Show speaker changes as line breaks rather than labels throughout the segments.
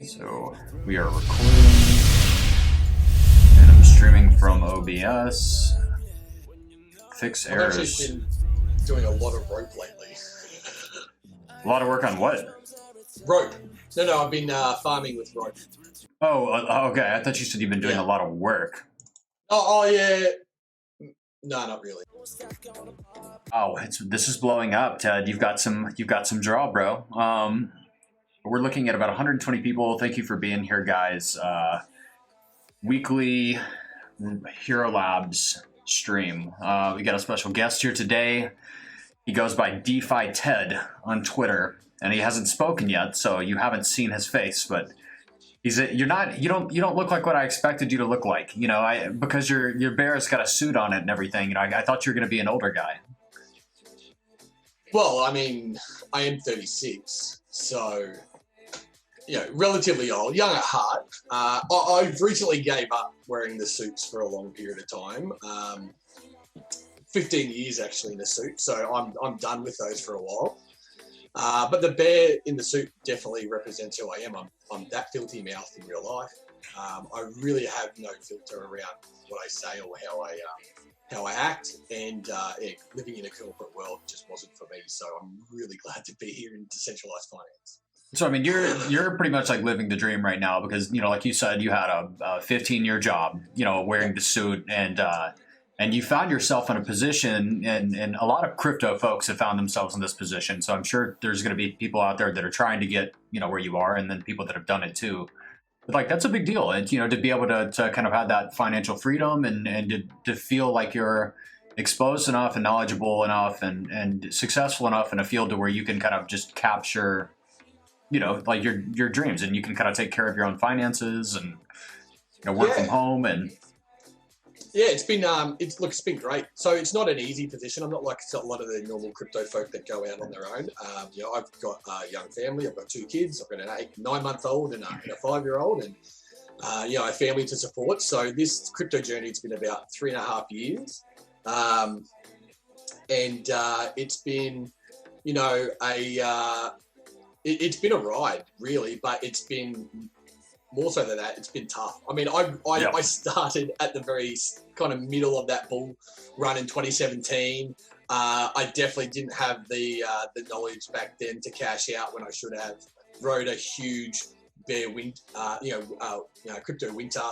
So we are recording, and I'm streaming from OBS. Fix
I've actually
errors.
been doing a lot of rope lately.
A lot of work on what?
Rope. No, I've been farming with rope.
Oh, okay. I thought you said you've been doing
Yeah.
a lot of work.
Oh, yeah. No, not really.
Oh, this is blowing up, Ted. You've got some draw, bro. We're looking at about 120 people. Thank you for being here, guys. Weekly Hero Labs stream. We got a special guest here today. He goes by Defi Ted on Twitter, and he hasn't spoken yet, so you haven't seen his face. But you don't look like what I expected you to look like. You know, because your bear's got a suit on it and everything. You know, I thought you were going to be an older guy.
Well, I mean, I am 36, so, relatively old, young at heart. I've recently gave up wearing the suits for a long period of time. 15 years actually in a suit, so I'm done with those for a while. But the bear in the suit definitely represents who I am. I'm that filthy mouthed in real life. I really have no filter around what I say or how I act, and living in a corporate world just wasn't for me. So I'm really glad to be here in decentralized finance.
So I mean, you're pretty much like living the dream right now because like you said, you had a 15-year job, wearing the suit, and you found yourself in a position, and a lot of crypto folks have found themselves in this position. So I'm sure there's going to be people out there that are trying to get where you are, and then people that have done it too. But like that's a big deal, and to be able to kind of have that financial freedom and to feel like you're exposed enough and knowledgeable enough and successful enough in a field to where you can kind of just capture like your dreams, and you can kind of take care of your own finances and work from home. And
yeah, it's been great. So it's not an easy position. I'm not like a lot of the normal crypto folk that go out on their own. I've got a young family. I've got 2 kids. I've got an 9-month-old and a 5-year-old, and a family to support. So this crypto journey, it's been about 3.5 years, and it's been it's been a ride really, but it's been more so than that, it's been tough. I mean, I started at the very kind of middle of that bull run in 2017. I definitely didn't have the knowledge back then to cash out when I should have. Rode a huge bear crypto winter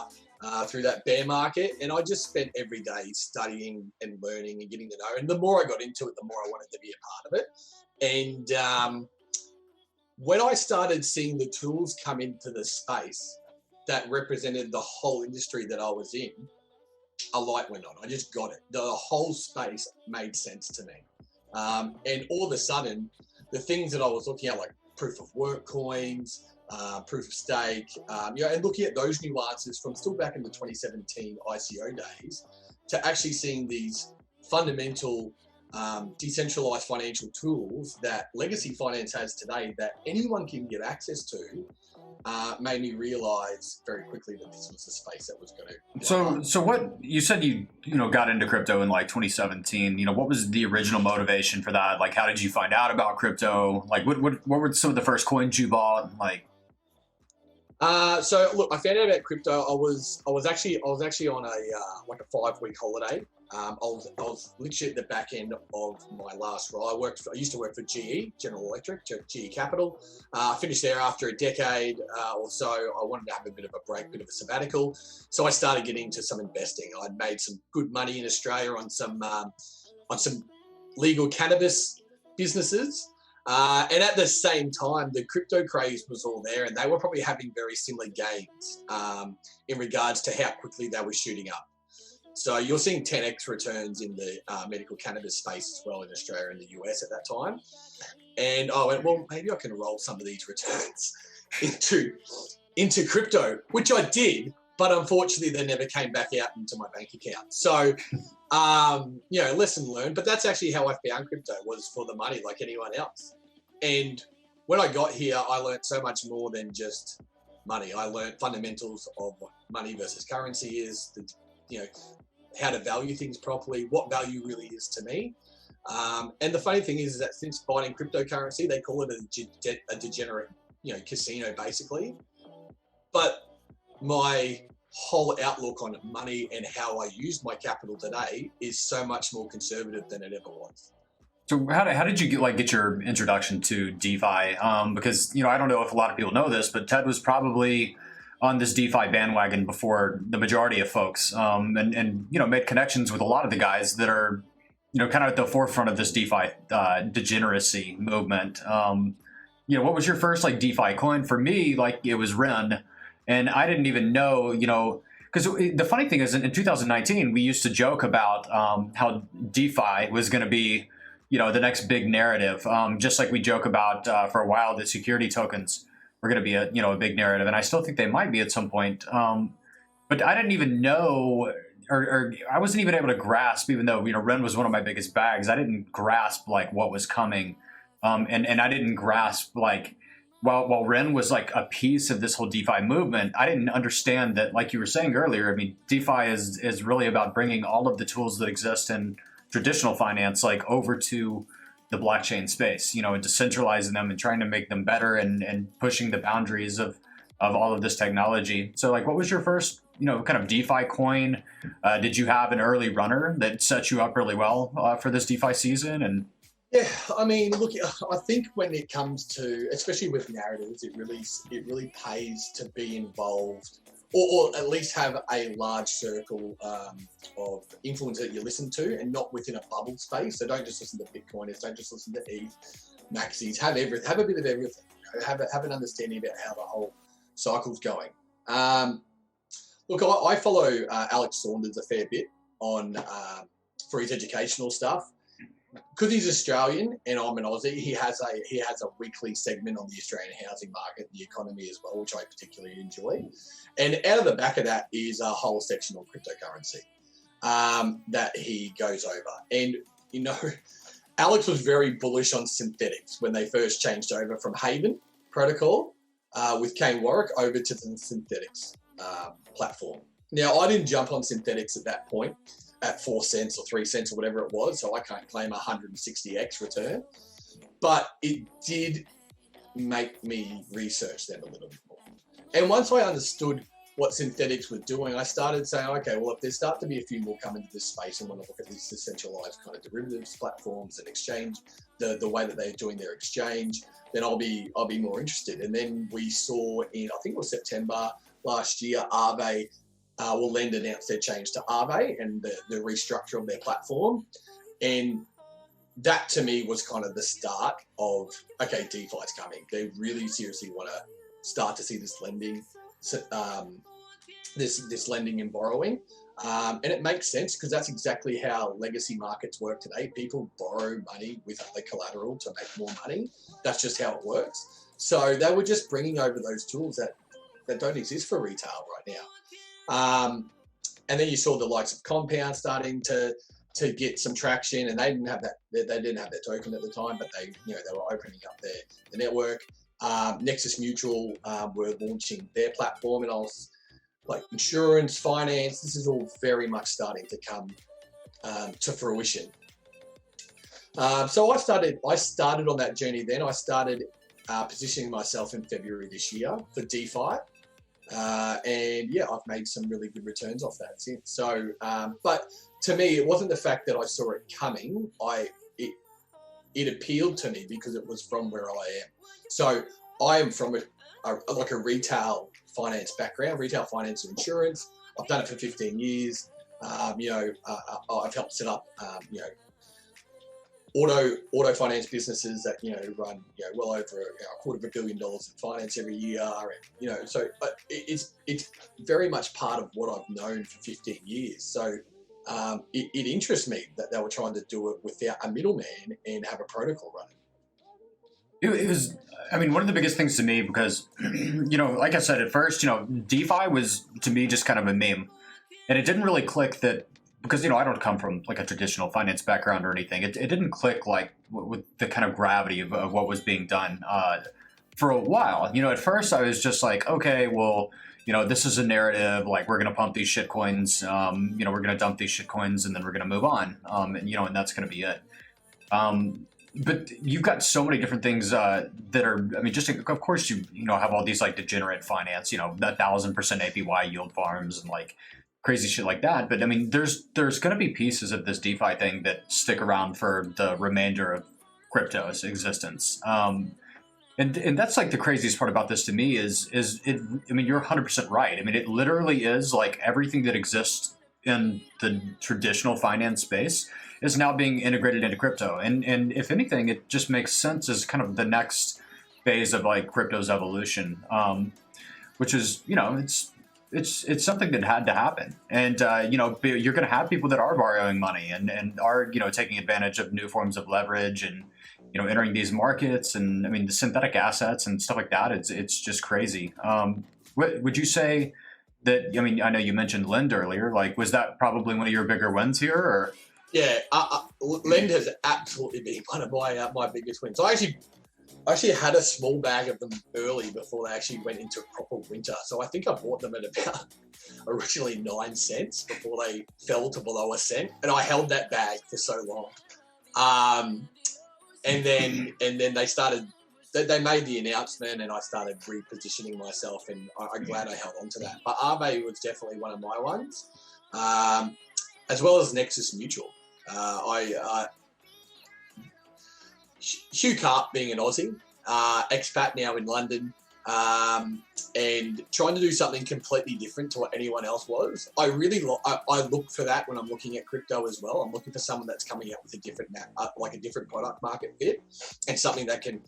through that bear market, and I just spent every day studying and learning and getting to know. And the more I got into it, the more I wanted to be a part of it. And when I started seeing the tools come into the space that represented the whole industry that I was in, a light went on. I just got it. The whole space made sense to me. And all of a sudden, the things that I was looking at, like proof of work coins, proof of stake, and looking at those nuances from still back in the 2017 ICO days to actually seeing these fundamental decentralized financial tools that legacy finance has today that anyone can get access to, made me realize very quickly that this was a space that was going to.
So what you said you got into crypto in like 2017. What was the original motivation for that? Like, how did you find out about crypto? Like, what were some of the first coins you bought? Like,
so look, I found out about crypto. I was actually on a 5-week holiday. I was literally at the back end of my last role. I used to work for GE, General Electric, GE Capital. I finished there after a decade or so. I wanted to have a bit of a break, bit of a sabbatical. So I started getting into some investing. I'd made some good money in Australia on some legal cannabis businesses. And at the same time, the crypto craze was all there, and they were probably having very similar gains in regards to how quickly they were shooting up. So you're seeing 10x returns in the medical cannabis space as well in Australia and the US at that time. And I went, well, maybe I can roll some of these returns into crypto, which I did, but unfortunately they never came back out into my bank account. So, lesson learned. But that's actually how I found crypto, was for the money like anyone else. And when I got here, I learned so much more than just money. I learned fundamentals of what money versus currency is, how to value things properly, what value really is to me. And the funny thing is that since finding cryptocurrency, they call it a degenerate, casino basically. but my whole outlook on money and how I use my capital today is so much more conservative than it ever was.
So how did you get your introduction to DeFi? Because I don't know if a lot of people know this, but Ted was probably on this DeFi bandwagon before the majority of folks, and made connections with a lot of the guys that are kind of at the forefront of this DeFi degeneracy movement. What was your first like DeFi coin? For me, like it was Ren, and I didn't even know because the funny thing is in 2019 we used to joke about how DeFi was going to be the next big narrative, just like we joke about for a while that security tokens were going to be a big narrative, and I still think they might be at some point. But I didn't even know, or I wasn't even able to grasp, even though Ren was one of my biggest bags. I didn't grasp like what was coming, and I didn't grasp like while Ren was like a piece of this whole DeFi movement, I didn't understand that, like you were saying earlier. I mean, DeFi is really about bringing all of the tools that exist in traditional finance like over to the blockchain space, and decentralizing them and trying to make them better and pushing the boundaries of all of this technology. So like, what was your first, kind of DeFi coin? Did you have an early runner that set you up really well for this DeFi season? And
yeah, I mean, look, I think when it comes to, especially with narratives, it really pays to be involved, or at least have a large circle of influence that you listen to, and not within a bubble space. So don't just listen to Bitcoiners, don't just listen to ETH, Maxis. Have a bit of everything. Have an understanding about how the whole cycle's going. Look, I follow Alex Saunders a fair bit on for his educational stuff. Because he's Australian and I'm an Aussie, he has a weekly segment on the Australian housing market, the economy as well, which I particularly enjoy. And out of the back of that is a whole section on cryptocurrency that he goes over. And Alex was very bullish on synthetics when they first changed over from Haven protocol with Kane Warwick over to the synthetics platform. Now, I didn't jump on synthetics at that point at 4 cents or 3 cents or whatever it was, so I can't claim 160x return. But it did make me research them a little bit more. And once I understood what synthetics were doing, I started saying, okay, well, if there start to be a few more come into this space and want to look at these decentralized kind of derivatives platforms and exchange, the way that they're doing their exchange, then I'll be more interested. And then we saw in, I think it was September last year, Aave, Lend announced their change to Aave and the restructure of their platform. And that to me was kind of the start of, okay, DeFi's coming. They really seriously want to start to see this lending, this lending and borrowing. And it makes sense because that's exactly how legacy markets work today. People borrow money with other collateral to make more money. That's just how it works. So they were just bringing over those tools that don't exist for retail right now. And then you saw the likes of Compound starting to get some traction, and they didn't have that. They didn't have their token at the time, but they were opening up the network. Nexus Mutual were launching their platform, and I was like, insurance, finance. This is all very much starting to come to fruition. So I started on that journey. Then I started positioning myself in February this year for DeFi. And yeah, I've made some really good returns off that since. So, but to me, it wasn't the fact that I saw it coming. It appealed to me because it was from where I am. So I am from a retail finance background, retail finance and insurance. I've done it for 15 years. I've helped set up, auto finance businesses that run well over $250 million in finance every year, and so it's very much part of what I've known for 15 years. So it interests me that they were trying to do it without a middleman and have a protocol running.
It was, I mean, one of the biggest things to me because, like I said at first, DeFi was to me just kind of a meme, and it didn't really click that. Because, I don't come from like a traditional finance background or anything. It didn't click like with the kind of gravity of what was being done for a while. At first I was just like, okay, well, this is a narrative. Like we're going to pump these shit coins. We're going to dump these shit coins and then we're going to move on. And that's going to be it. but you've got so many different things that are. I mean, just of course you know have all these like degenerate finance, you know, 1,000% APY yield farms and like crazy shit like that. But I mean, there's going to be pieces of this DeFi thing that stick around for the remainder of crypto's existence. And that's like the craziest part about this to me is it. I mean, you're 100% right. I mean, it literally is like everything that exists in the traditional finance space is now being integrated into crypto. And if anything, it just makes sense as kind of the next phase of like crypto's evolution, which is, you know, it's something that had to happen. And, you know, you're going to have people that are borrowing money and are, you know, taking advantage of new forms of leverage and, you know, entering these markets. And I mean, the synthetic assets and stuff like that, it's just crazy. Would you say that, I mean, I know you mentioned Lend earlier, like, was that probably one of your bigger wins here or?
Yeah, Lend has absolutely been one of my biggest wins. I actually had a small bag of them early before they actually went into proper winter. So I think I bought them at about originally 9 cents before they fell to below a cent, and I held that bag for so long. And then they started. They made the announcement, and I started repositioning myself, and I'm glad I held on to that. But Aave was definitely one of my ones, as well as Nexus Mutual. Hugh Carp being an Aussie, expat now in London, and trying to do something completely different to what anyone else was. I look for that when I'm looking at crypto as well. I'm looking for someone that's coming out with a different product market fit and something that can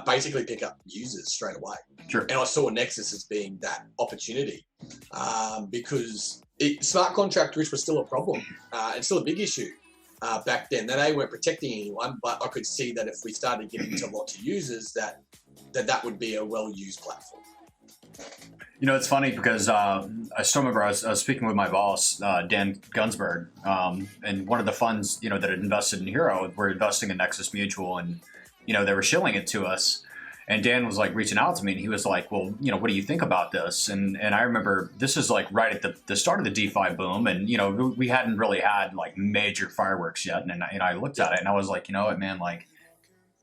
basically pick up users straight away.
Sure.
And I saw Nexus as being that opportunity because smart contract risk was still a problem. It's still a big issue back then. They weren't protecting anyone, but I could see that if we started getting to lots of users, that would be a well-used platform.
You know, it's funny because I still remember I was speaking with my boss, Dan Gunsberg, and one of the funds, you know, that had invested in Hero were investing in Nexus Mutual, and, you know, they were shilling it to us. And Dan was like reaching out to me, and he was like, well, you know, what do you think about this? And I remember this is like right at the start of the DeFi boom. And, you know, we hadn't really had like major fireworks yet. And I looked at it and I was like, you know what, man, like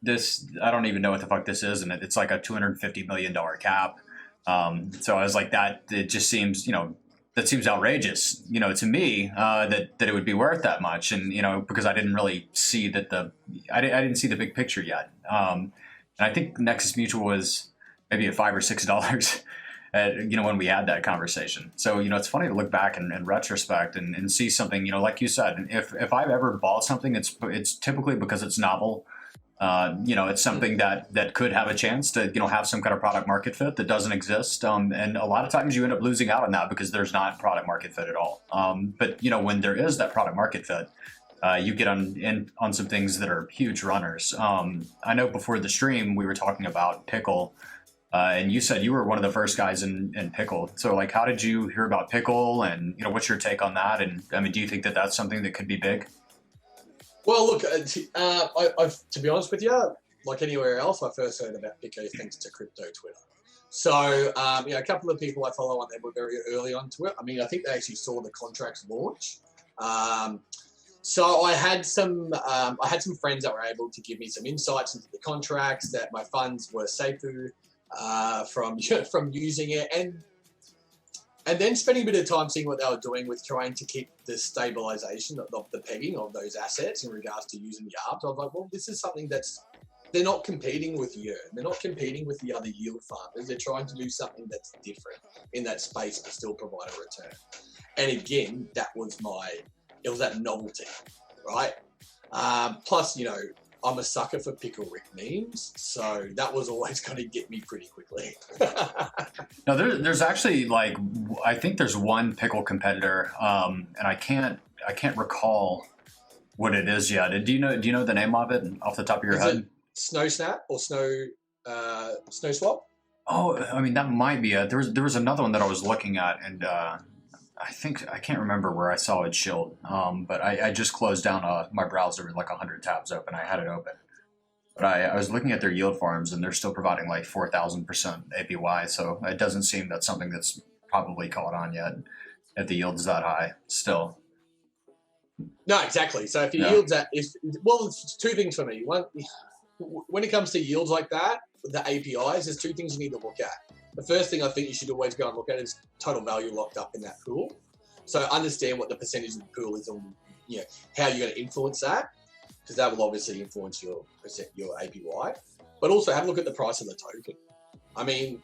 this, I don't even know what the fuck this is. And it's like a $250 million cap. So I was like, it just seems, you know, that seems outrageous, you know, to me, that it would be worth that much. And, you know, because I didn't really see that I didn't see the big picture yet. And I think Nexus Mutual was maybe at $5 or $6, you know, when we had that conversation. So, you know, it's funny to look back in retrospect and see something, you know, like you said, if I've ever bought something, it's typically because it's novel. You know, it's something that could have a chance to, you know, have some kind of product market fit that doesn't exist. And a lot of times you end up losing out on that because there's not product market fit at all. But, you know, when there is that product market fit, you get on some things that are huge runners. I know before the stream we were talking about Pickle, and you said you were one of the first guys in Pickle. So, like, how did you hear about Pickle, and, you know, what's your take on that? And I mean, do you think that that's something that could be big?
Well, look, to be honest with you, like anywhere else, I first heard about Pickle thanks to crypto Twitter. So, you know, a couple of people I follow on there were very early onto it. I mean, I think they actually saw the contracts launch. So I had some friends that were able to give me some insights into the contracts, that my funds were safer from using it, and then spending a bit of time seeing what they were doing with trying to keep the stabilization of the pegging of those assets in regards to using YARBs. I was like, well, this is something they're not competing with Yearn. They're not competing with the other yield farmers. They're trying to do something that's different in that space but still provide a return. And again, it was that novelty, right? Plus, you know, I'm a sucker for Pickle Rick memes, so that was always going to get me pretty quickly.
No, there's actually like, I think there's one Pickle competitor, and I can't recall what it is yet. Do you know the name of it off the top of your head?
It Snow Snap or Snow Swap?
Oh, I mean, that might be it. There was another one that I was looking at, and I can't remember where I saw it shilled, but I just closed down my browser with like 100 tabs open. I had it open. But I was looking at their yield farms, and they're still providing like 4,000% APY, so it doesn't seem that's something that's probably caught on yet at the yields that high still.
No, exactly. So if your
Yeah.
yields it's two things for me. One, when it comes to yields like that, the APIs, there's two things you need to look at. The first thing I think you should always go and look at is total value locked up in that pool. So understand what the percentage of the pool is and how you're going to influence that, because that will obviously influence your APY. But also have a look at the price of the token. I mean,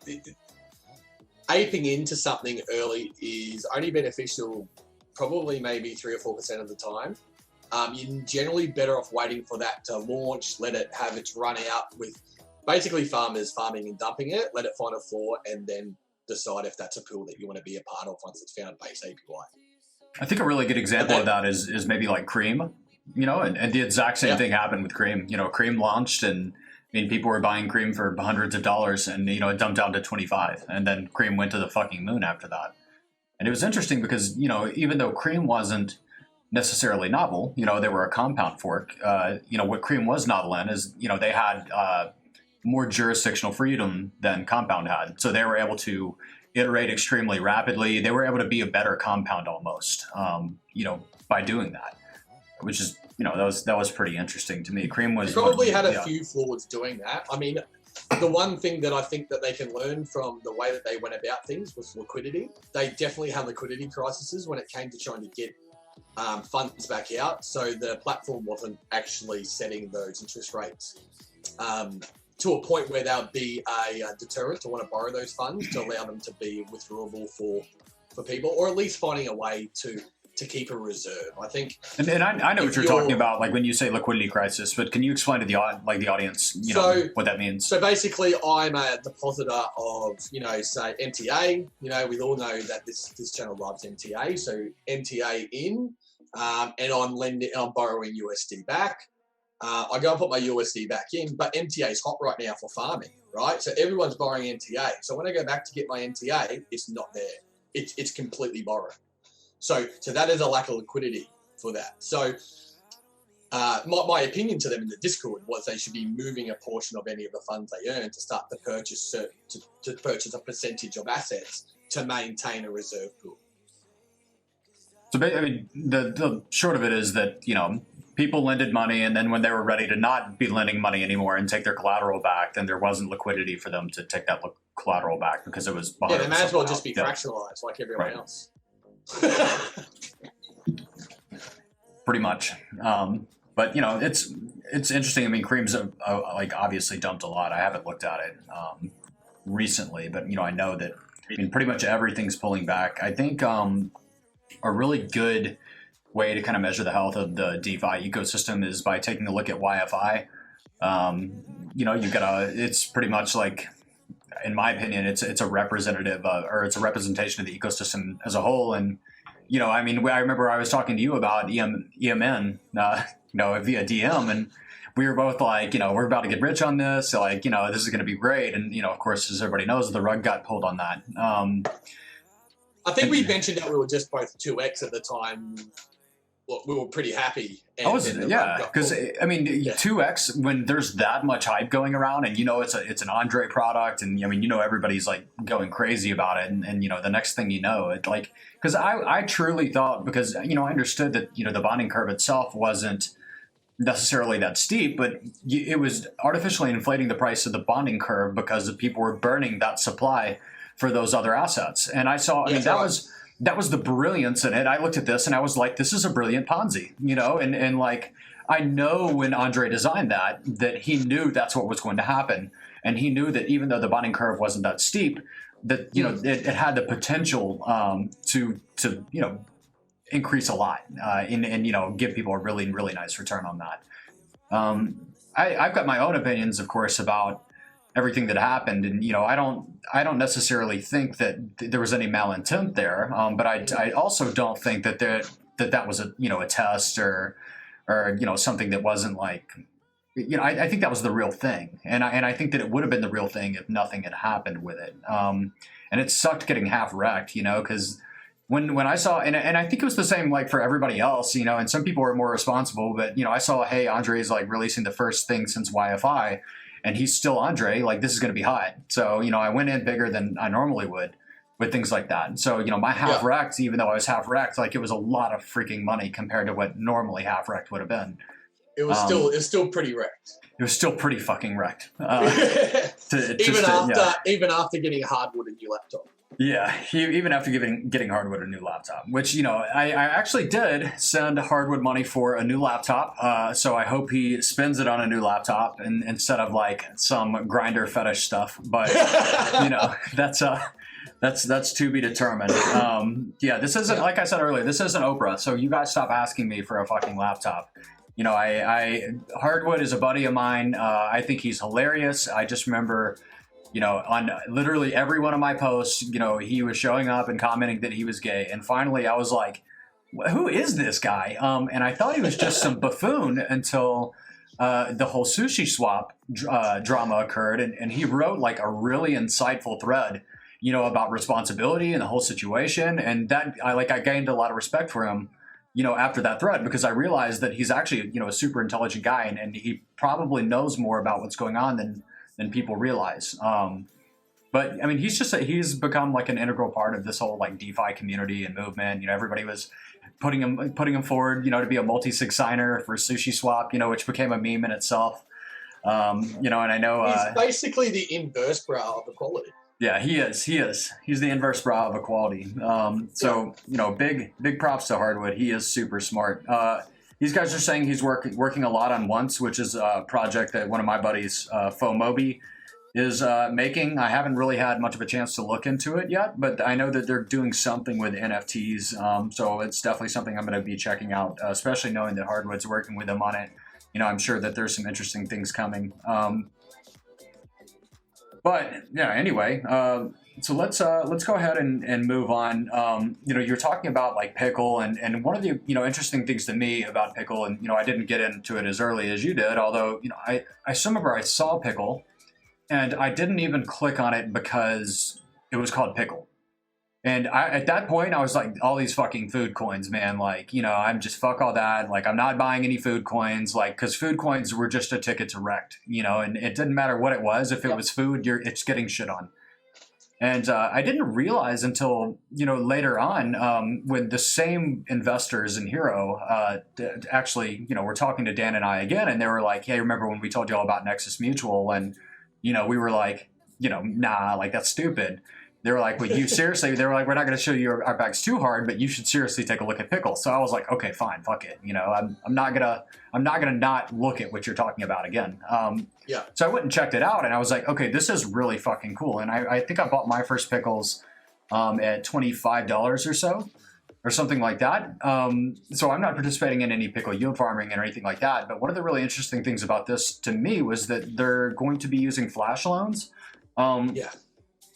aping into something early is only beneficial probably maybe 3 or 4% of the time. You're generally better off waiting for that to launch, let it have its run out with basically farmers farming and dumping it, let it find a floor, and then decide if that's a pool that you want to be a part of once it's found a base APY.
I think a really good example of that is maybe like Cream, and the exact same thing happened with Cream. Cream launched, and I mean, people were buying Cream for hundreds of dollars, and it dumped down to 25, and then Cream went to the fucking moon after that. And it was interesting because even though Cream wasn't necessarily novel, they were a compound fork. What Cream was novel in is they had more jurisdictional freedom than Compound had, so they were able to iterate extremely rapidly. They were able to be a better compound almost, by doing that, which is that was pretty interesting to me. Cream was
probably had a few flaws doing that. I mean, the one thing that I think that they can learn from the way that they went about things was liquidity. They definitely had liquidity crises when it came to trying to get funds back out. So the platform wasn't actually setting those interest rates to a point where that would be a deterrent to want to borrow those funds to allow them to be withdrawable for people, or at least finding a way to keep a reserve. I think,
and I know what you're talking about, like when you say liquidity crisis, but can you explain to the audience, what that means?
So basically, I'm a depositor of, say MTA. We all know that this channel loves MTA. So MTA in, and I'm borrowing USD back. I go and put my USD back in, but MTA is hot right now for farming, right? So everyone's borrowing MTA. So when I go back to get my MTA, it's not there. It's completely borrowed. So that is a lack of liquidity for that. So my opinion to them in the Discord was they should be moving a portion of any of the funds they earn to start to purchase to purchase a percentage of assets to maintain a reserve pool.
So I mean, the short of it is that people lended money, and then when they were ready to not be lending money anymore and take their collateral back, then there wasn't liquidity for them to take that collateral back because it was behind.
Yeah, they may as well just be fractionalized like everyone else.
Pretty much. But it's interesting. I mean, Cream's like obviously dumped a lot. I haven't looked at it recently, but I know that pretty much everything's pulling back. I think a really good way to kind of measure the health of the DeFi ecosystem is by taking a look at YFI. It's pretty much like, in my opinion, it's a representative or it's a representation of the ecosystem as a whole. And I remember I was talking to you about EMN, via DM, and we were both like, we're about to get rich on this. So like, this is going to be great. And of course, as everybody knows, the rug got pulled on that.
I think we mentioned that we were just both 2x at the time. Well, we were pretty happy.
Because 2x, when there's that much hype going around, and it's an Andre product, and everybody's like going crazy about it, and the next thing you know, it like, because I truly thought, because I understood that the bonding curve itself wasn't necessarily that steep, but it was artificially inflating the price of the bonding curve because people were burning that supply for those other assets, and I saw. That was the brilliance in it. I looked at this and I was like, this is a brilliant Ponzi, and like, I know when Andre designed that he knew that's what was going to happen. And he knew that even though the bonding curve wasn't that steep, that, it had the potential to increase a lot and give people a really, really nice return on that. I've got my own opinions, of course, about everything that happened, and I don't necessarily think that there was any malintent there, but I also don't think that that was a test or something that wasn't like, I think that was the real thing, and I think that it would have been the real thing if nothing had happened with it, and it sucked getting half wrecked, because when I saw, and I think it was the same like for everybody else, and some people were more responsible, but I saw, hey, Andre's like releasing the first thing since YFI. And he's still Andre, like, this is going to be hot. So, I went in bigger than I normally would. with things like that. And so, my half wrecked, even though I was half wrecked, like it was a lot of freaking money compared to what normally half wrecked would have been.
It was still pretty wrecked.
It was still pretty fucking wrecked.
Even after getting a hardwood a new laptop.
Yeah, even after getting Hardwood a new laptop, which, I actually did send Hardwood money for a new laptop. So I hope he spends it on a new laptop instead of like some grinder fetish stuff. But, that's to be determined. This isn't, like I said earlier, this isn't Oprah. So you guys stop asking me for a fucking laptop. Hardwood is a buddy of mine. I think he's hilarious. I just remember, on literally every one of my posts, he was showing up and commenting that he was gay. And finally I was like, who is this guy? And I thought he was just some buffoon until the whole sushi swap drama occurred. And he wrote like a really insightful thread, about responsibility and the whole situation. And that I gained a lot of respect for him, after that thread, because I realized that he's actually, a super intelligent guy, and he probably knows more about what's going on than people realize. But I mean, he's become like an integral part of this whole like DeFi community and movement. Everybody was putting him forward, to be a multi-sig signer for Sushi Swap, which became a meme in itself. And I know
he's basically the inverse brow of equality.
Yeah, he is. He's the inverse brow of equality. So big props to Hardwood. He is super smart. These guys are saying he's working a lot on Once, which is a project that one of my buddies, Fomobi, is making. I haven't really had much of a chance to look into it yet, but I know that they're doing something with NFTs. So it's definitely something I'm going to be checking out, especially knowing that Hardwood's working with them on it. I'm sure that there's some interesting things coming. But yeah, anyway, so let's go ahead and move on. You're talking about like Pickle, and one of the interesting things to me about Pickle, and I didn't get into it as early as you did, although I still remember I saw Pickle, and I didn't even click on it because it was called Pickle. And at that point, I was like, all these fucking food coins, man. Like, I'm just fuck all that. Like, I'm not buying any food coins. Like, because food coins were just a ticket to wrecked, and it didn't matter what it was. If it was food, it's getting shit on. And I didn't realize until, later on, when the same investors in Hero actually, were talking to Dan and I again, and they were like, hey, remember when we told you all about Nexus Mutual? And, we were like, nah, like, that's stupid. They were like, well, you seriously, they were like, we're not going to show you our backs too hard, but you should seriously take a look at Pickle. So I was like, okay, fine, fuck it. I'm not gonna not look at what you're talking about again. So I went and checked it out, and I was like, okay, this is really fucking cool. And I think I bought my first pickles at $25 or so, or something like that. So I'm not participating in any pickle yield farming or anything like that. But one of the really interesting things about this to me was that they're going to be using flash loans.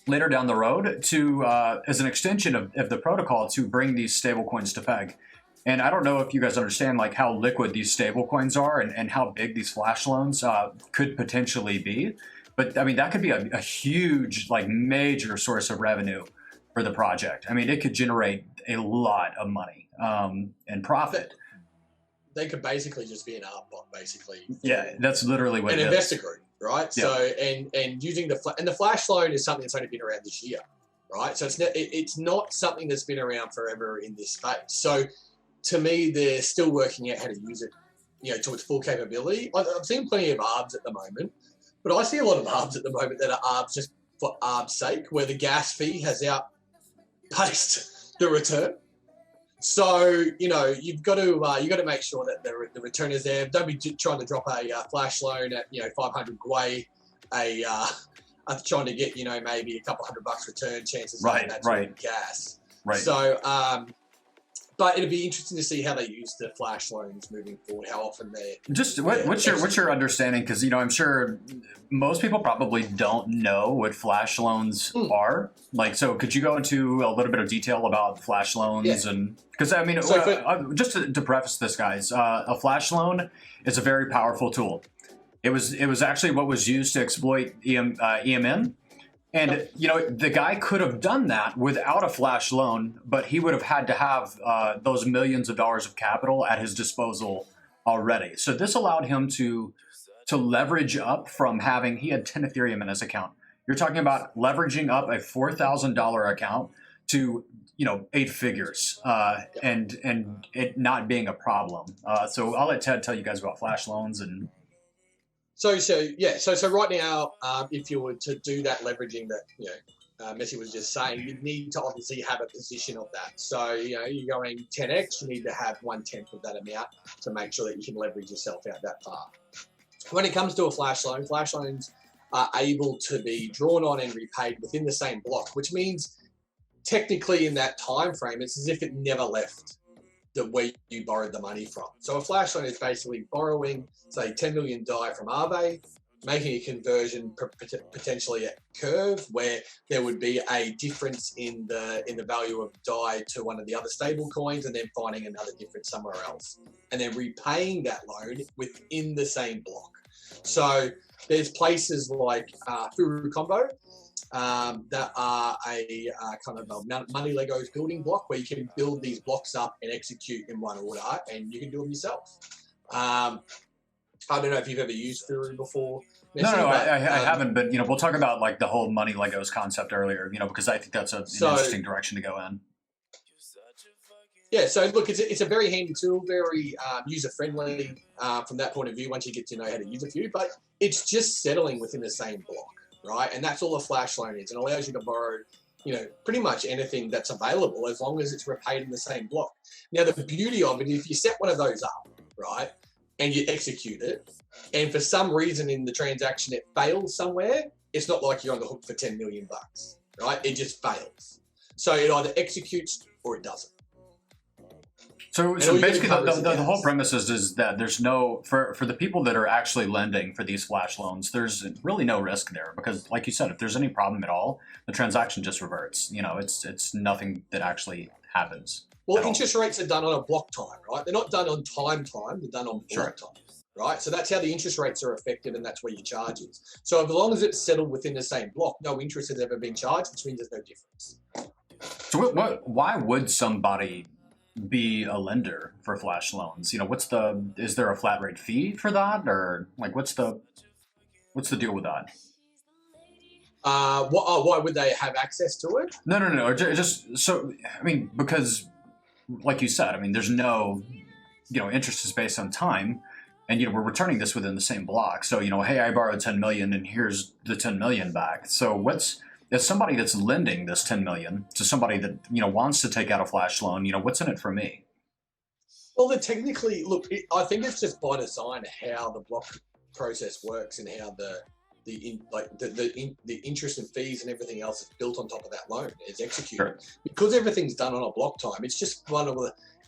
Later down the road to as an extension of the protocol to bring these stable coins to peg. And I don't know if you guys understand like how liquid these stable coins are and how big these flash loans could potentially be. But I mean, that could be a huge, like major source of revenue for the project. I mean, it could generate a lot of money and profit.
They could basically just be an art bot, basically.
Yeah, that's literally what it is.
An investor group. Right,
yeah.
So and using the flash loan is something that's only been around this year, right? So it's not something that's been around forever in this space. So to me, they're still working out how to use it, to its full capability. I'm seeing plenty of ARBs at the moment, but I see a lot of ARBs at the moment that are ARBs just for ARB's sake, where the gas fee has outpaced the return. So you've got to make sure that the return is there. Don't be trying to drop a flash loan at 500 Gwei, trying to get maybe a couple $100 return. Chances are that's gas.
Right.
So but it'd be interesting to see how they use the flash loans moving forward. How often they
what's your understanding? Because I'm sure most people probably don't know what flash loans are. Like, so could you go into a little bit of detail about flash loans and because I mean, just to preface this, guys, a flash loan is a very powerful tool. It was actually what was used to exploit EMN. And, the guy could have done that without a flash loan, but he would have had to have those millions of dollars of capital at his disposal already. So this allowed him to leverage up from he had 10 Ethereum in his account. You're talking about leveraging up a $4,000 account to 8 figures, and it not being a problem. So I'll let Ted tell you guys about flash loans and.
So right now, if you were to do that leveraging that, Messi was just saying, you need to obviously have a position of that. So, you're going 10x, you need to have 1/10 of that amount to make sure that you can leverage yourself out that far. When it comes to a flash loans are able to be drawn on and repaid within the same block, which means technically in that time frame, it's as if it never left where you borrowed the money from. So a flash loan is basically borrowing, say, 10 million DAI from Aave, making a conversion potentially at curve where there would be a difference in the value of DAI to one of the other stable coins, and then finding another difference somewhere else, and then repaying that loan within the same block. So there's places like Furu Combo that are a kind of a money Legos building block where you can build these blocks up and execute in one order, and you can do them yourself. I don't know if you've ever used Furu before. Messi,
No, I haven't. But we'll talk about like the whole money Legos concept earlier. Because I think that's an interesting direction to go in.
Yeah, so look, it's a very handy tool, very user friendly from that point of view. Once you get to know how to use a few, but it's just settling within the same block, right? And that's all a flash loan is. It allows you to borrow, pretty much anything that's available as long as it's repaid in the same block. Now, the beauty of it, if you set one of those up, right, and you execute it, and for some reason in the transaction it fails somewhere, it's not like you're on the hook for 10 million bucks, right? It just fails. So it either executes or it doesn't.
So basically the whole premise is that there's no, for the people that are actually lending for these flash loans, there's really no risk there because, like you said, if there's any problem at all, the transaction just reverts. It's nothing that actually happens.
Well, interest rates are done on a block time, right? They're not done on time, they're done on block time, right? So that's how the interest rates are affected, and that's where your charge is. So as long as it's settled within the same block, no interest has ever been charged, which means there's no difference.
So why would somebody be a lender for flash loans? Is there a flat rate fee for that, or like what's the deal with that?
Why would they have access to it?
No. Just so because like you said, there's no interest is based on time, and we're returning this within the same block. So hey, I borrowed 10 million, and here's the 10 million back. So as somebody that's lending this 10 million to somebody that wants to take out a flash loan, what's in it for me?
Well, technically, look, I think it's just by design how the block process works and how the interest and fees and everything else is built on top of that loan is executed.
Sure.
Because everything's done on a block time. It's just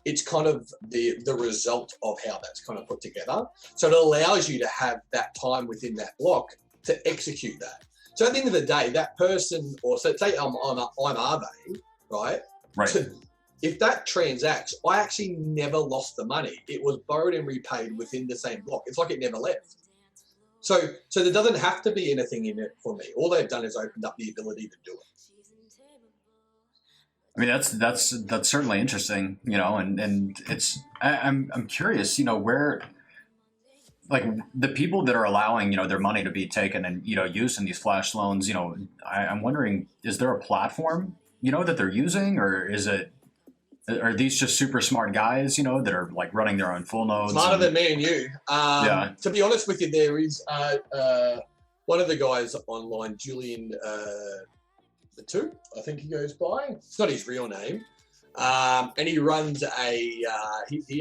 it's kind of the result of how that's kind of put together. So it allows you to have that time within that block to execute that. So at the end of the day, that person, or so say I'm Aave, right?
Right.
If that transacts, I actually never lost the money. It was borrowed and repaid within the same block. It's like it never left. So there doesn't have to be anything in it for me. All they've done is opened up the ability to do it.
That's certainly interesting, and it's I'm curious, where, like, the people that are allowing their money to be taken and used in these flash loans, I'm wondering, is there a platform that they're using, or are these just super smart guys that are like running their own full nodes?
Smarter than me and you.
Yeah.
To be honest with you, there is one of the guys online, Julian the two, I think he goes by. It's not his real name. And he runs he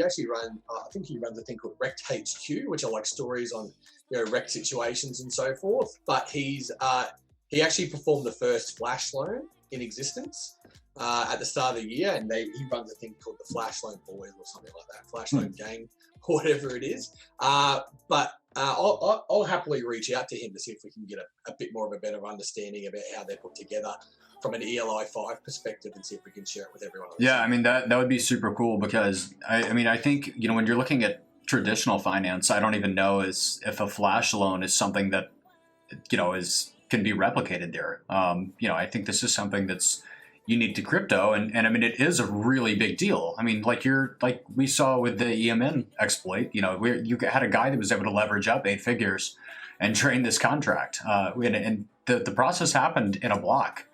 actually runs, I think he runs a thing called Rect HQ, which are like stories on, wrecked situations and so forth. But he actually performed the first flash loan in existence at the start of the year. And he runs a thing called the Flash Loan Boys or something like that, Flash Loan Gang, whatever it is. But I'll happily reach out to him to see if we can get a bit more of a better understanding about how they're put together from an ELI 5 perspective, and see if we can share it with everyone else. Yeah,
that would be super cool, because I think when you're looking at traditional finance, I don't even know if a flash loan is something that can be replicated there. I think this is something that's unique to crypto, and it is a really big deal. Like we saw with the EMN exploit, where you had a guy that was able to leverage up 8 figures and drain this contract. And the process happened in a block.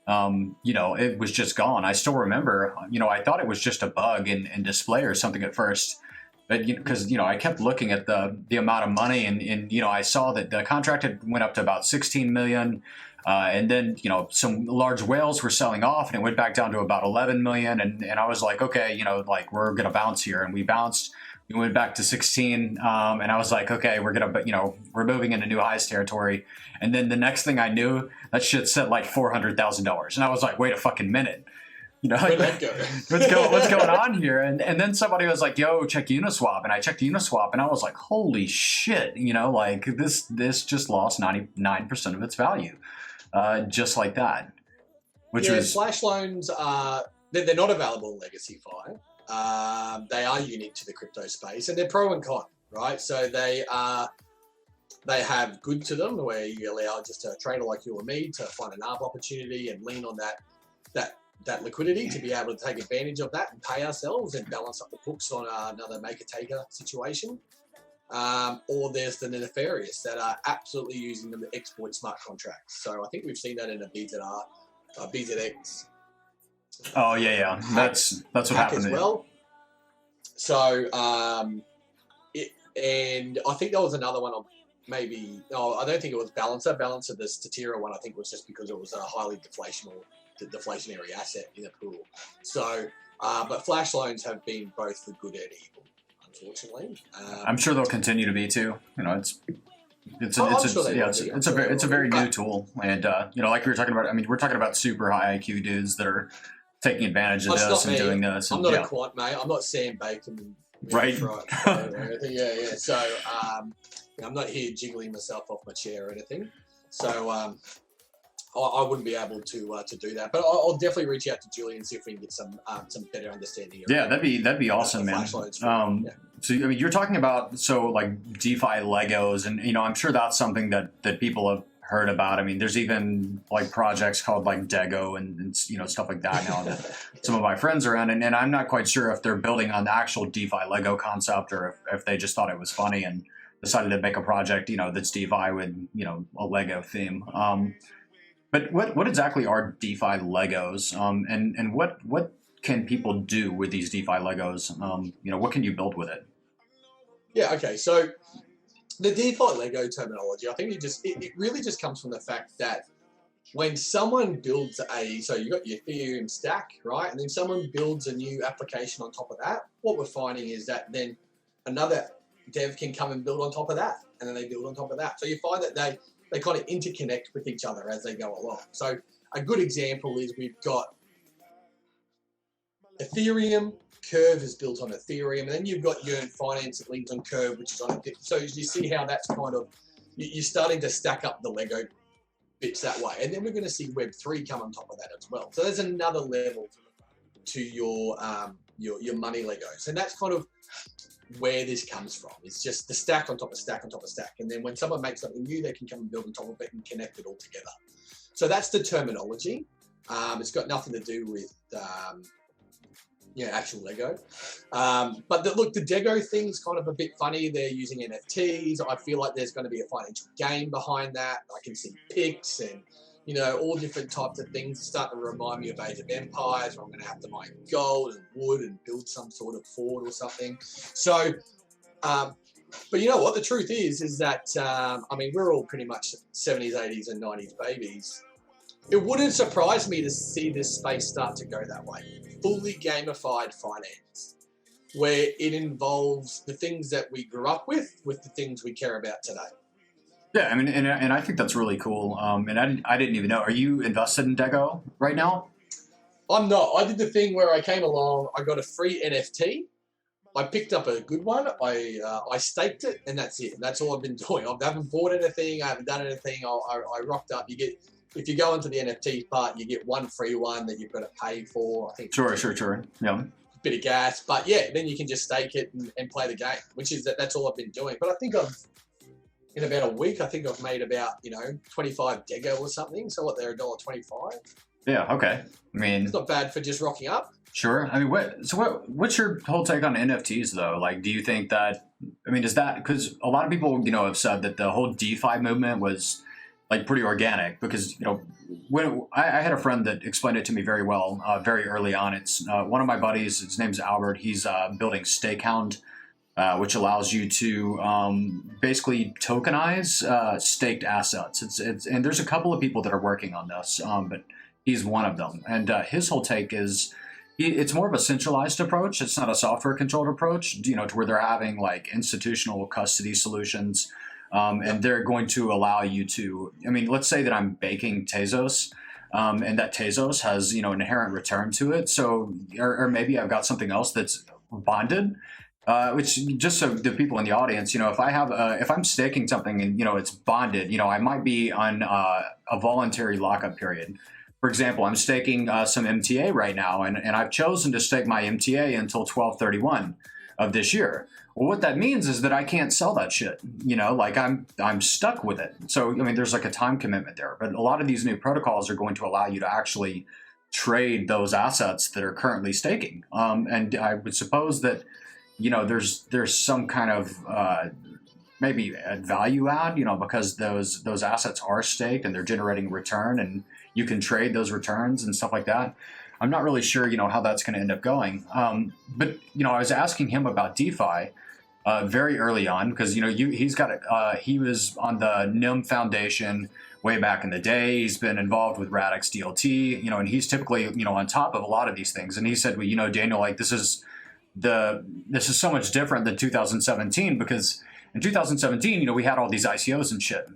It was just gone. I still remember, I thought it was just a bug in display or something at first. But because I kept looking at the amount of money, and I saw that the contract had went up to about 16 million, and then some large whales were selling off, and it went back down to about 11 million, and I was like, okay, like we're gonna bounce here, and we bounced. We went back to 16, and I was like, okay, we're moving into new highs territory, and then the next thing I knew, that shit set like $400,000, and I was like, wait a fucking minute.
Where'd that go?
What's going on here? And then somebody was like, yo, check Uniswap. And I checked Uniswap, and I was like, holy shit, like this just lost 99% of its value. Just like that.
Flash loans they're not available in Legacy Fi. They are unique to the crypto space, and they're pro and con, right? So they have good to them, where you allow just a trader like you or me to find an ARB opportunity and lean on that liquidity to be able to take advantage of that and pay ourselves and balance up the books on another maker-taker situation. Or there's the nefarious that are absolutely using them to exploit smart contracts. So I think we've seen that in a BZX.
Oh yeah. That's what happened
as well. So and I think there was another one on maybe. No, I don't think it was Balancer. Balancer, the Statira one, I think was just because it was a highly deflationary asset in a pool. So, but flash loans have been both for good and evil, unfortunately.
I'm sure they'll continue to be too. It's a very new tool, and like we were talking about. I mean, we're talking about super high IQ dudes that are taking advantage of this and doing this.
I'm not a quant, mate. I'm not Sam Bacon.
Right.
Yeah. So I'm not here jiggling myself off my chair or anything. So I wouldn't be able to do that. But I'll definitely reach out to Julie and see if we can get some better understanding.
Yeah, that'd be awesome, man. So I mean, you're talking about like DeFi Legos, and I'm sure that's something that people have heard about. I mean, there's even like projects called like Dego and stuff like that now that some of my friends are in, and I'm not quite sure if they're building on the actual DeFi Lego concept or if they just thought it was funny and decided to make a project that's DeFi with a Lego theme. But what exactly are DeFi Legos? And what can people do with these DeFi Legos? What can you build with it?
Yeah. Okay. So the DeFi Lego terminology, I think it really just comes from the fact that when someone builds so you got your Ethereum stack, right? And then someone builds a new application on top of that, what we're finding is that then another dev can come and build on top of that, and then they build on top of that. So you find that they kind of interconnect with each other as they go along. So a good example is we've got Ethereum, Curve is built on Ethereum, and then you've got Yearn Finance that leans on Curve, which is on Ethereum. So you see how that's kind of, you're starting to stack up the Lego bits that way. And then we're going to see Web3 come on top of that as well. So there's another level to your money Legos. And that's kind of where this comes from. It's just the stack on top of stack on top of stack. And then when someone makes something new, they can come and build on top of it and connect it all together. So that's the terminology. It's got nothing to do with actual Lego. But the Dego thing's kind of a bit funny. They're using NFTs. I feel like there's going to be a financial gain behind that. I can see pics and, all different types of things start to remind me of Age of Empires, where I'm going to have to mine gold and wood and build some sort of fort or something. So, but you know what? The truth is that, we're all pretty much 70s, 80s and 90s babies. It wouldn't surprise me to see this space start to go that way. Fully gamified finance, where it involves the things that we grew up with the things we care about today.
Yeah, I mean, and I think that's really cool. And I didn't even know. Are you invested in Dego right now?
I'm not. I did the thing where I came along. I got a free NFT. I picked up a good one. I staked it, and that's it. That's all I've been doing. I haven't bought anything. I haven't done anything. I rocked up. If you go into the NFT part, you get one free one that you've got to pay for. I think. Sure.
Yeah.
Bit of gas, but yeah, then you can just stake it and play the game, that's all I've been doing. But I think in about a week, I've made about 25 Dego or something. So what, they're $1.25.
Yeah. Okay. I mean,
It's not bad for just rocking up.
sure. I mean, what's your whole take on NFTs though? Like, do you think that? I mean, is that because a lot of people, have said that the whole DeFi movement was like pretty organic because when I had a friend that explained it to me very well very early on. It's one of my buddies. His name's Albert. He's building Stakehound, which allows you to basically tokenize staked assets. It's and there's a couple of people that are working on this, but he's one of them. And his whole take is it's more of a centralized approach. It's not a software controlled approach, to where they're having like institutional custody solutions. And they're going to allow you to, I mean, let's say that I'm baking Tezos, and that Tezos has, an inherent return to it. So, or maybe I've got something else that's bonded, which just so the people in the audience, if I'm staking something and, it's bonded, I might be on a voluntary lockup period. For example, I'm staking some MTA right now, and I've chosen to stake my MTA until 12/31 of this year. Well, what that means is that I can't sell that shit. Like I'm stuck with it. So, I mean, there's like a time commitment there. But a lot of these new protocols are going to allow you to actually trade those assets that are currently staking. And I would suppose that, there's some kind of maybe a value add, because those assets are staked and they're generating return, and you can trade those returns and stuff like that. I'm not really sure, how that's going to end up going. But I was asking him about DeFi very early on because he's got he was on the NIM Foundation way back in the day. He's been involved with Radix DLT, and he's typically on top of a lot of these things. And he said, well, Daniel, like this is so much different than 2017 because in 2017, we had all these ICOs and shit,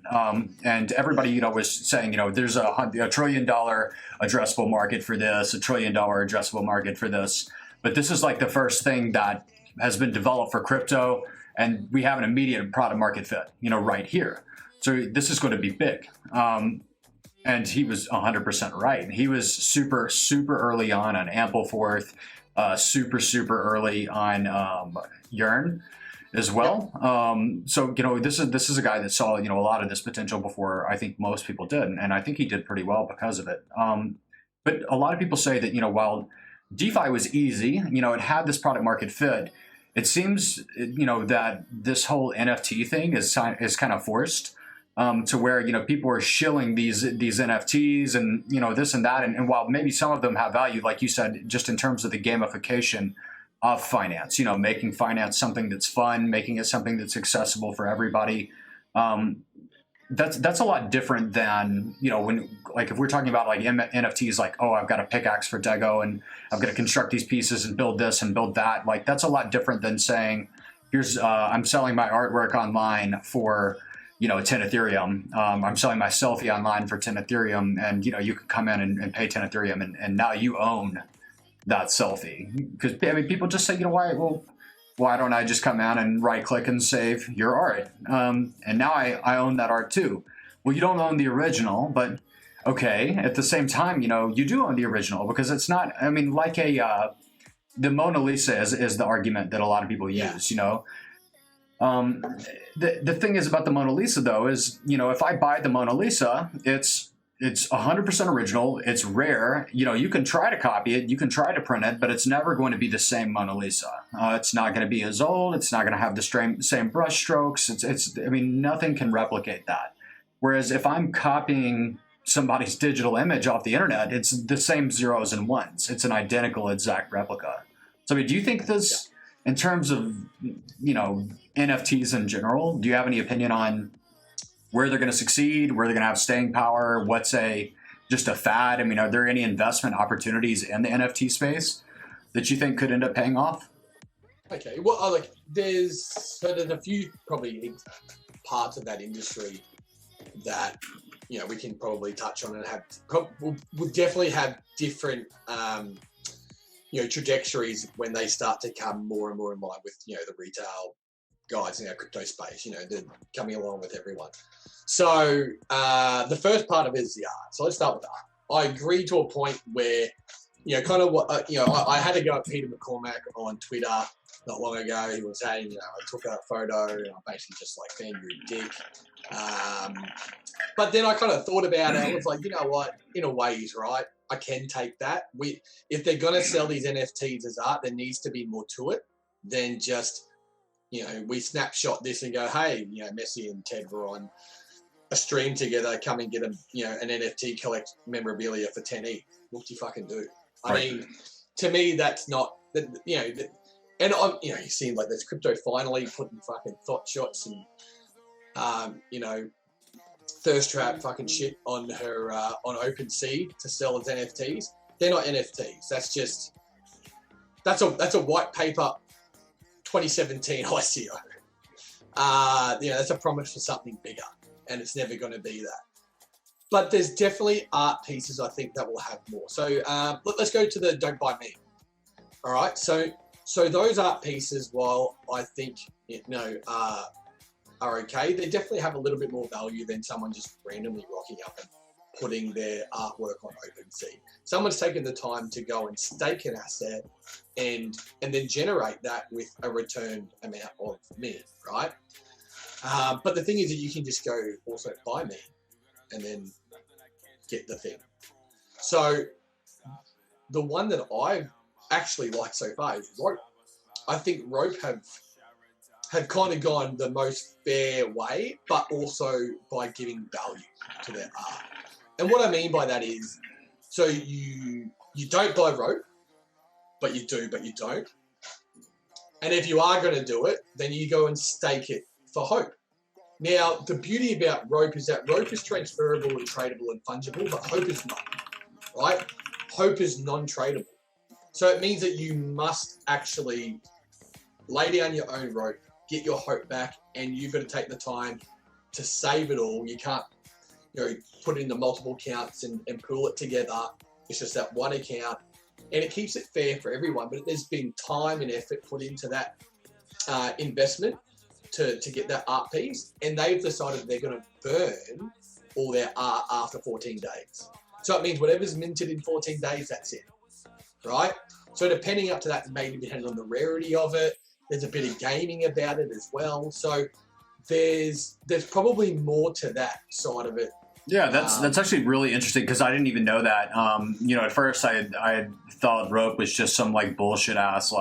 and everybody, was saying, there's a $1 trillion addressable market for this, $1 trillion addressable market for this. But this is like the first thing that has been developed for crypto, and we have an immediate product market fit, right here. So this is going to be big. And he was 100% right. He was super, super early on Ampleforth, super early on Yearn as well. So, this is a guy that saw, a lot of this potential before I think most people did. And I think he did pretty well because of it. But a lot of people say that, while DeFi was easy, it had this product market fit, it seems, that this whole NFT thing is kind of forced to where, people are shilling these NFTs and, this and that. And while maybe some of them have value, like you said, just in terms of the gamification of finance, making finance something that's fun, making it something that's accessible for everybody. That's a lot different than, when, like, if we're talking about like NFTs, like, oh, I've got a pickaxe for Dego and I've got to construct these pieces and build this and build that. Like, that's a lot different than saying, here's, I'm selling my artwork online for, 10 Ethereum. I'm selling my selfie online for 10 Ethereum, and, you can come in and pay 10 Ethereum and now you own that selfie. Because people just say, why don't I just come out and right click and save your art? And now I own that art too. Well, you don't own the original, but okay. At the same time, you do own the original because it's not, like the Mona Lisa is the argument that a lot of people use, The thing is about the Mona Lisa though is, if I buy the Mona Lisa, it's 100% original. It's rare. You can try to copy it. You can try to print it, but it's never going to be the same Mona Lisa. It's not going to be as old. It's not going to have the same brush strokes. Nothing can replicate that. Whereas if I'm copying somebody's digital image off the internet, it's the same zeros and ones. It's an identical exact replica. So, do you think this, in terms of, NFTs in general, do you have any opinion on where they're going to succeed, where they're going to have staying power, what's just a fad? Are there any investment opportunities in the NFT space that you think could end up paying off?
Okay, well, there's a few probably parts of that industry that, we can probably touch on and we'll definitely have different, trajectories when they start to come more and more in line with, the retail guys in our crypto space, they're coming along with everyone. So the first part of it is the art. So let's start with art. I agree to a point where, kind of what, I had to go at Peter McCormack on Twitter not long ago. He was saying, I took a photo and I basically just like fanned your dick. But then I kind of thought about it. I was like, you know what? In a way, he's right. I can take that. If they're going to sell these NFTs as art, there needs to be more to it than just, we snapshot this and go, hey, Messi and Ted were on a stream together, come and get an NFT collect memorabilia for 10 What do you fucking do? I mean, to me, that's not, and I'm, you see like there's crypto finally putting fucking thought shots and, thirst trap fucking shit on her, on OpenSea to sell as NFTs. They're not NFTs. That's a white paper 2017 ICO. That's a promise for something bigger, and it's never going to be that. But there's definitely art pieces I think that will have more. So let's go to the Don't Buy Me. All right. So those art pieces, while I think are okay, they definitely have a little bit more value than someone just randomly rocking up and putting their artwork on OpenSea. Someone's taken the time to go and stake an asset and then generate that with a returned amount of me, right? But the thing is that you can just go also buy me and then get the thing. So the one that I actually like so far is Rope. I think Rope have kind of gone the most fair way, but also by giving value to their art. And what I mean by that is, so you don't buy Rope, but you do, but you don't. And if you are going to do it, then you go and stake it for Hope. Now, the beauty about Rope is that Rope is transferable and tradable and fungible, but Hope is not, right? Hope is non-tradable. So it means that you must actually lay down your own Rope, get your Hope back, and you've got to take the time to save it all. You can't, put it into multiple accounts and pool it together. It's just that one account, and it keeps it fair for everyone. But there's been time and effort put into that investment to get that art piece, and they've decided they're going to burn all their art after 14 days. So it means whatever's minted in 14 days, that's it, right? So depending up to that, maybe depending on the rarity of it, there's a bit of gaming about it as well. So there's probably more to that side of it.
Yeah, that's actually really interesting because I didn't even know that. At first I thought Rope was just some like bullshit ass,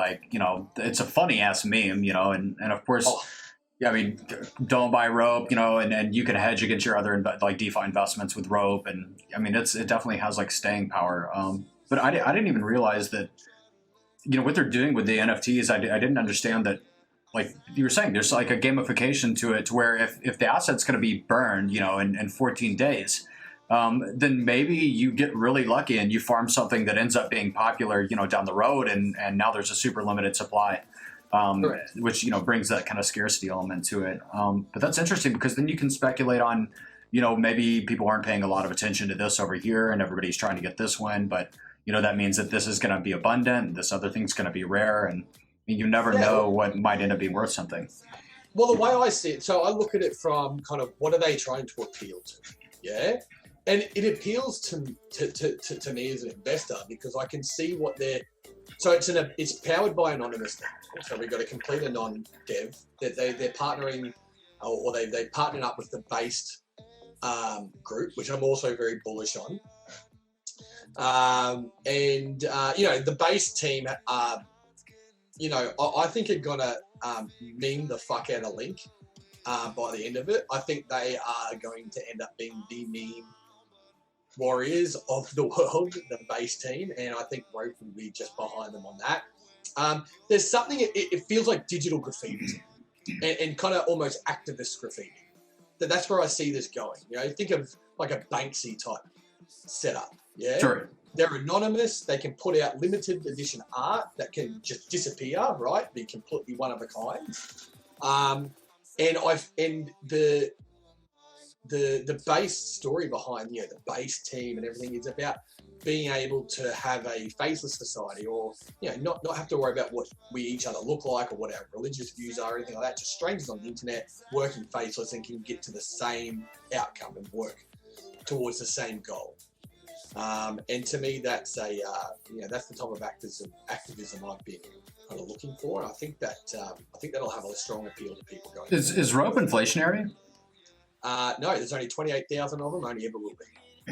it's a funny ass meme, and of course, yeah, I mean, don't buy Rope, and you can hedge against your other DeFi investments with Rope, and I mean, it definitely has like staying power. But I didn't even realize that, what they're doing with the NFTs. I didn't understand that. Like you were saying, there's like a gamification to it, to where if the asset's going to be burned, in 14 days, then maybe you get really lucky and you farm something that ends up being popular, down the road, and now there's a super limited supply, which brings that kind of scarcity element to it. But that's interesting because then you can speculate on, maybe people aren't paying a lot of attention to this over here, and everybody's trying to get this one, but that means that this is going to be abundant, this other thing's going to be rare, and you never know what might end up being worth something.
Well, the way I see it, so I look at it from kind of what are they trying to appeal to, yeah? And it appeals to me as an investor because I can see what they're... So it's powered by anonymous now. So we've got a complete anon dev that they're partnering, or they've partnered up with the Based group, which I'm also very bullish on. The Based team I think are gonna meme the fuck out of Link by the end of it. I think they are going to end up being the meme warriors of the world, the Base team, and I think Rope will be just behind them on that. There's something, it feels like digital graffiti and kind of almost activist graffiti. That's where I see this going. Think of like a Banksy type setup. Yeah.
Sure.
They're anonymous. They can put out limited edition art that can just disappear, right? Be completely one of a kind. And the base story behind the base team and everything is about being able to have a faceless society, or not have to worry about what we each other look like or what our religious views are or anything like that. Just strangers on the internet working faceless and can get to the same outcome and work towards the same goal. And to me, that's that's the type of activism I've been kind of looking for, and I think that'll have a strong appeal to people going.
Is rope inflationary?
No, there's only 28,000 of them. Only ever will be.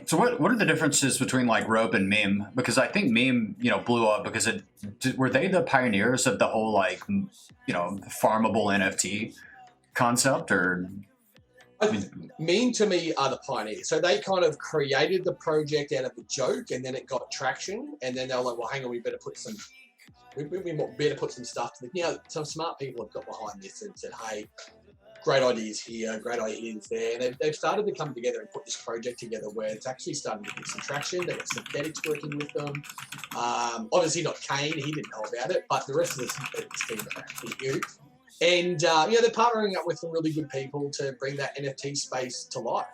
So what are the differences between like rope and meme? Because I think meme, blew up because were they the pioneers of the whole like, farmable NFT concept, or? I mean,
Meme to me are the pioneers. So they kind of created the project out of a joke, and then it got traction, and then they were like, well, hang on, we better put some stuff to the, some smart people have got behind this and said, hey, great ideas here, great ideas there. And they've started to come together and put this project together where it's actually starting to get some traction. They've got synthetics working with them. Obviously not Kane, he didn't know about it, but the rest of the team actually do. And, they're partnering up with some really good people to bring that NFT space to life.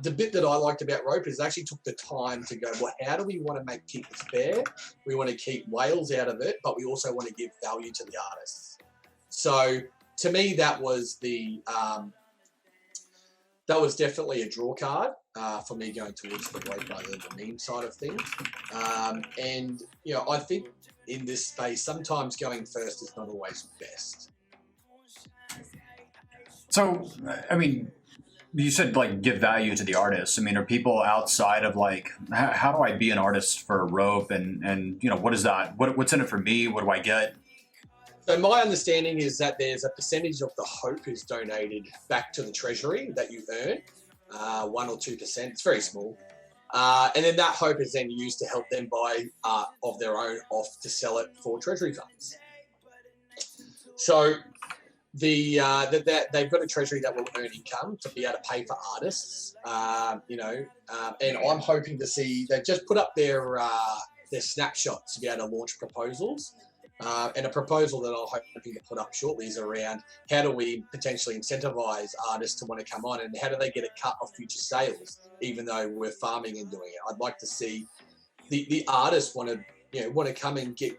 The bit that I liked about Rope is they actually took the time to go, well, how do we want to keep this fair? We want to keep whales out of it, but we also want to give value to the artists. So to me, that was definitely a draw card for me going towards the Rope rather than the meme side of things. And I think in this space, sometimes going first is not always best.
So, I mean, you said like give value to the artists. I mean, are people outside of like, how do I be an artist for Rope, and what is that? What's in it for me? What do I get?
So my understanding is that there's a percentage of the hope is donated back to the treasury that you earn, 1 or 2%. It's very small. And then that hope is then used to help them buy art of their own off to sell it for treasury funds. So they've got a treasury that will earn income to be able to pay for artists, and I'm hoping to see, they've just put up their snapshots to be able to launch proposals. And a proposal that I'm hoping to put up shortly is around how do we potentially incentivize artists to want to come on, and how do they get a cut of future sales, even though we're farming and doing it. I'd like to see the artists want to come and get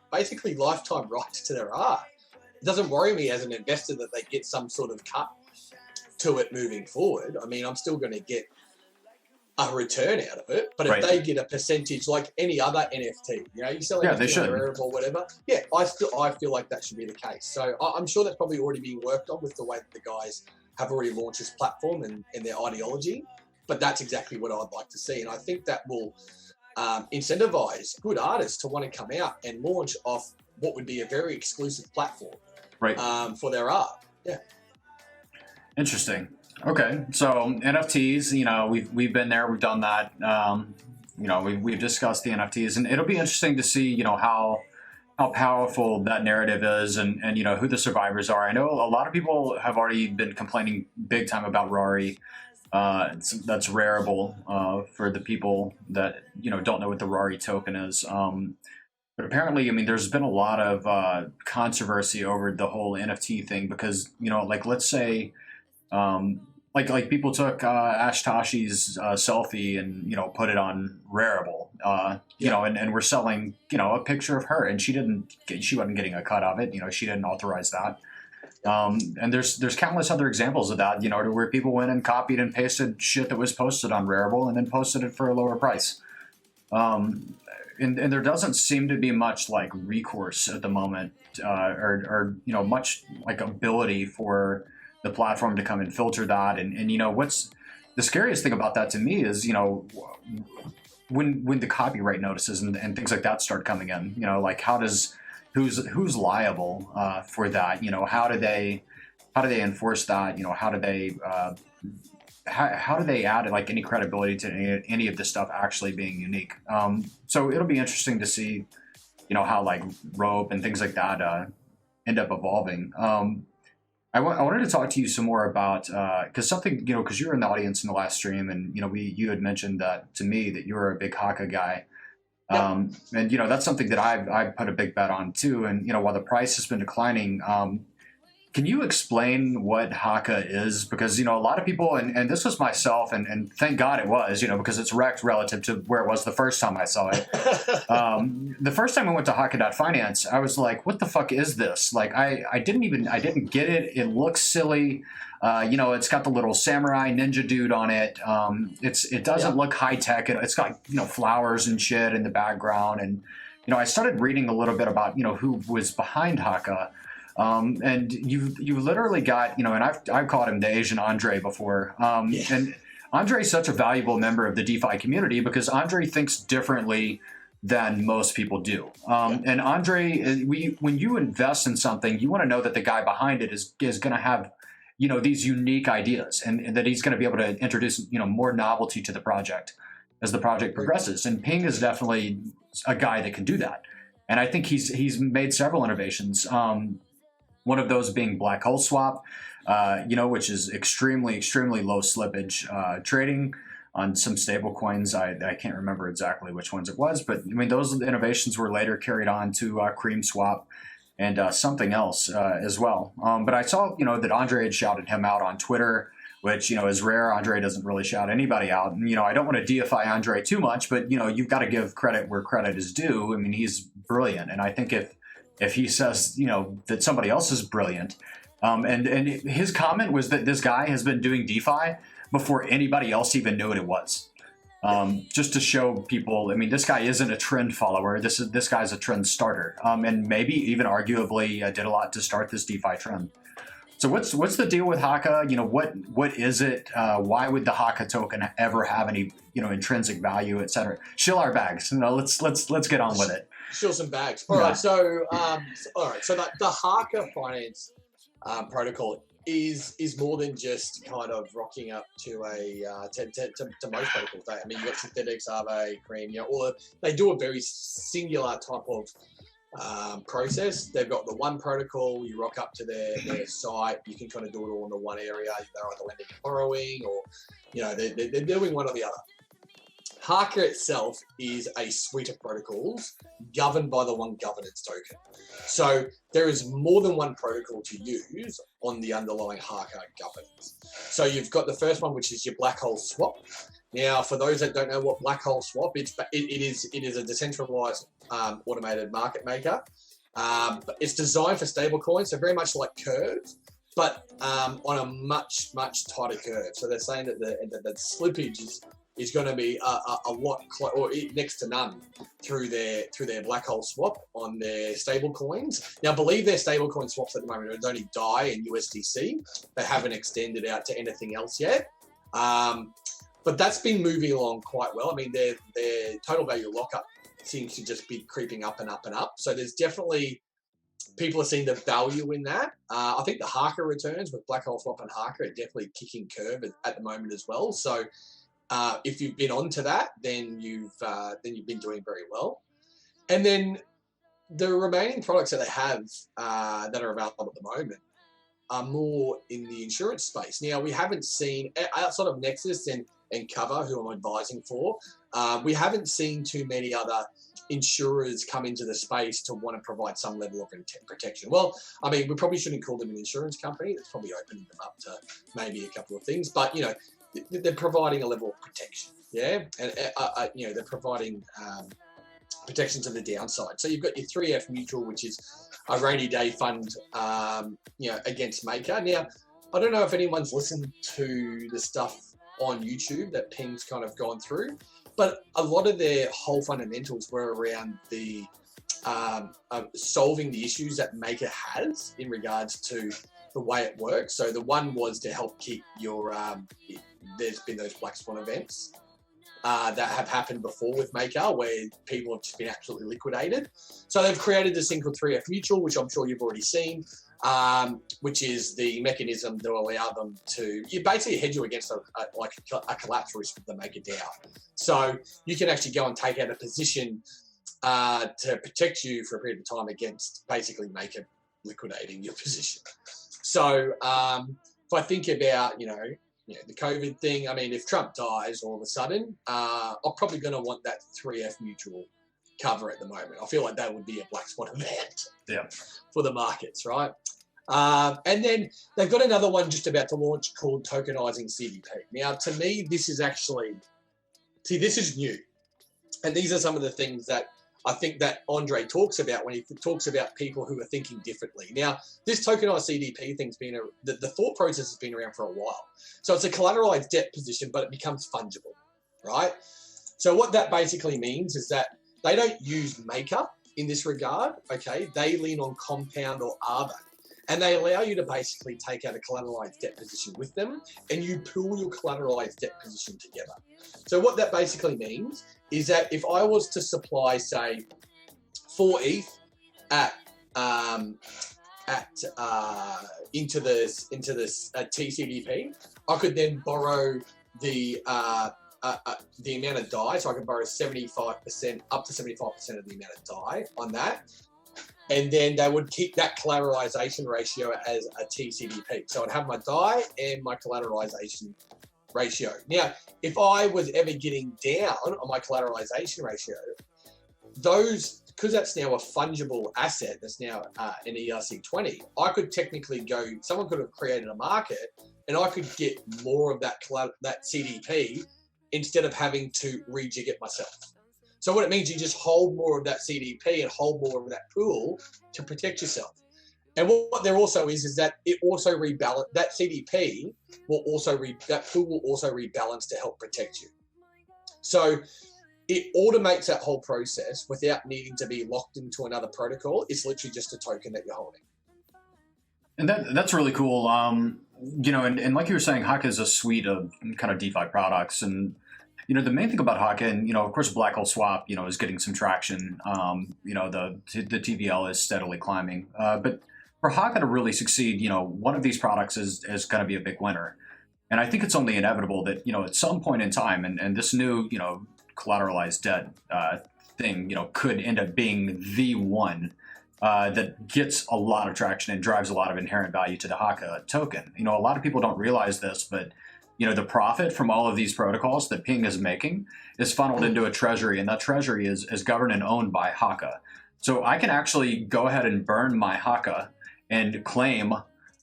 basically lifetime rights to their art. It doesn't worry me as an investor that they get some sort of cut to it moving forward. I mean, I'm still going to get a return out of it, but if they get a percentage like any other NFT, you sell it or whatever, I feel like that should be the case. So I'm sure that's probably already being worked on with the way that the guys have already launched this platform and their ideology, but that's exactly what I'd like to see, and I think that will incentivize good artists to want to come out and launch off what would be a very exclusive platform for their art. Yeah.
Interesting. Okay, so NFTs, we've been there, we've done that. We've discussed the NFTs, and it'll be interesting to see, how powerful that narrative is, and who the survivors are. I know a lot of people have already been complaining big time about Rari. That's Rarible for the people that don't know what the Rari token is. But apparently, there's been a lot of controversy over the whole NFT thing because let's say. Like people took Ash Tashi's selfie and put it on Rarible, and we're selling a picture of her, and she wasn't getting a cut of it. She didn't authorize that. And there's countless other examples of that. Where people went and copied and pasted shit that was posted on Rarible and then posted it for a lower price. And there doesn't seem to be much like recourse at the moment, or much like ability for the platform to come and filter that. And what's the scariest thing about that to me is, when the copyright notices and things like that start coming in, like who's liable for that? How do they enforce that? How do they add like any credibility to any of this stuff actually being unique? So it'll be interesting to see, how like Rope and things like that end up evolving. I wanted to talk to you some more about because something because you were in the audience in the last stream, and you had mentioned that to me that you were a big Haka guy, and that's something that I've put a big bet on too. And while the price has been declining, can you explain what Haka is? Because a lot of people, and this was myself, and thank God it was, because it's wrecked relative to where it was the first time I saw it. The first time I went to Haka.finance, I was like, what the fuck is this? Like I didn't get it. It looks silly. It's got the little samurai ninja dude on it. It doesn't look high tech. It's got flowers and shit in the background, and I started reading a little bit about who was behind Haka. And you literally got, and I've called him the Asian Andre before. And Andre is such a valuable member of the DeFi community because Andre thinks differently than most people do. And Andre, when you invest in something, you want to know that the guy behind it is going to have, these unique ideas, and that he's going to be able to introduce, more novelty to the project as the project progresses. And Ping is definitely a guy that can do that. And I think he's made several innovations. One of those being black hole swap, which is extremely low slippage trading on some stable coins. I can't remember exactly which ones it was, but I mean, those innovations were later carried on to Cream Swap and something else as well. But I saw, that Andre had shouted him out on Twitter, which, is rare. Andre doesn't really shout anybody out. And, I don't want to deify Andre too much, but, you've got to give credit where credit is due. I mean, he's brilliant. And I think if he says, that somebody else is brilliant, and his comment was that this guy has been doing DeFi before anybody else even knew what it was. Just to show people, I mean, this guy isn't a trend follower. This guy's a trend starter, and maybe even arguably did a lot to start this DeFi trend. So what's the deal with Haka? What is it? Why would the Haka token ever have any intrinsic value, et cetera? Shill our bags. Let's get on with it.
Shill some bags. All right. So the Haka finance protocol is more than just kind of rocking up to a to most protocols. I mean, you got Synthetics, Aave, Cream, they do a very singular type of process. They've got the one protocol. You rock up to their site. You can kind of do it all in the one area. They're either lending and borrowing, or they're doing one or the other. Haka itself is a suite of protocols governed by the one governance token. So there is more than one protocol to use on the underlying Haka governance. So you've got the first one, which is your black hole swap. Now, for those that don't know what black hole swap, it is a decentralized automated market maker. It's designed for stablecoins, so very much like Curve, but on a much tighter curve. So they're saying that the slippage is going to be a lot or next to none through their black hole swap on their stable coins. Now, I believe their stable coin swaps at the moment are only DAI and USDC. They haven't extended out to anything else yet. But that's been moving along quite well. I mean, their total value lockup seems to just be creeping up and up and up. So there's definitely, people are seeing the value in that. I think the Haka returns with black hole swap and Haka are definitely kicking curve at the moment as well. So if you've been onto that, then you've been doing very well. And then the remaining products that they have that are available at the moment are more in the insurance space. Now, we haven't seen, outside of Nexus and Cover, who I'm advising for, we haven't seen too many other insurers come into the space to want to provide some level of protection. Well, I mean, we probably shouldn't call them an insurance company. That's probably opening them up to maybe a couple of things, but they're providing a level of protection, and they're providing protection to the downside. So you've got your 3F Mutual, which is a rainy day fund, against Maker. Now, I don't know if anyone's listened to the stuff on YouTube that Ping's kind of gone through, but a lot of their whole fundamentals were around the solving the issues that Maker has in regards to the way it works. So the one was to help keep your, there's been those black swan events that have happened before with Maker where people have just been absolutely liquidated. So they've created this thing called 3F Mutual, which I'm sure you've already seen, which is the mechanism to allow them to, you basically hedge you against a collapse risk of the Maker DAO. So you can actually go and take out a position to protect you for a period of time against basically Maker liquidating your position. So if I think about, the COVID thing, I mean, if Trump dies all of a sudden, I'm probably going to want that 3F Mutual cover at the moment. I feel like that would be a black swan event for the markets, right? And then they've got another one just about to launch called Tokenizing CDP. Now, to me, this is new. And these are some of the things that I think that Andre talks about when he talks about people who are thinking differently. Now, this tokenized CDP thing's been, the thought process has been around for a while. So it's a collateralized debt position, but it becomes fungible, right? So what that basically means is that they don't use Maker in this regard, okay? They lean on Compound or Aave. and they allow you to basically take out a collateralized debt position with them, and you pool your collateralized debt position together. So what that basically means is that if I was to supply, say, 4 ETH into this TCDP, I could then borrow the amount of DAI, so I can borrow 75%, up to 75% of the amount of DAI on that. And then they would keep that collateralization ratio as a TCDP. So I'd have my DAI and my collateralization ratio. Now, if I was ever getting down on my collateralization ratio, because that's now a fungible asset, that's now an ERC20, I could technically someone could have created a market and I could get more of that CDP instead of having to rejig it myself. So what it means, you just hold more of that CDP and hold more of that pool to protect yourself. And what there also is that it also rebalance, that CDP will also, that pool will also rebalance to help protect you. So it automates that whole process without needing to be locked into another protocol. It's literally just a token that you're holding.
And that's really cool. And like you were saying, Haka is a suite of kind of DeFi products. And, the main thing about Haka, and, of course, Black Hole Swap, is getting some traction. The TVL is steadily climbing. But for Haka to really succeed, one of these products is going to be a big winner. And I think it's only inevitable that, at some point in time, and this new, collateralized debt thing, could end up being the one that gets a lot of traction and drives a lot of inherent value to the Haka token. A lot of people don't realize this, but the profit from all of these protocols that Ping is making is funneled into a treasury, and that treasury is governed and owned by Haka. So I can actually go ahead and burn my Haka and claim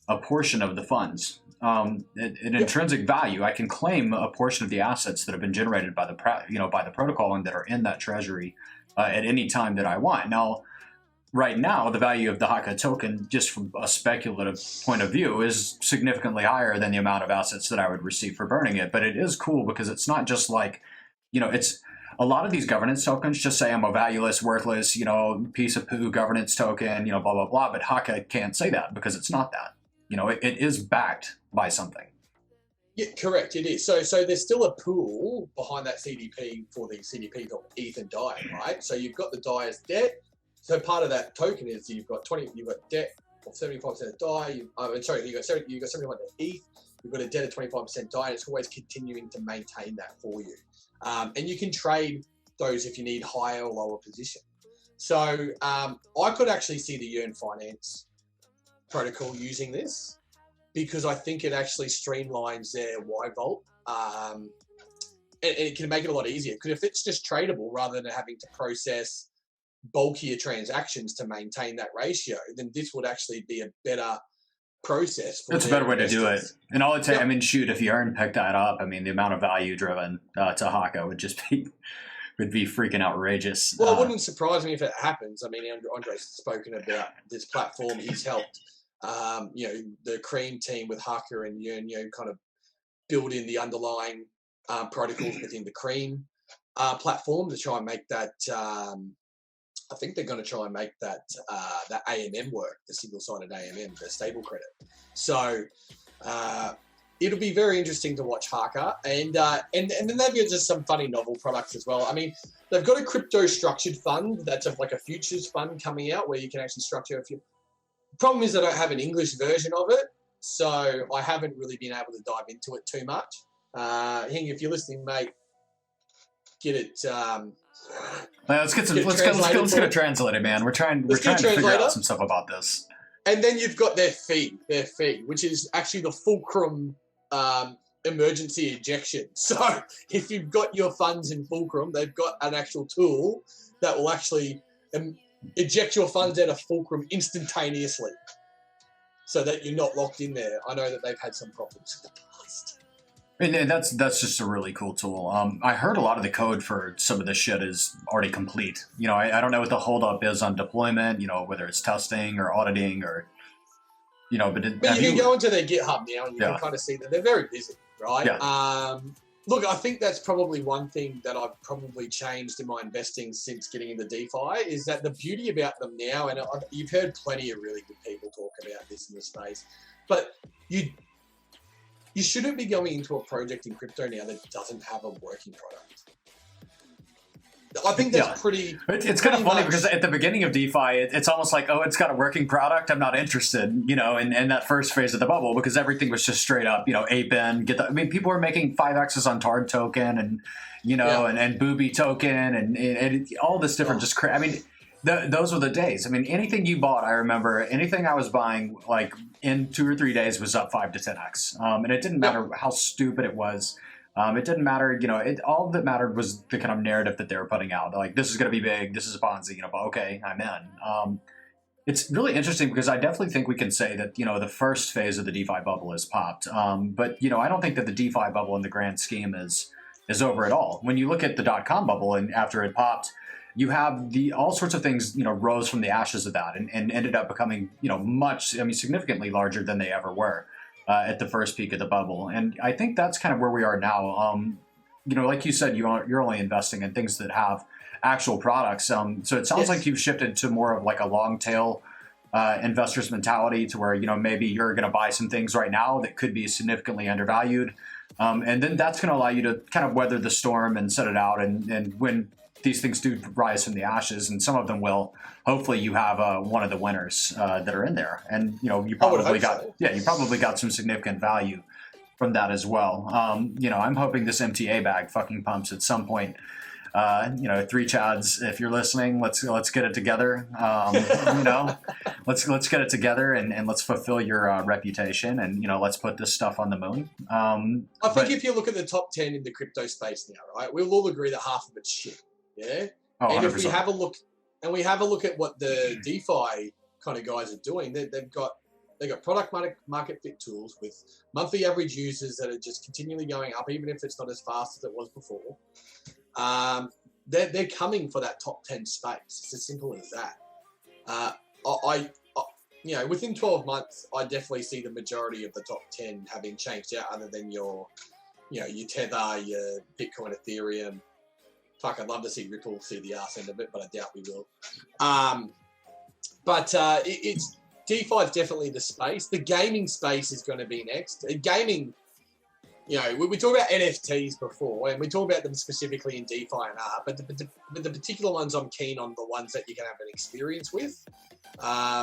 a portion of the funds. An intrinsic value, I can claim a portion of the assets that have been generated by the protocol and that are in that treasury at any time that I want. Now, right now, the value of the Haka token, just from a speculative point of view, is significantly higher than the amount of assets that I would receive for burning it. But it is cool because it's not just like, it's a lot of these governance tokens just say I'm a valueless, worthless, piece of poo governance token, blah, blah, blah. But Haka can't say that because it's not that. It is backed by something.
Yeah, correct. It is. So there's still a pool behind that CDP for the CDP called ETH and DAI, right? So you've got the DAI as debt. So part of that token is you've got debt of 75% of DAI. You've got 75% of ETH. You've got a debt of 25% DAI, and it's always continuing to maintain that for you. And you can trade those if you need higher or lower position. So I could actually see the Yearn Finance protocol using this because I think it actually streamlines their Y Vault. And it can make it a lot easier because if it's just tradable rather than having to process bulkier transactions to maintain that ratio, then this would actually be a better process.
It's a better way to do it. And all I'd say, shoot, if Yearn picked that up, the amount of value driven to Haka would just be freaking outrageous.
Well, it wouldn't surprise me if it happens. Andre's spoken about this platform. He's helped, the Cream team with Haka and Yearn, kind of build in the underlying protocols within the Cream platform to try and make that. I think they're going to try and make that AMM work, the single-sided AMM, the stable credit. So it'll be very interesting to watch Haka, and then they've got just some funny novel products as well. They've got a crypto structured fund that's like a futures fund coming out where you can actually structure a few. Problem is I don't have an English version of it, so I haven't really been able to dive into it too much. Hing, if you're listening, mate, get it.
Let's get a translator, man. We're trying to figure out some stuff about this.
And then you've got their fee, which is actually the Fulcrum emergency ejection. So if you've got your funds in Fulcrum, they've got an actual tool that will actually eject your funds out of Fulcrum instantaneously, so that you're not locked in there. I know that they've had some problems in the past.
And that's just a really cool tool. I heard a lot of the code for some of this shit is already complete. I don't know what the holdup is on deployment, whether it's testing or auditing or, but
you can go into their GitHub now and you can kind of see that they're very busy, right?
Yeah.
Look, I think that's probably one thing that I've probably changed in my investing since getting into DeFi is that the beauty about them now, and you've heard plenty of really good people talk about this in the space, but you shouldn't be going into a project in crypto now that doesn't have a working product. I think that's pretty.
It's kind of funny because at the beginning of DeFi, it's almost like, oh, it's got a working product. I'm not interested, you know, in that first phase of the bubble because everything was just straight up, you know, ape in. I mean, people were making 5x's on Tard token and, you know, and Booby token and all this different I mean, those were the days. I mean, anything you bought, I remember anything I was buying like in 2 or 3 days was up 5 to 10x. And it didn't matter how stupid it was. It didn't matter, you know, all that mattered was the kind of narrative that they were putting out. They're like, this is going to be big. This is a Ponzi, you know, but okay, I'm in. It's really interesting because I definitely think we can say that, you know, the first phase of the DeFi bubble is popped. But, you know, I don't think that the DeFi bubble in the grand scheme is over at all. When you look at the .com bubble and after it popped, you have all sorts of things, you know, rose from the ashes of that and ended up becoming, you know, significantly larger than they ever were. At the first peak of the bubble. And I think that's kind of where we are now. You know, like you said, you're only investing in things that have actual products. So it sounds like you've shifted to more of like a long tail investor's mentality to where, you know, maybe you're going to buy some things right now that could be significantly undervalued. And then that's going to allow you to kind of weather the storm and set it out. And when these things do rise from the ashes, and some of them will, hopefully you have one of the winners that are in there. And, you know, you probably got some significant value from that as well. You know, I'm hoping this MTA bag fucking pumps at some point. You know, 3 Chads, if you're listening, let's get it together. You know, let's get it together and let's fulfill your reputation and, you know, let's put this stuff on the moon.
I think if you look at the top 10 in the crypto space now, right, we'll all agree that half of it's shit. Yeah.
Oh,
and
100%.
if we have a look at what the DeFi kind of guys are doing, they've got product market fit tools with monthly average users that are just continually going up, even if it's not as fast as it was before. They're coming for that top 10 space. It's as simple as that. You know, within 12 months, I definitely see the majority of the top 10 having changed out, other than your Tether, your Bitcoin, Ethereum. Fuck, I'd love to see Ripple see the arse end of it, but I doubt we will. It's DeFi is definitely the space. The gaming space is going to be next. Gaming, you know, we talked about NFTs before, and we talk about them specifically in DeFi and art, but the particular ones I'm keen on, the ones that you can have an experience with.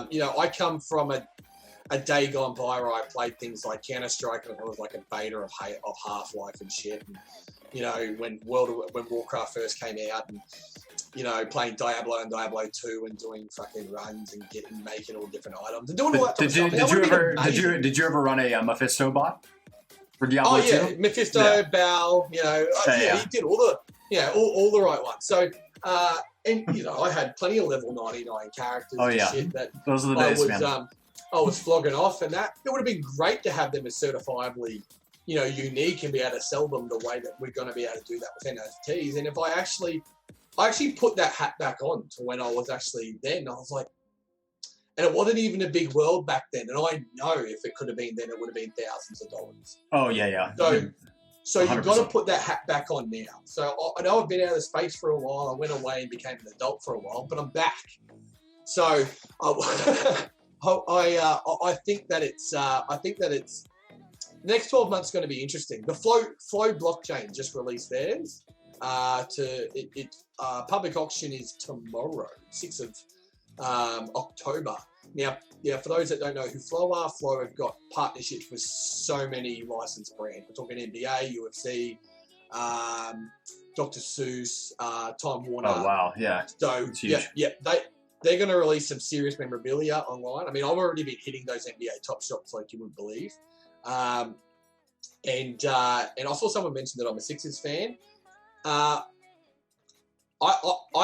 You know, I come from a day gone by where I played things like Counter-Strike, and it was like a beta of Half-Life and shit. And, you know, when Warcraft first came out, and, you know, playing Diablo and Diablo 2 and doing fucking runs and making all different items and doing all that. Did
you ever run a Mephisto bot for Diablo 2?
Oh yeah, Mephisto, Bal, you know, he did all the right ones. So, and you know, I had plenty of level 99 characters.
Oh yeah,
shit that
those are the days, man.
I was flogging off, and that it would have been great to have them as certifiably, you know, unique and be able to sell them the way that we're going to be able to do that with NFTs. And if I actually put that hat back on to when I was actually then, I was like, and it wasn't even a big world back then. And I know if it could have been then, it would have been thousands of dollars.
Oh yeah.
So you've got to put that hat back on now. So I know I've been out of the space for a while. I went away and became an adult for a while, but I'm back. So I think that it's next 12 months is going to be interesting. The Flow blockchain just released theirs. Public auction is tomorrow, 6th of October. Now, for those that don't know who Flow are, Flow have got partnerships with so many licensed brands. We're talking NBA, UFC, Dr. Seuss, Time Warner.
Oh wow, yeah.
So
it's huge.
yeah, they're going to release some serious memorabilia online. I mean, I've already been hitting those NBA top shops like you wouldn't believe. And I saw someone mention that I'm a Sixers fan. I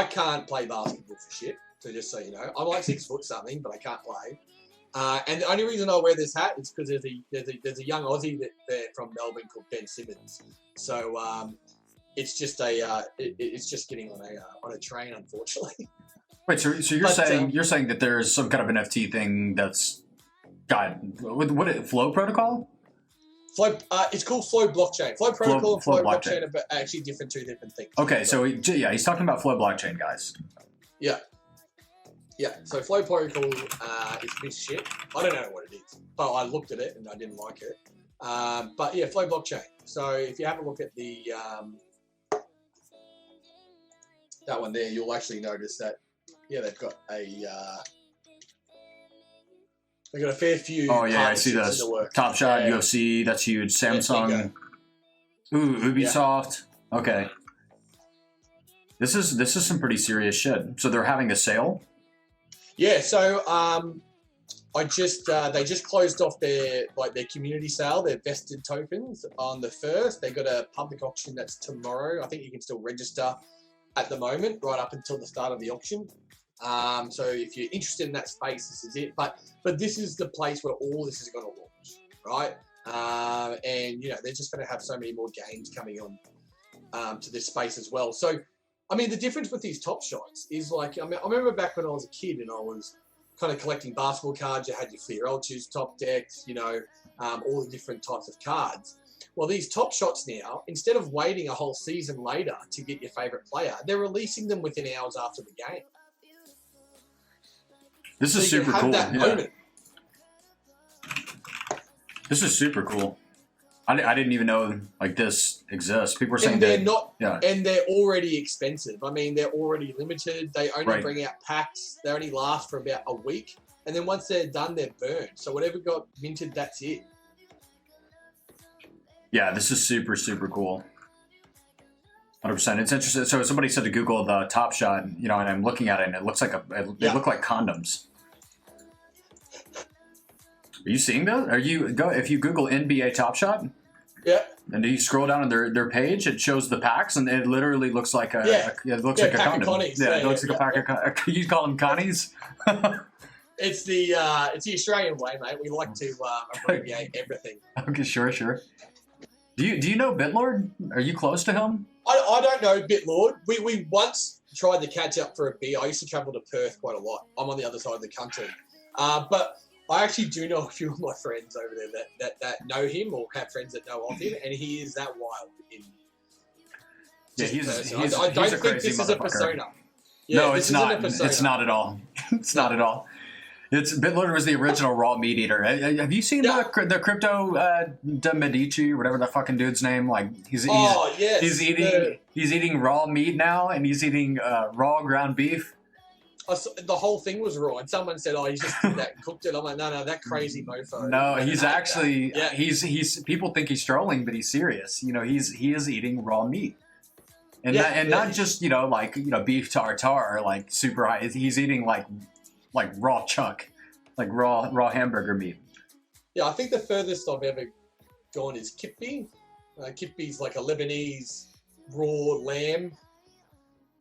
can't play basketball for shit. So just so you know, I'm like 6 foot something, but I can't play. And the only reason I wear this hat is because there's a young Aussie there from Melbourne called Ben Simmons. So it's just getting on a train, unfortunately.
Wait, so you're saying that there's some kind of NFT thing that's got what Flow protocol?
Flow, it's called Flow Blockchain. Flow Protocol and
Flow
Flow
Blockchain.
Blockchain are actually two different things.
Okay, so he's talking about Flow Blockchain, guys.
Yeah. Yeah, so Flow Protocol is a piece of shit. I don't know what it is, but I looked at it and I didn't like it. But yeah, Flow Blockchain. So if you have a look at the that one there, you'll actually notice that they've got a fair few.
Oh yeah, I see this. Top Shot, UFC, that's huge. Samsung, Ubisoft. Yeah. Okay, this is some pretty serious shit. So they're having a sale. Yeah.
So they just closed off their community sale, their vested tokens on the 1st. They got a public auction that's tomorrow. I think you can still register at the moment, right up until the start of the auction. So if you're interested in that space, this is it. But this is the place where all this is going to launch, right? And they're just going to have so many more games coming on to this space as well. So, I mean, the difference with these Top Shots is I remember back when I was a kid and I was kind of collecting basketball cards. You had your Fiorilci's top decks, all the different types of cards. Well, these Top Shots now, instead of waiting a whole season later to get your favorite player, they're releasing them within hours after the game.
This is super cool. This is super cool. I didn't even know this exists. People are saying
and they're already expensive. I mean, they're already limited. They only bring out packs. They only last for about a week, and then once they're done, they're burned. So whatever got minted, that's it.
Yeah, this is super, super cool. 100%. It's interesting. So somebody said to Google the Top Shot, and I'm looking at it, and it looks like they look like condoms. Are you seeing those? If you Google NBA Top Shot?
Yeah.
And you scroll down on their page, it shows the packs, and it literally looks like a condom.
Connies.
It looks like a pack of you call them connies?
It's the Australian way, mate. We like to abbreviate everything.
Okay, sure. Do you know Bitlord? Are you close to him?
I don't know Bitlord. We once tried to catch up for a beer. I used to travel to Perth quite a lot. I'm on the other side of the country. But I actually do know a few of my friends over there that know him or have friends that know of him, and he is that wild. I don't think this is a persona. Yeah,
no, it's not. It's not at all. It's not at all. Bitlord was the original raw meat eater. Have you seen the crypto de Medici or whatever the fucking dude's name? He's eating raw meat now, and he's eating raw ground beef.
The whole thing was raw, and someone said, "Oh, he just did that and cooked it." I'm like, "No, that crazy mofo."
No, he's actually he's people think he's trolling, but he's serious. He is eating raw meat, and not just beef tartare super high. He's eating like raw chuck, like raw hamburger meat.
Yeah, I think the furthest I've ever gone is kippy. Kippy's like a Lebanese raw lamb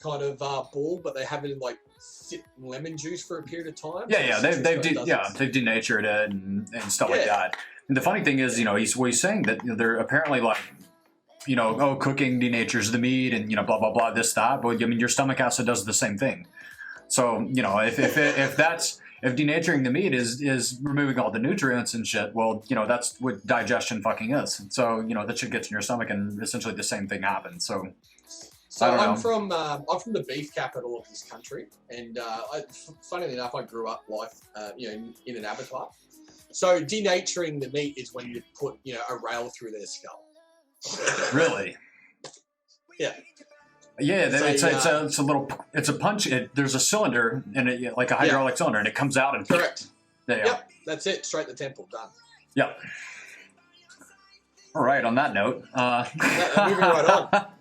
kind of ball, but they have it in sit in lemon juice for a period of time. They've denatured it and stuff like that. And the funny thing is, he's saying that they're apparently cooking denatures the meat and blah blah blah this that. But your stomach acid does the same thing. So if denaturing the meat is removing all the nutrients and shit, well, that's what digestion fucking is. So that shit gets in your stomach, and essentially the same thing happens. So I'm from the beef capital of this country, and funnily enough, I grew up in an abattoir. So denaturing the meat is when you put a rail through their skull.
Really?
Yeah.
Yeah, it's a punch. There's a cylinder and it like a hydraulic cylinder, and it comes out and
correct. Yep, that's it. Straight to the temple. Done.
Yep. All right. On that note,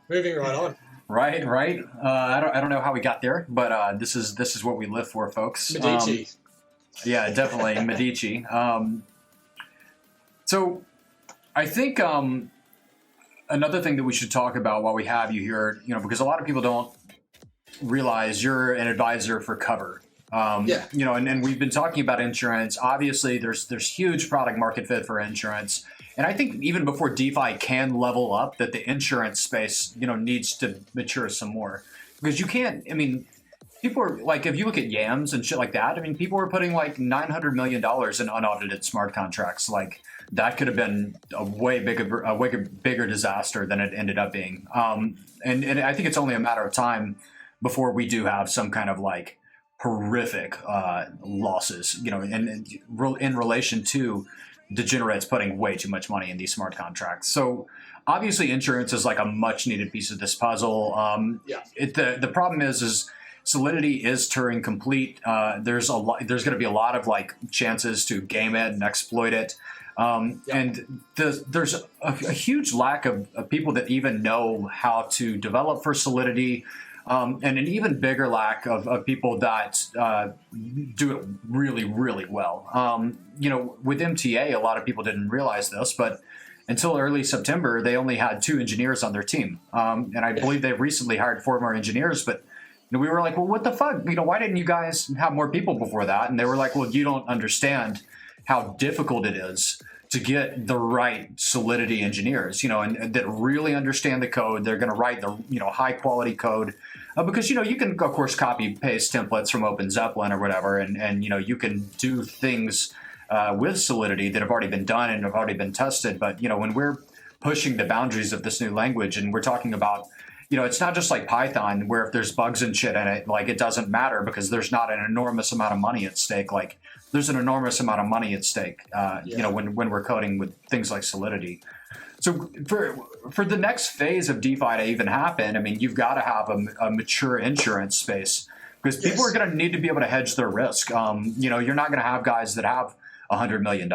moving right on.
Right. I don't know how we got there, but this is what we live for, folks.
Medici.
Yeah, definitely Medici. So, I think another thing that we should talk about while we have you here, because a lot of people don't realize you're an advisor for cover. And we've been talking about insurance. Obviously, there's huge product market fit for insurance. And I think even before DeFi can level up, that the insurance space, needs to mature some more. Because you can't, people are like, if you look at yams and shit like that, I mean, people were putting like $900 million in unaudited smart contracts. Like that could have been a way bigger disaster than it ended up being. And I think it's only a matter of time before we do have some kind of like horrific losses, you know, in relation to degenerates putting way too much money in these smart contracts. So obviously insurance is like a much needed piece of this puzzle. The problem is Solidity is Turing complete. There's going to be a lot of like chances to game it and exploit it. And there's a huge lack of people that even know how to develop for Solidity. And an even bigger lack of people that do it really, really well. You know, with MTA, a lot of people didn't realize this, but until early September, they only had 2 engineers on their team. And I believe they've recently hired 4 more engineers, but you know, we were like, well, what the fuck? You know, why didn't you guys have more people before that? And they were like, well, you don't understand how difficult it is to get the right Solidity engineers, you know, and that really understand the code. They're going to write the, you know, high quality code because, you know, you can, of course, copy paste templates from Open Zeppelin or whatever. And, you know, you can do things with Solidity that have already been done and have already been tested. But, you know, when we're pushing the boundaries of this new language and we're talking about, you know, it's not just like Python where if there's bugs and shit in it, like it doesn't matter because there's not an enormous amount of money at stake. Like there's an enormous amount of money at stake, you know, when we're coding with things like Solidity. So for the next phase of DeFi to even happen, I mean, you've got to have a mature insurance space because people are going to need to be able to hedge their risk. You know, you're not going to have guys that have $100 million,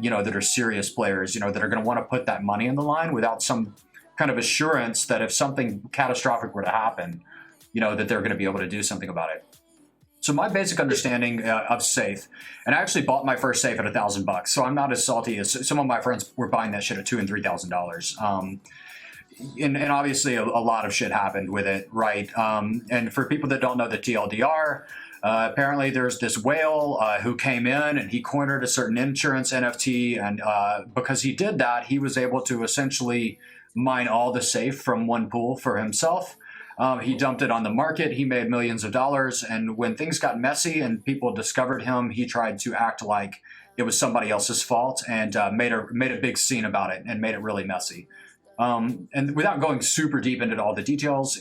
you know, that are serious players, you know, that are going to want to put that money in the line without some kind of assurance that if something catastrophic were to happen, you know, that they're going to be able to do something about it. So my basic understanding of safe, and I actually bought my first safe at $1,000, so I'm not as salty as some of my friends were buying that shit at $2,000 and $3,000. And obviously a lot of shit happened with it, right? And for people that don't know the TLDR, apparently there's this whale who came in and he cornered a certain insurance NFT, and because he did that, he was able to essentially mine all the safe from one pool for himself. He dumped it on the market. He made millions of dollars. And when things got messy and people discovered him, he tried to act like it was somebody else's fault and made a big scene about it and made it really messy. And without going super deep into all the details,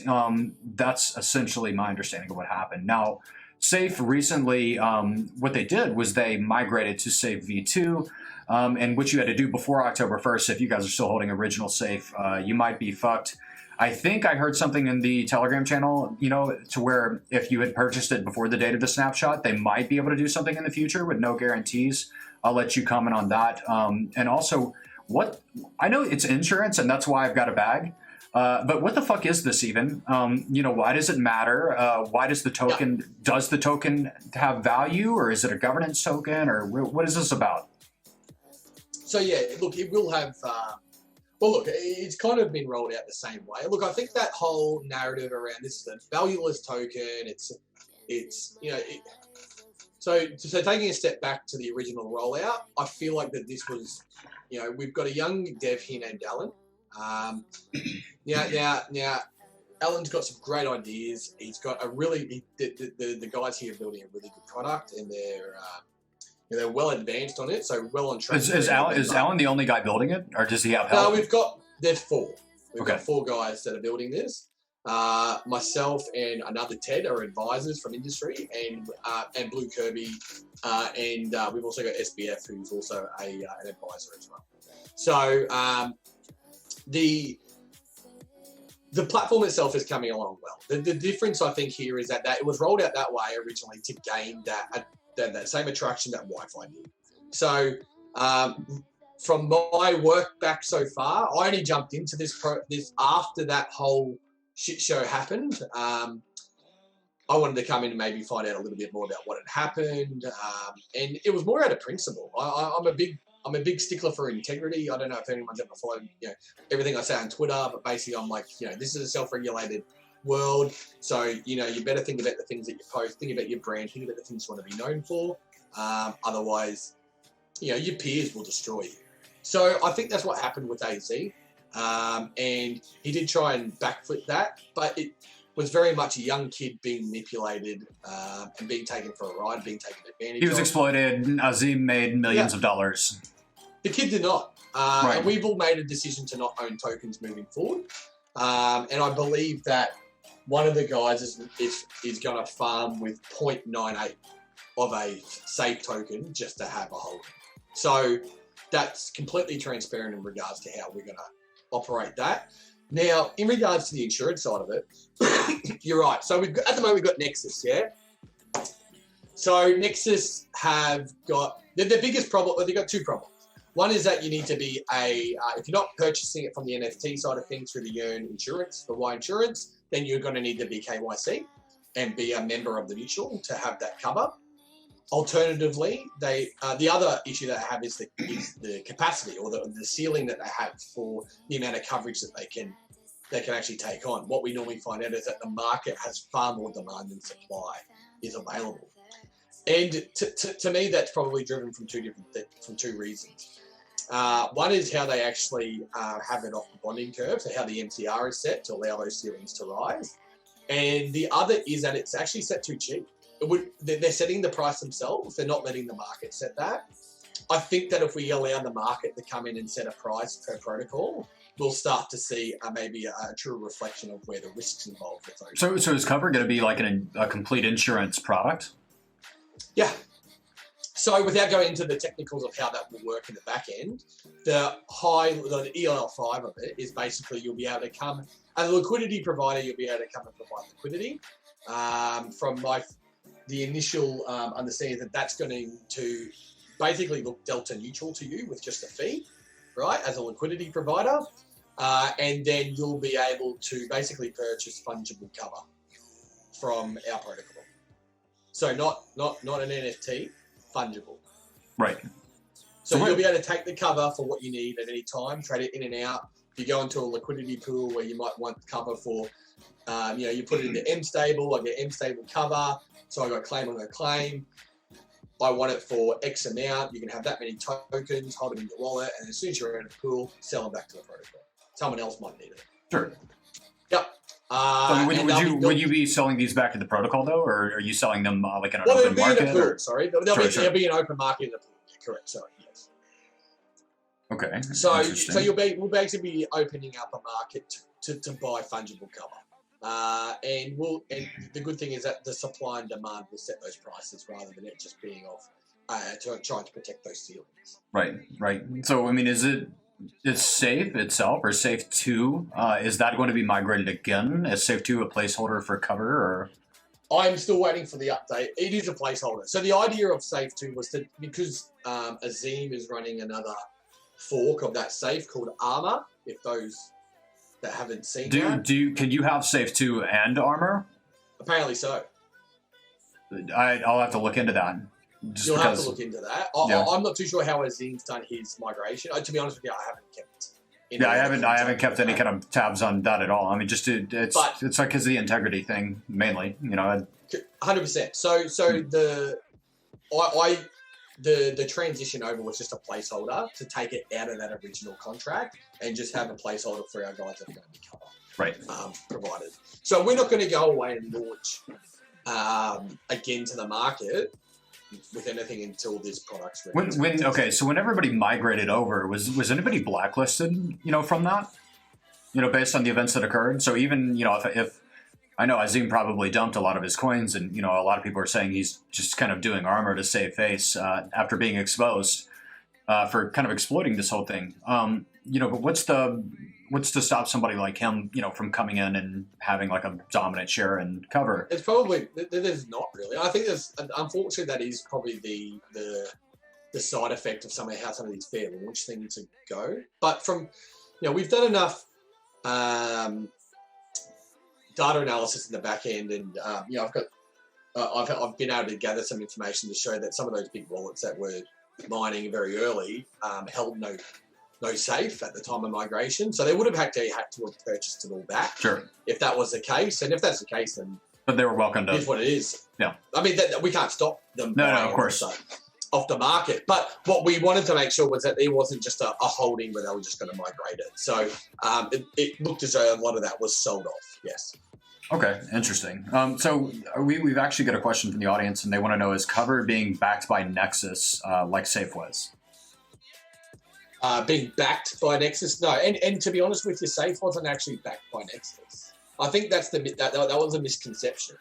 that's essentially my understanding of what happened. Now, Safe recently, what they did was they migrated to Safe v2. And what you had to do before October 1st, if you guys are still holding original Safe, you might be fucked. I think I heard something in the Telegram channel, you know, to where if you had purchased it before the date of the snapshot, they might be able to do something in the future with no guarantees. I'll let you comment on that. And also, I know it's insurance and that's why I've got a bag. But what the fuck is this even? You know, why does it matter? Why does the token have value, or is it a governance token, or what is this about?
So yeah, look, it will have. Well, look, it's kind of been rolled out the same way. Look, I think that whole narrative around this is a valueless token. It's you know. So taking a step back to the original rollout, I feel like that this was, you know, we've got a young dev here named Alan. Now, Alan's got some great ideas. He's got a really the guys here are building a really good product, and they're well advanced on it, so well on track.
Is Alan the only guy building it, or does he have help?
No, there's 4. We've got 4 guys that are building this. Myself and another Ted are advisors from industry, and Blue Kirby, and we've also got SBF, who's also an advisor as well. So the platform itself is coming along well. The difference I think here is that it was rolled out that way originally to gain that same attraction that Wi-Fi did. So from my work back so far, I only jumped into this after that whole shit show happened. I wanted to come in and maybe find out a little bit more about what had happened, and it was more out of principle. I'm a big stickler for integrity. I don't know if anyone's ever followed, you know, everything I say on Twitter, but basically I'm like, you know, this is a self-regulated world, so you know, you better think about the things that you post, think about your brand, think about the things you want to be known for. Otherwise, you know, your peers will destroy you. So I think that's what happened with AZ, and he did try and backflip that, but was very much a young kid being manipulated and being taken for a ride, being taken advantage of.
He was exploited. Azim made millions of dollars.
The kid did not.
Right.
And we've all made a decision to not own tokens moving forward. And I believe that one of the guys is going to farm with 0.98 of a safe token just to have a holding. So that's completely transparent in regards to how we're going to operate that. Now, in regards to the insurance side of it, you're right. So at the moment we've got Nexus, yeah? So Nexus have got, the biggest problem, they've got two problems. One is that you need to be if you're not purchasing it from the NFT side of things through the Yearn insurance, for Y Insurance, then you're going to need to be KYC and be a member of the mutual to have that cover. Alternatively, the other issue that they have is the capacity or the ceiling that they have for the amount of coverage that they can actually take on. What we normally find out is that the market has far more demand than supply is available. And to me, that's probably driven from two reasons. One is how they actually have it off the bonding curve, so how the MCR is set to allow those ceilings to rise. And the other is that it's actually set too cheap. They're setting the price themselves. They're not letting the market set that. I think that if we allow the market to come in and set a price per protocol, we'll start to see maybe a true reflection of where the risks involved with those.
So is cover going to be like a complete insurance product?
Yeah. So without going into the technicals of how that will work in the back end, the ELL5 of it is basically you'll be able to come, as a liquidity provider, you'll be able to come and provide liquidity. From the initial understanding that that's going to basically look delta neutral to you with just a fee, right, as a liquidity provider. And then you'll be able to basically purchase fungible cover from our protocol. So not an NFT, fungible.
Right.
So you'll be able to take the cover for what you need at any time, trade it in and out. If you go into a liquidity pool where you might want cover for, you put it into M stable, I get M stable cover, so I got claim on a claim. I want it for X amount. You can have that many tokens, hold them in your wallet, and as soon as you're in the pool, sell them back to the protocol. Someone else might need it.
Sure.
Yep.
Would you be selling these back to the protocol though, or are you selling them like in an
open
market?
Be in a pool, sorry, there'll be an open market in the pool. Yeah, correct. Sorry. Yes.
Okay.
So we'll basically be opening up a market to buy fungible cover, and the good thing is that the supply and demand will set those prices rather than it just being off trying to protect those ceilings.
Right. So I mean, is Safe itself or Safe 2, is that going to be migrated again? Is Safe 2 a placeholder for cover? Or
I'm still waiting for the update. It is a placeholder. So the idea of Safe 2 was that because Azim is running another fork of that safe called Armor, if those that haven't seen that.
Can you have Safe 2 and Armor?
Apparently so.
I'll have to look into that.
You'll have to look into that. I'm not too sure how Azim's done his migration. To be honest with you, I haven't kept.
I haven't kept any kind of tabs on that at all. I mean, it's like because the integrity thing mainly.
100%. So the transition over was just a placeholder to take it out of that original contract and just have a placeholder for our guys that are going to be covered. Provided. So we're not going to go away and launch again to the market with anything until this product's ready.
So when everybody migrated over, was anybody blacklisted, from that? Based on the events that occurred? So even, if I know Azim probably dumped a lot of his coins and, a lot of people are saying he's just kind of doing Armor to save face after being exposed for kind of exploiting this whole thing. But what's to stop somebody like him, from coming in and having like a dominant share and cover?
It's probably, there's not really. I think unfortunately, that is probably the side effect of how some of these fair launch things go. But we've done enough data analysis in the back end, and I've been able to gather some information to show that some of those big wallets that were mining very early held no safe at the time of migration, so they would have had to have purchased it all back.
Sure.
If that was the case, and if that's the case, then
but they were welcome to.
It's what it is.
Yeah.
I mean, we can't stop them.
No, of course.
Off the market, but what we wanted to make sure was that it wasn't just a holding where they were just going to migrate it. So it looked as though a lot of that was sold off. Yes.
Okay, interesting. So we've actually got a question from the audience, and they want to know: is cover being backed by Nexus like Safe was?
Being backed by Nexus, no. And to be honest with you, Safe wasn't actually backed by Nexus. I think that's that was a misconception.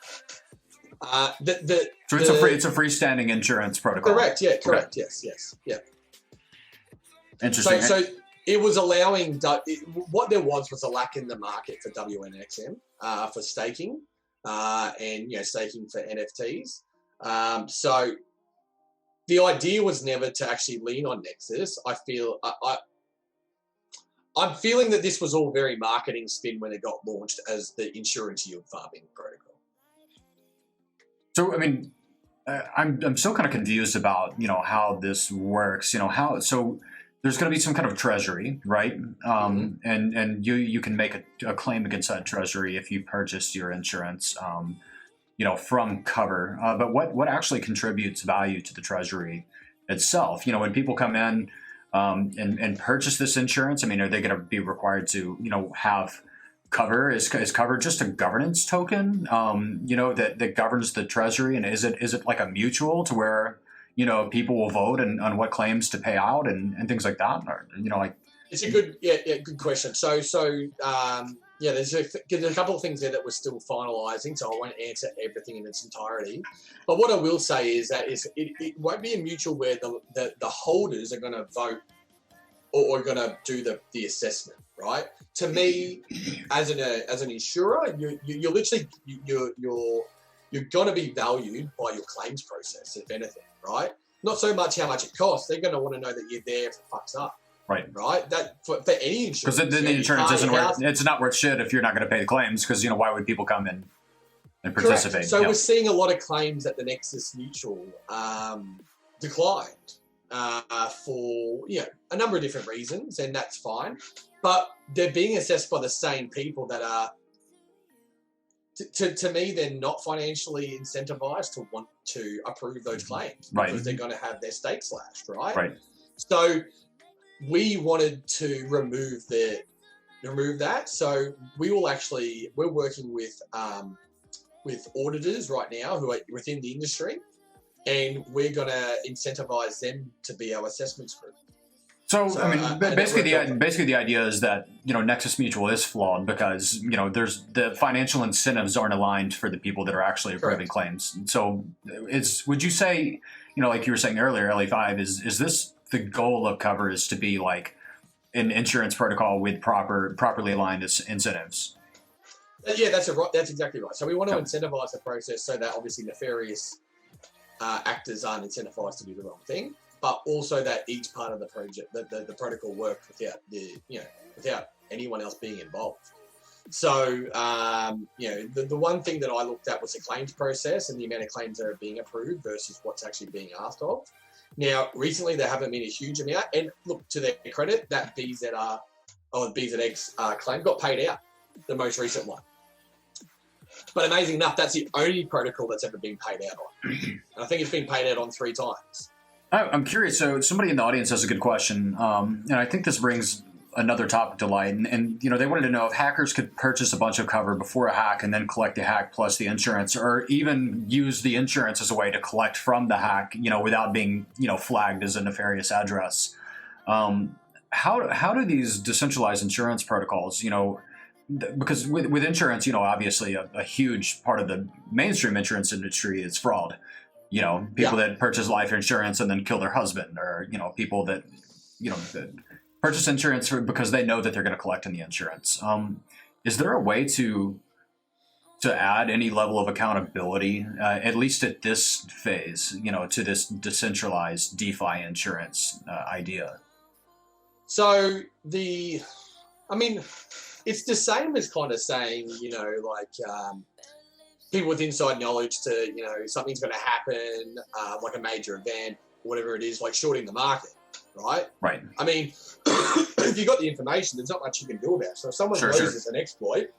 So it's a freestanding insurance protocol.
Correct. Yeah. Correct. Okay. Yes. Yeah.
Interesting.
So it was allowing what there was a lack in the market for WNXM for staking and staking for NFTs. So the idea was never to actually lean on Nexus. I'm feeling that this was all very marketing spin when it got launched as the insurance yield farming protocol.
So, I mean, I'm still kind of confused about, how this works, so there's going to be some kind of treasury, right? And you can make a claim against that treasury if you purchased your insurance, from cover. But what actually contributes value to the treasury itself? When people come in and purchase this insurance, I mean, are they going to be required to, have cover? Is cover just a governance token, that governs the treasury? And is it like a mutual to where, people will vote on what claims to pay out and things like that? Or,
it's a good question. So there's a couple of things there that we're still finalising, so I won't answer everything in its entirety. But what I will say is that it won't be a mutual where the holders are going to vote or are going to do the assessment, right? To me, as an insurer, you're literally you're going to be valued by your claims process, if anything, right? Not so much how much it costs. They're going to want to know that you're there if it fucks up.
Right.
That for any insurance.
Because then the insurance isn't worth. It's not worth shit if you're not going to pay the claims. Because why would people come in and participate?
Correct. So we're seeing a lot of claims that the Nexus Mutual declined for a number of different reasons, and that's fine. But they're being assessed by the same people that are. To me, they're not financially incentivized to want to approve those claims because they're going to have their stake slashed, right?
Right.
So we wanted to remove that. So we're working with auditors right now who are within the industry, and we're going to incentivize them to be our assessments group. So
basically the idea is that Nexus Mutual is flawed because there's the financial incentives aren't aligned for the people that are actually approving claims. So would you say like you were saying earlier, LE5 is this the goal of cover is to be like an insurance protocol with properly aligned incentives?
Yeah, that's exactly right. So we want to incentivize the process so that obviously nefarious actors aren't incentivized to do the wrong thing, but also that each part of the project, the protocol worked without anyone else being involved. So, the one thing that I looked at was the claims process and the amount of claims that are being approved versus what's actually being asked of. Now, recently there haven't been a huge amount, and look, to their credit, that BZX claim got paid out, the most recent one. But amazing enough, that's the only protocol that's ever been paid out on. And I think it's been paid out on 3 times.
I'm curious. So somebody in the audience has a good question, and I think this brings another topic to light. And they wanted to know if hackers could purchase a bunch of cover before a hack and then collect the hack plus the insurance, or even use the insurance as a way to collect from the hack, without being flagged as a nefarious address. How do these decentralized insurance protocols, because with insurance, obviously a huge part of the mainstream insurance industry is fraud. People that purchase life insurance and then kill their husband, or people that that purchase insurance because they know that they're going to collect on the insurance. Is there a way to add any level of accountability, at least at this phase, to this decentralized DeFi insurance idea?
So it's the same as kind of saying, people with inside knowledge to, something's going to happen, like a major event, whatever it is, like shorting the market, right?
Right.
I mean, if you got the information, there's not much you can do about it. So if someone loses an exploit,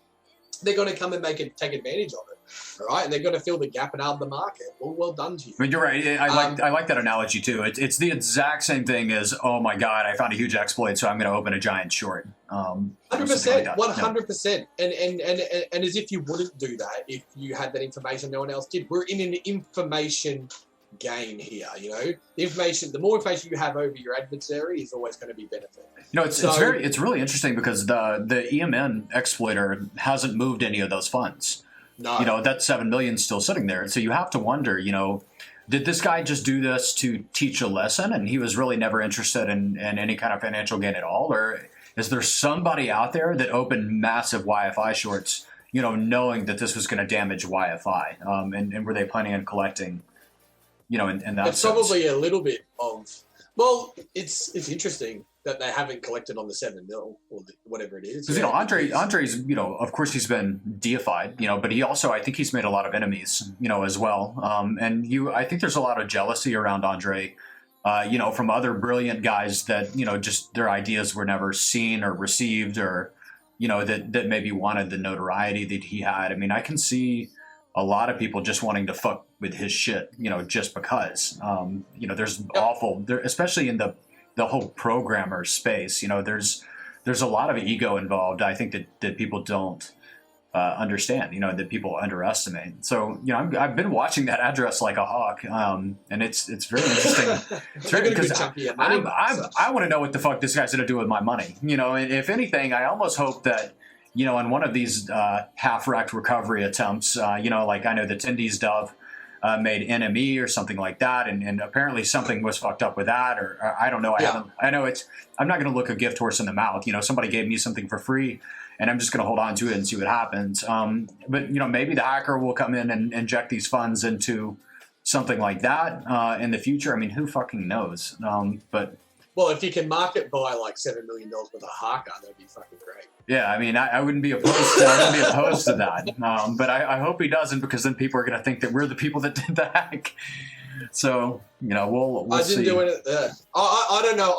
they're going to come and take advantage of it. all right, and they're going to fill the gap and out the market. Well done to you.
But you're right. I like that analogy too. It's the exact same thing as, oh my God, I found a huge exploit, so I'm going to open a giant short.
100%, 100%, and as if you wouldn't do that if you had that information no one else did. We're in an information game here, you know. The more information you have over your adversary is always going to be benefit.
You know, it's really interesting because the EMN exploiter hasn't moved any of those funds.
No.
You know, that $7 million is still sitting there. So you have to wonder, you know, did this guy just do this to teach a lesson and he was really never interested in any kind of financial gain at all? Or is there somebody out there that opened massive YFI shorts, you know, knowing that this was going to damage YFI? And were they planning on collecting, you know, in that
it's
sense?
Probably a little bit of, well, it's interesting that they haven't collected on the 7 mil or whatever it is.
Because, you know, Andre's, you know, of course he's been deified, you know, but he also, I think he's made a lot of enemies, you know, as well. I think there's a lot of jealousy around Andre, you know, from other brilliant guys that, you know, just their ideas were never seen or received or, you know, that maybe wanted the notoriety that he had. I mean, I can see a lot of people just wanting to fuck with his shit, you know, just because, you know, there's especially in the whole programmer space, you know, there's a lot of ego involved. I think that people don't understand, you know, that people underestimate. So, you know, I've been watching that address like a hawk, and it's very interesting. It's very because I want to know what the fuck this guy's going to do with my money, you know. And if anything, I almost hope that, you know, in one of these half-wrecked recovery attempts, you know, like I know the Tendies Dove made NME or something like that, and apparently something was fucked up with that, or I don't know. I'm not going to look a gift horse in the mouth. You know, somebody gave me something for free, and I'm just going to hold on to it and see what happens. But you know, maybe the hacker will come in and inject these funds into something like that in the future. I mean, who fucking knows? But
well, if you can market buy like $7 million with a hacker, that'd be fucking great.
Yeah, I mean, I wouldn't be opposed to that. But I hope he doesn't, because then people are going to think that we're the people that did the hack. So, you know, we'll see.
I didn't do it. I don't know.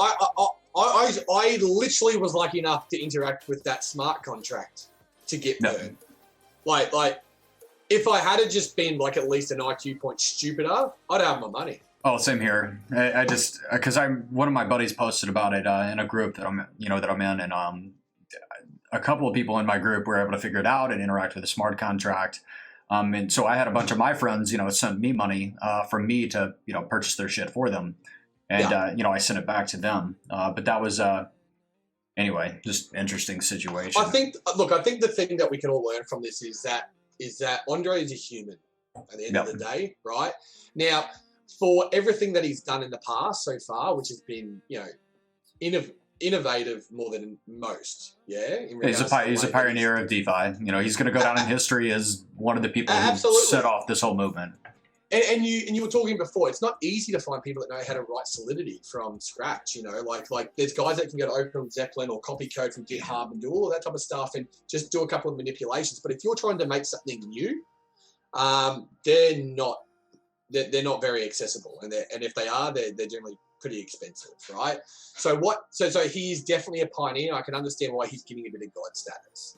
I literally was lucky enough to interact with that smart contract to get burned. Like, if I had just been like at least an IQ point stupider, I'd have my money.
Oh, same here. I just because one of my buddies posted about it in a group that I'm in, and a couple of people in my group were able to figure it out and interact with a smart contract. And so I had a bunch of my friends, you know, sent me money for me to, you know, purchase their shit for them, and you know, I sent it back to them. But that was anyway, just interesting situation.
I think the thing that we can all learn from this is that Andre is a human at the end of the day, right? Now, for everything that he's done in the past so far, which has been, you know, innovative more than most, he's a pioneer
of DeFi. You know, he's going to go down in history as one of the people who set off this whole movement.
And you were talking before, it's not easy to find people that know how to write Solidity from scratch. You know, like there's guys that can go to Open Zeppelin or copy code from GitHub and do all of that type of stuff and just do a couple of manipulations. But if you're trying to make something new, they're not very accessible, and if they are, they're generally pretty expensive, right? So he's definitely a pioneer. I can understand why he's getting a bit of God status,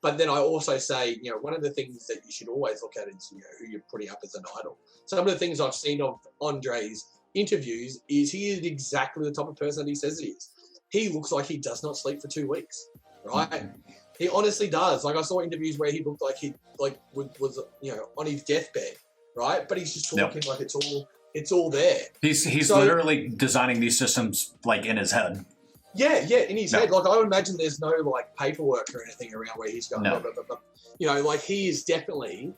But then I also say, you know, one of the things that you should always look at is, you know, who you're putting up as an idol. Some of the things I've seen of Andre's interviews is he is exactly the type of person that he says he is. He looks like he does not sleep for 2 weeks, right? Mm-hmm. He honestly does. Like I saw interviews where he looked like he was you know, on his deathbed. Right, but he's just talking like it's all there.
He's literally designing these systems like in his head.
Yeah, in his head. Like I would imagine there's no like paperwork or anything around where he's going. Blah, blah, blah, blah. You know, like he is definitely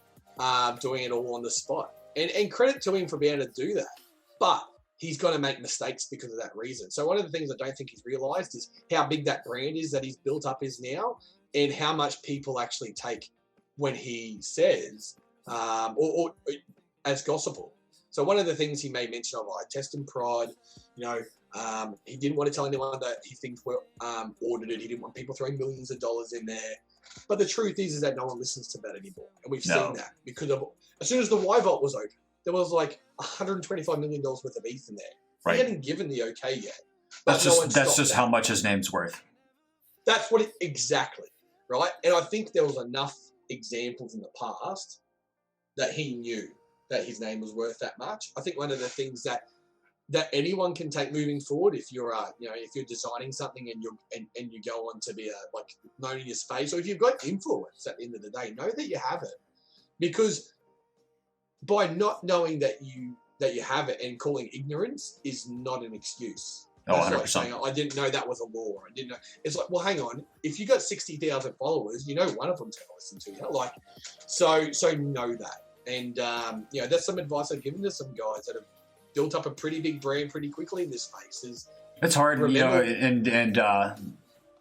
doing it all on the spot. And credit to him for being able to do that. But he's going to make mistakes because of that reason. So one of the things I don't think he's realised is how big that brand is that he's built up is now, and how much people actually take when he says. Or as gospel. So one of the things he made mention of, I test and pride, you know, he didn't want to tell anyone that his things were audited. He didn't want people throwing millions of dollars in there. But the truth is that no one listens to that anymore. And we've seen that because of, as soon as the Y Vault was open, there was like $125 million worth of ETH in there. Right. He hadn't given the okay yet.
That's just how much his name's worth.
That's what exactly, right? And I think there was enough examples in the past that he knew that his name was worth that much. I think one of the things that anyone can take moving forward, if you're if you're designing something and you go on to be like known in your space, or if you've got influence at the end of the day, know that you have it, because by not knowing that you have it and calling ignorance is not an excuse.
Oh,
That's
100%.
like saying, I didn't know that was a law. I didn't know. It's like, well, hang on. If you got 60,000 followers, you know one of them's going to listen to you. Like, so know that. And that's some advice I've given to some guys that have built up a pretty big brand pretty quickly in this space.
It's hard,
remember,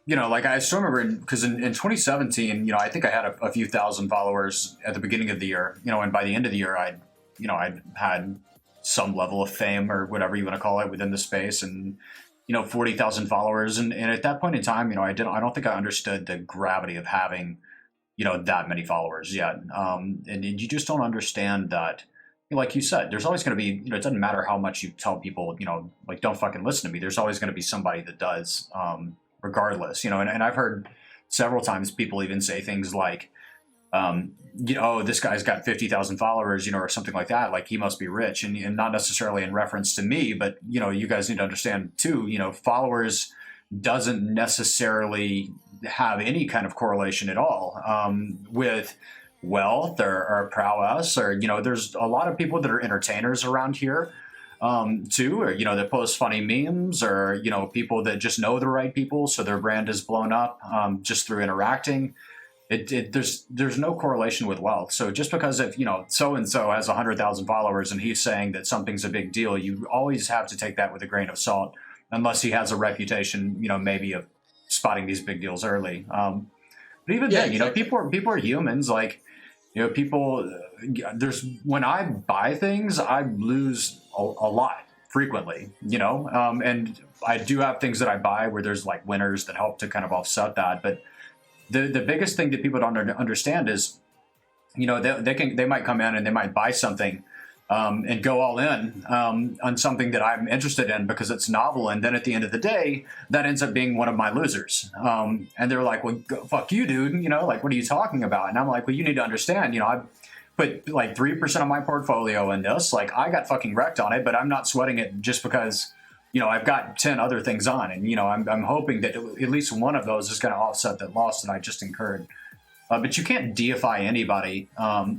like I still remember because in 2017, I think I had a few thousand followers at the beginning of the year, and by the end of the year, I'd had some level of fame or whatever you want to call it within the space, and 40,000 followers, and at that point in time, I don't think I understood the gravity of having that many followers yet, and you just don't understand that. Like you said, there's always going to be, it doesn't matter how much you tell people, like, don't fucking listen to me. There's always going to be somebody that does, regardless, and I've heard several times people even say things like, this guy's got 50,000 followers, or something like that. Like, he must be rich, and not necessarily in reference to me, but, you guys need to understand too, followers doesn't necessarily have any kind of correlation at all, with wealth or prowess, or there's a lot of people that are entertainers around here too, or that post funny memes, or people that just know the right people, so their brand is blown up just through interacting. There's no correlation with wealth. So just because if so and so has 100,000 followers and he's saying that something's a big deal, you always have to take that with a grain of salt, unless he has a reputation maybe of spotting these big deals early. But even then,
exactly.
people are humans. Like, people, when I buy things, I lose a lot frequently, and I do have things that I buy where there's like winners that help to kind of offset that. But the biggest thing that people don't understand is, they might come in and they might buy something, and go all in on something that I'm interested in because it's novel. And then at the end of the day, that ends up being one of my losers. And they're like, well, fuck you, dude. Like, what are you talking about? And I'm like, well, you need to understand, I put like 3% of my portfolio in this. Like, I got fucking wrecked on it, but I'm not sweating it just because, I've got 10 other things on. And, I'm hoping that at least one of those is going to offset that loss that I just incurred. But you can't deify anybody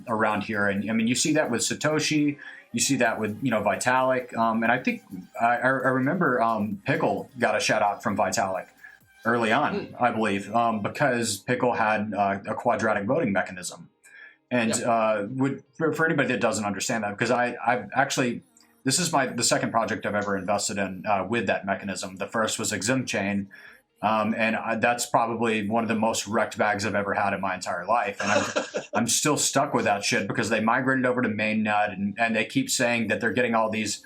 around here. And I mean, you see that with Satoshi, you see that with, Vitalik. And I think I remember Pickle got a shout out from Vitalik early on, I believe, because Pickle had a quadratic voting mechanism. And for anybody that doesn't understand that, because I've actually, this is the second project I've ever invested in with that mechanism. The first was Chain. And that's probably one of the most wrecked bags I've ever had in my entire life. And I'm still stuck with that shit because they migrated over to mainnet and they keep saying that they're getting all these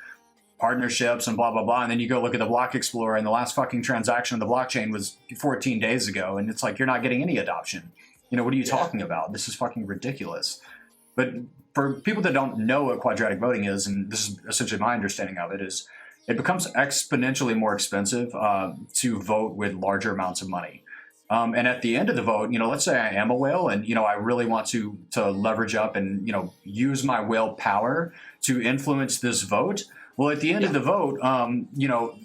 partnerships and blah, blah, blah. And then you go look at the Block Explorer and the last fucking transaction of the blockchain was 14 days ago. And it's like, you're not getting any adoption. What are you talking about? This is fucking ridiculous. But for people that don't know what quadratic voting is, and this is essentially my understanding of it, is it becomes exponentially more expensive to vote with larger amounts of money. And at the end of the vote, let's say I am a whale and, I really want to leverage up and, use my whale power to influence this vote. Well, at the end of the vote,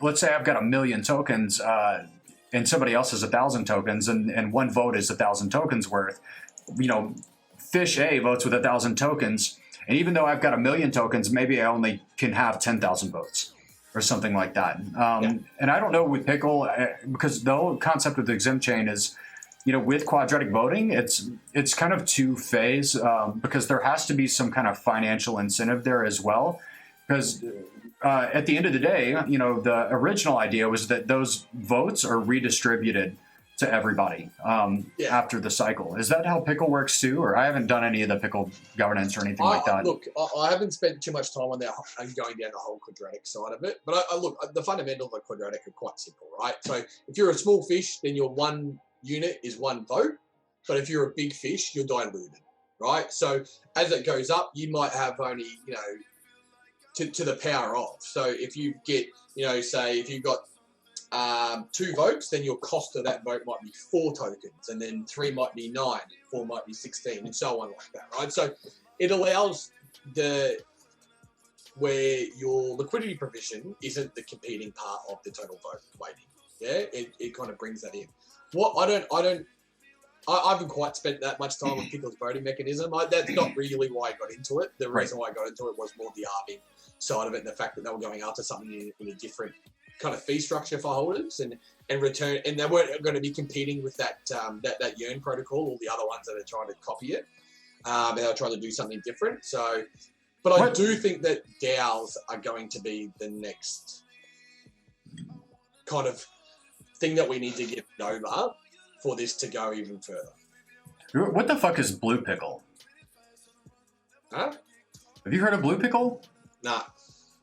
let's say I've got 1 million tokens and somebody else has 1,000 tokens and one vote is 1,000 tokens worth. Fish A votes with 1,000 tokens. And even though I've got 1 million tokens, maybe I only can have 10,000 votes. Or something like that. And I don't know with Pickle, because the whole concept of the exempt chain is, with quadratic voting, it's kind of two-phase because there has to be some kind of financial incentive there as well. Because at the end of the day, the original idea was that those votes are redistributed to everybody after the cycle. Is that how Pickle works too? Or I haven't done any of the Pickle governance or anything like that.
Look, I haven't spent too much time on that and going down the whole quadratic side of it. But I look, the fundamentals of quadratic are quite simple, right? So if you're a small fish, then your one unit is one vote. But if you're a big fish, you're diluted, right? So as it goes up, you might have only, to the power of. So if you get, say if you've got 2 votes, then your cost of that vote might be 4 tokens, and then 3 might be 9, 4 might be 16, and so on like that, right? So it allows where your liquidity provision isn't the competing part of the total vote weighting. Yeah, it kind of brings that in. What I haven't quite spent that much time on Pickle's voting mechanism. That's not really why I got into it. The reason why I got into it was more the arbing side of it, and the fact that they were going after something in a different kind of fee structure for holders, and return, and they weren't going to be competing with that Yearn protocol or the other ones that are trying to copy it. And they were trying to do something different. So, but I do think that DAOs are going to be the next kind of thing that we need to get over for this to go even further.
What the fuck is Blue Pickle?
Huh?
Have you heard of Blue Pickle?
Nah.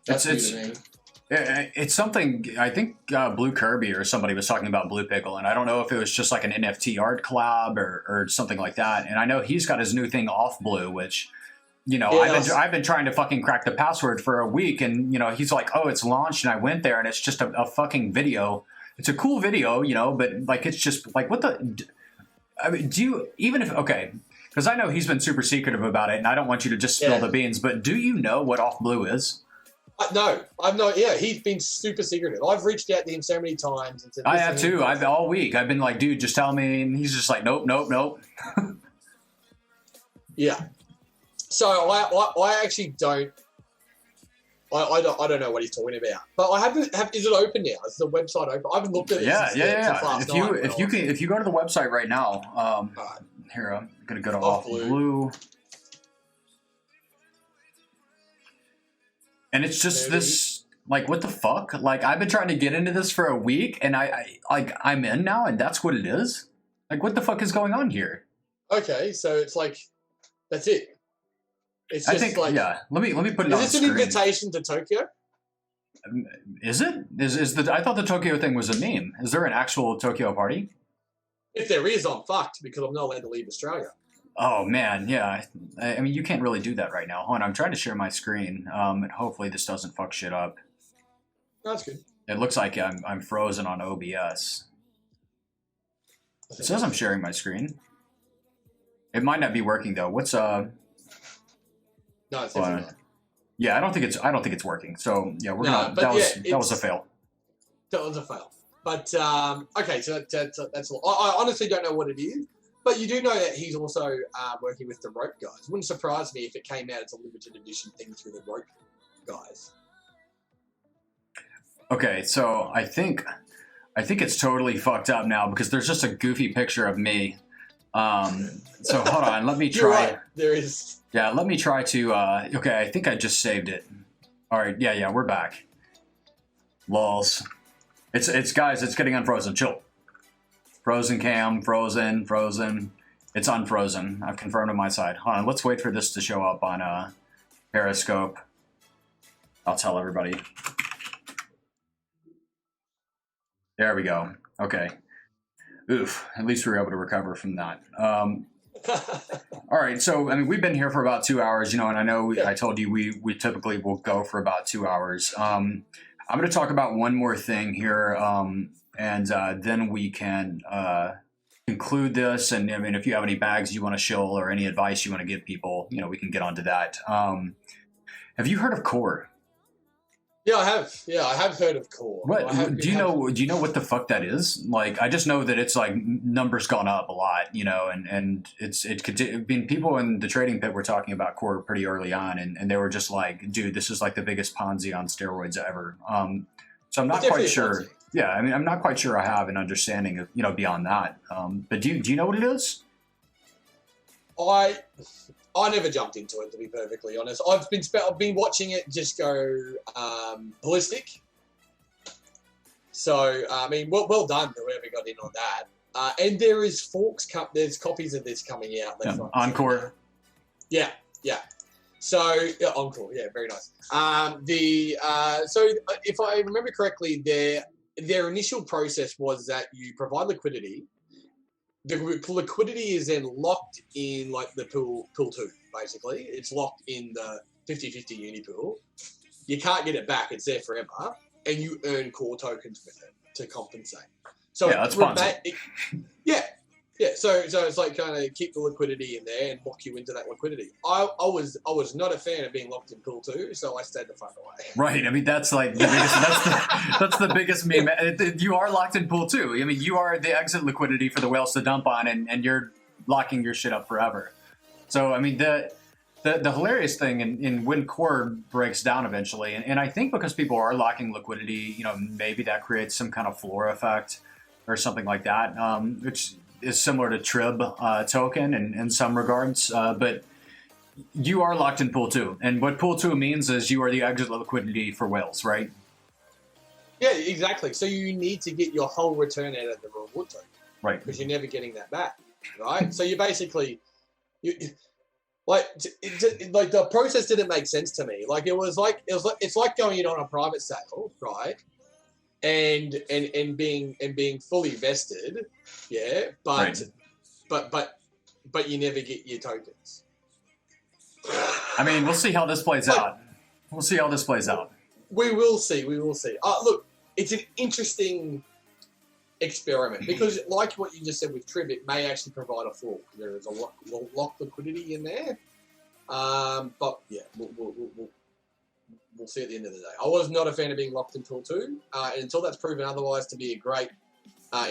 That's
it's something, I think Blue Kirby or somebody was talking about Blue Pickle, and I don't know if it was just like an NFT art collab or something like that. And I know he's got his new thing Off Blue, which, you know, I've been trying to fucking crack the password for a week, and, you know, he's like, oh, it's launched, and I went there, and it's just a fucking video. It's a cool video, you know, but like, it's just like, what the, I mean, do you, even if, okay, because I know he's been super secretive about it, and I don't want you to just spill the beans, but do you know what Off Blue is?
No, I'm not. Yeah, he's been super secretive. I've reached out to him so many times. And said,
I have too. I've all week. I've been like, dude, just tell me, and he's just like, nope.
Yeah. So I actually don't. I don't know what he's talking about. But I haven't. Is it open now? Is the website open? I haven't looked at it.
Yeah. If you go to the website right now, here I'm gonna go to Off Blue. And it's just this, like, what the fuck? Like, I've been trying to get into this for a week, and I'm in now, and that's what it is? Like, what the fuck is going on here?
Okay, so it's like, that's it. It's just, I think, like,
yeah. Let me put it on the screen.
Is this an invitation to Tokyo?
Is it? I thought the Tokyo thing was a meme. Is there an actual Tokyo party?
If there is, I'm fucked because I'm not allowed to leave Australia.
Oh, man, yeah. I mean, you can't really do that right now. Hold on, I'm trying to share my screen, and hopefully this doesn't fuck shit up.
That's good.
It looks like I'm frozen on OBS. It says I'm sharing my screen. It might not be working, though. What's,
No, it's definitely not.
Yeah, I don't think it's working. So, yeah, that was a fail.
That was a fail. But, okay, so that's all. I honestly don't know what it is. But you do know that he's also working with the Rope guys. Wouldn't surprise me if it came out as a limited edition thing through the Rope guys. Okay,
so I think it's totally fucked up now because there's just a goofy picture of me. So hold on, let me try.
You're right. There is.
Yeah, let me try to. Okay, I think I just saved it. All right, yeah, we're back. Lols. It's guys. It's getting unfrozen. Chill. Frozen cam, frozen. It's unfrozen. I've confirmed on my side. Hold on, let's wait for this to show up on Periscope. I'll tell everybody. There we go. Okay. Oof. At least we were able to recover from that. All right. So, I mean, we've been here for about 2 hours, you know, and I know I told you we typically will go for about 2 hours. I'm going to talk about one more thing here. And then we can conclude this. And I mean, if you have any bags you want to shill or any advice you want to give people, you know, we can get onto that. Have you heard of Core?
Yeah, I have. Yeah, I have heard of Core.
What do you know what the fuck that is? Like, I just know that it's like numbers gone up a lot, you know, and it could be people in the trading pit were talking about Core pretty early on, and they were just like, dude, this is like the biggest Ponzi on steroids ever. So I'm not quite sure. Yeah, I mean, I'm not quite sure I have an understanding of, you know, beyond that. But do you know what it is?
I never jumped into it, to be perfectly honest. I've been watching it just go ballistic. So I mean, well done to whoever got in on that. And there is there's copies of this coming out.
Encore.
Yeah. So Encore, yeah, very nice. So if I remember correctly, their initial process was that you provide liquidity. The liquidity is then locked in like the pool 2, basically. It's locked in the 50-50 uni pool. You can't get it back. It's there forever. And you earn core tokens with it to compensate. So
yeah, that's Ponzi.
Yeah. So it's like kind of keep the liquidity in there and lock you into that liquidity. I was not a fan of being locked in pool 2, so I stayed the fuck away.
Right. I mean, that's like the biggest. That's the biggest meme. You are locked in pool 2. I mean, you are the exit liquidity for the whales to dump on, and you're locking your shit up forever. So I mean, the hilarious thing in when core breaks down eventually, and I think because people are locking liquidity, maybe that creates some kind of floor effect or something like that, which is similar to Trib token in some regards, but you are locked in pool 2, and what pool 2 means is you are the exit liquidity for whales, right?
Yeah, exactly. So you need to get your whole return out of the reward token,
Right?
Because you're never getting that back, right? So you basically, like the process didn't make sense to me. It's like going in on a private sale, right? And being fully vested, yeah, but you never get your tokens.
I mean, we'll see how this plays out. We'll see how this plays out.
We will see. Look, it's an interesting experiment because, like what you just said with Trib, it may actually provide a floor. There is a lock liquidity in there, but yeah, we'll see at the end of the day. I was not a fan of being locked in pool 2, and until that's proven otherwise to be a great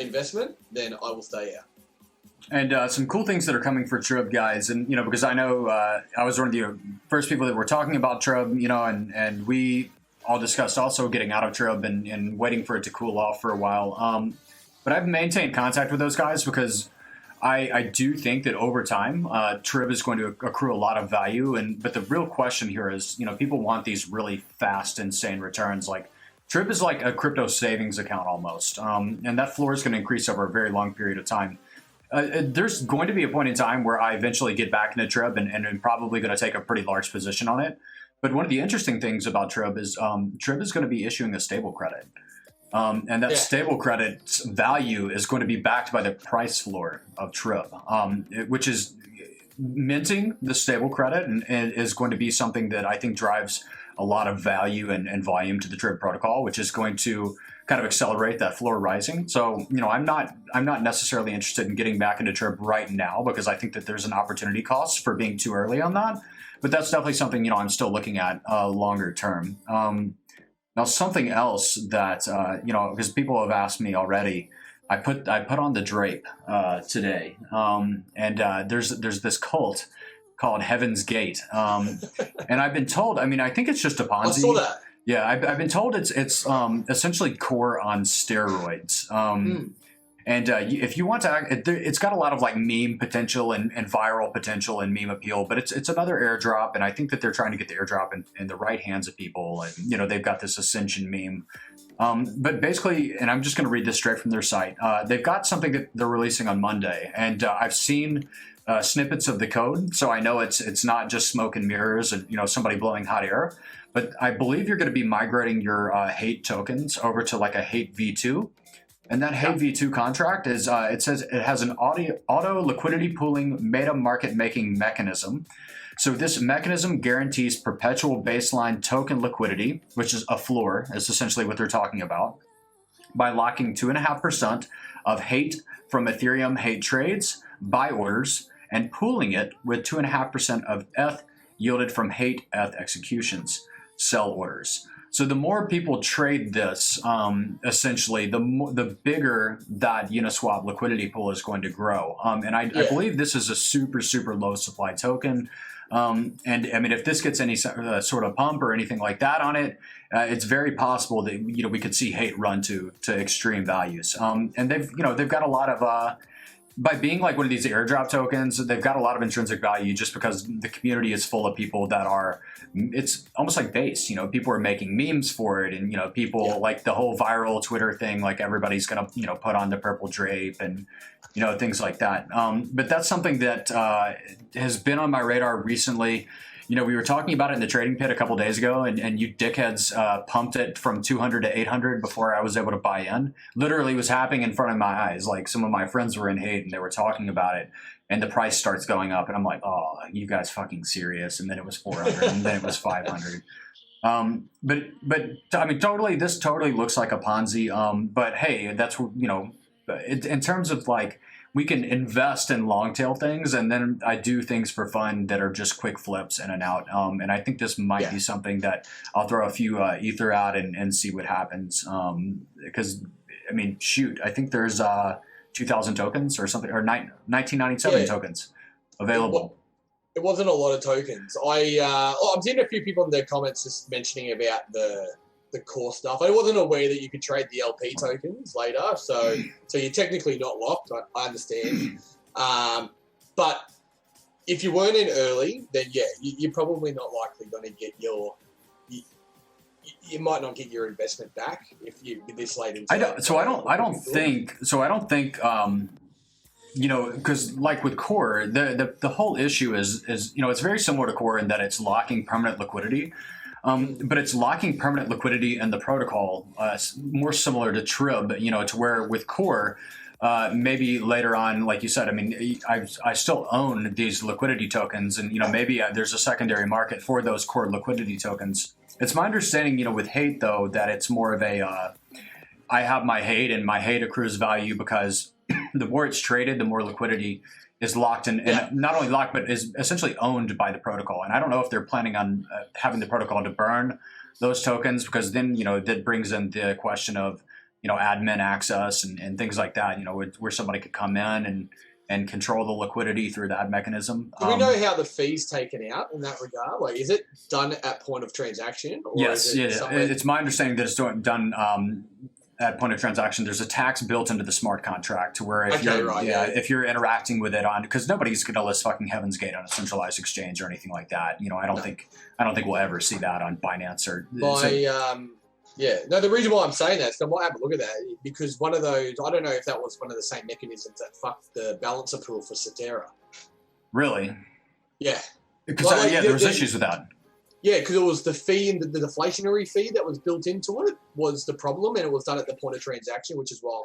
investment, then I will stay out.
And some cool things that are coming for Trib, guys, and because I know I was one of the first people that were talking about Trib, and we all discussed also getting out of Trib and waiting for it to cool off for a while. But I've maintained contact with those guys because I do think that over time, Trib is going to accrue a lot of value. But the real question here is, people want these really fast, insane returns. Like Trib is like a crypto savings account almost, and that floor is going to increase over a very long period of time. There's going to be a point in time where I eventually get back into Trib and I'm probably going to take a pretty large position on it. But one of the interesting things about Trib is Trib is going to be issuing a stable credit. And that stable credit's value is going to be backed by the price floor of Trib, which is minting the stable credit and is going to be something that I think drives a lot of value and volume to the Trib protocol, which is going to kind of accelerate that floor rising. So, I'm not necessarily interested in getting back into Trib right now because I think that there's an opportunity cost for being too early on that. But that's definitely something, I'm still looking at longer term. Now, something else that, because people have asked me already, I put on the drape today, and there's this cult called Heaven's Gate, and I've been told. I mean, I think it's just a Ponzi.
I saw that.
Yeah, I've been told it's essentially core on steroids. And if you want to, it's got a lot of like meme potential and viral potential and meme appeal, but it's another airdrop, and I think that they're trying to get the airdrop in the right hands of people. And they've got this Ascension meme, but basically, and I'm just going to read this straight from their site. They've got something that they're releasing on Monday, and I've seen snippets of the code, so I know it's not just smoke and mirrors and somebody blowing hot air. But I believe you're going to be migrating your hate tokens over to like a hate V2. And that hate V2 contract is, it says it has an auto liquidity pooling meta market making mechanism. So this mechanism guarantees perpetual baseline token liquidity, which is a floor, is essentially what they're talking about, by locking 2.5% of hate from Ethereum hate trades, buy orders, and pooling it with 2.5% of ETH yielded from hate ETH executions, sell orders. So the more people trade this, essentially, the bigger that Uniswap liquidity pool is going to grow. And I believe this is a super, super low supply token. And I mean, if this gets any sort of pump or anything like that on it, it's very possible that we could see hate run to extreme values. And they've got a lot of by being like one of these airdrop tokens, they've got a lot of intrinsic value just because the community is full of people that are, it's almost like base, people are making memes for it. And, people like the whole viral Twitter thing, like everybody's going to, put on the purple drape and, things like that. But that's something that has been on my radar recently. We were talking about it in the trading pit a couple days ago, and you dickheads pumped it from 200 to 800 before I was able to buy in. Literally was happening in front of my eyes. Like some of my friends were in hate and they were talking about it, and the price starts going up, and I'm like, oh, you guys fucking serious? And then it was 400, and then it was 500. But I mean, totally, this totally looks like a Ponzi. But hey, that's, in terms of like, we can invest in long tail things, and then I do things for fun that are just quick flips in and out. And I think this might be something that I'll throw a few ether out and see what happens. Because I mean, shoot, I think there's 2,000 tokens or something, or 1997 tokens available.
It wasn't a lot of tokens. I'm seeing a few people in their comments just mentioning about the core stuff. I wasn't aware that you could trade the LP tokens later, so you're technically not locked. I understand, but if you weren't in early, then yeah, you're probably not likely going to get you might not get your investment back if you this late into.
I don't think. Because like with core, the whole issue is it's very similar to core in that it's locking permanent liquidity, but it's locking permanent liquidity in the protocol, more similar to Trib, to where with core, maybe later on, like you said, I mean, I still own these liquidity tokens, and maybe there's a secondary market for those core liquidity tokens. It's my understanding, with hate though, that it's more of a I have my hate, and my hate accrues value because the more it's traded, the more liquidity is locked and not only locked, but is essentially owned by the protocol. And I don't know if they're planning on having the protocol to burn those tokens, because then, that brings in the question of, admin access and things like that, where somebody could come in and control the liquidity through that mechanism.
Do we know how the fee's taken out in that regard? Like, is it done at point of transaction? Or
yes, it's my understanding that it's done at point of transaction. There's a tax built into the smart contract to where if you're interacting with it on, because nobody's going to list fucking Heaven's Gate on a centralized exchange or anything like that. I don't think we'll ever see that on Binance or.
The reason why I'm saying that is I might have a look at that, because one of those, I don't know if that was one of the same mechanisms that fucked the balancer pool for Cetera.
Really?
Yeah.
Because there was issues with that.
Yeah, because it was the fee and the deflationary fee that was built into it was the problem, and it was done at the point of transaction, which is why I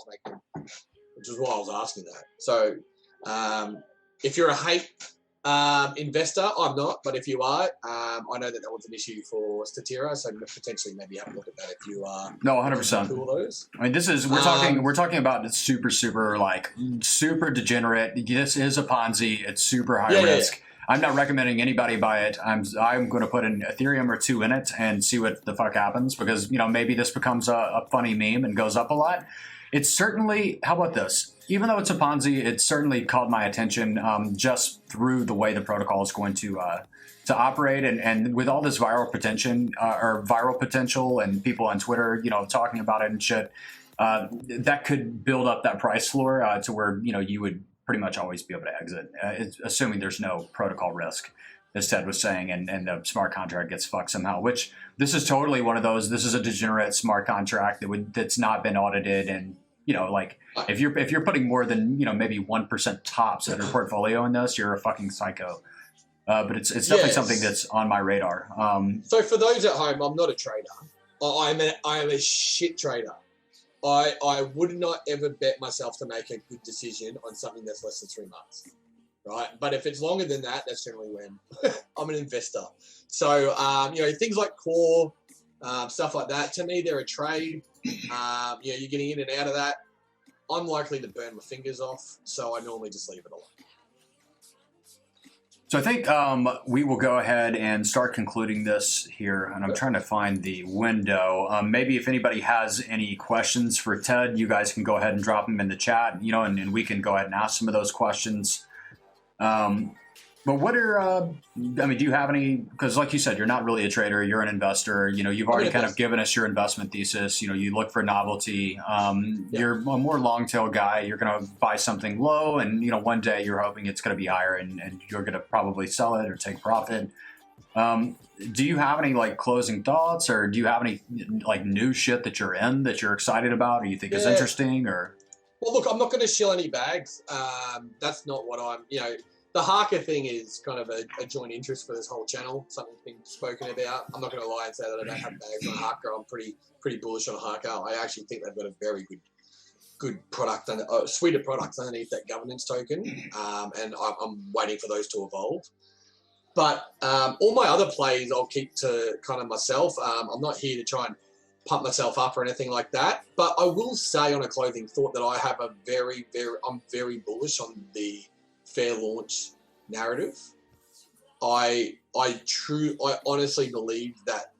was asking that. So, if you're a hate investor, I'm not, but if you are, I know that was an issue for Statira, so potentially maybe have a look at that if you are.
No, 100%.
Those.
I mean, we're talking about super super degenerate. This is a Ponzi. It's super high risk. Yeah. I'm not recommending anybody buy it. I'm going to put an Ethereum or two in it and see what the fuck happens, because maybe this becomes a funny meme and goes up a lot. It's certainly, how about this? Even though it's a Ponzi, it certainly caught my attention just through the way the protocol is going to operate, and with all this viral potential and people on Twitter, talking about it and shit, that could build up that price floor to where you would pretty much always be able to exit, assuming there's no protocol risk, as Ted was saying, and the smart contract gets fucked somehow, which this is totally one of those. This is a degenerate smart contract that's not been audited, and if you're putting more than maybe 1% tops of your portfolio in this, you're a fucking psycho. But it's definitely something that's on my radar.
So for those at home, I'm not a trader. I am a shit trader. I would not ever bet myself to make a good decision on something that's less than 3 months, right? But if it's longer than that, that's generally when I'm an investor. So, things like core, stuff like that, to me, they're a trade. You're getting in and out of that. I'm likely to burn my fingers off, so I normally just leave it alone.
So I think we will go ahead and start concluding this here, and I'm trying to find the window. Maybe if anybody has any questions for Ted, you guys can go ahead and drop them in the chat, and we can go ahead and ask some of those questions. But what are, do you have any, because like you said, you're not really a trader, you're an investor, you've already kind of given us your investment thesis, you look for novelty, you're a more long tail guy, you're going to buy something low, and, one day you're hoping it's going to be higher, and you're going to probably sell it or take profit. Do you have any closing thoughts, or do you have any new shit that you're in that you're excited about, or you think is interesting, or?
Well, look, I'm not going to shill any bags. That's not what I'm, the Harker thing is kind of a joint interest for this whole channel, something that's been spoken about. I'm not going to lie and say that I don't have bags on Harker. I'm pretty bullish on Harker. I actually think they've got a very good product and a suite of products underneath that governance token, and I'm waiting for those to evolve. But all my other plays I'll keep to kind of myself. I'm not here to try and pump myself up or anything like that. But I will say on a clothing thought that I have I'm very bullish on the fair launch narrative. I honestly believe that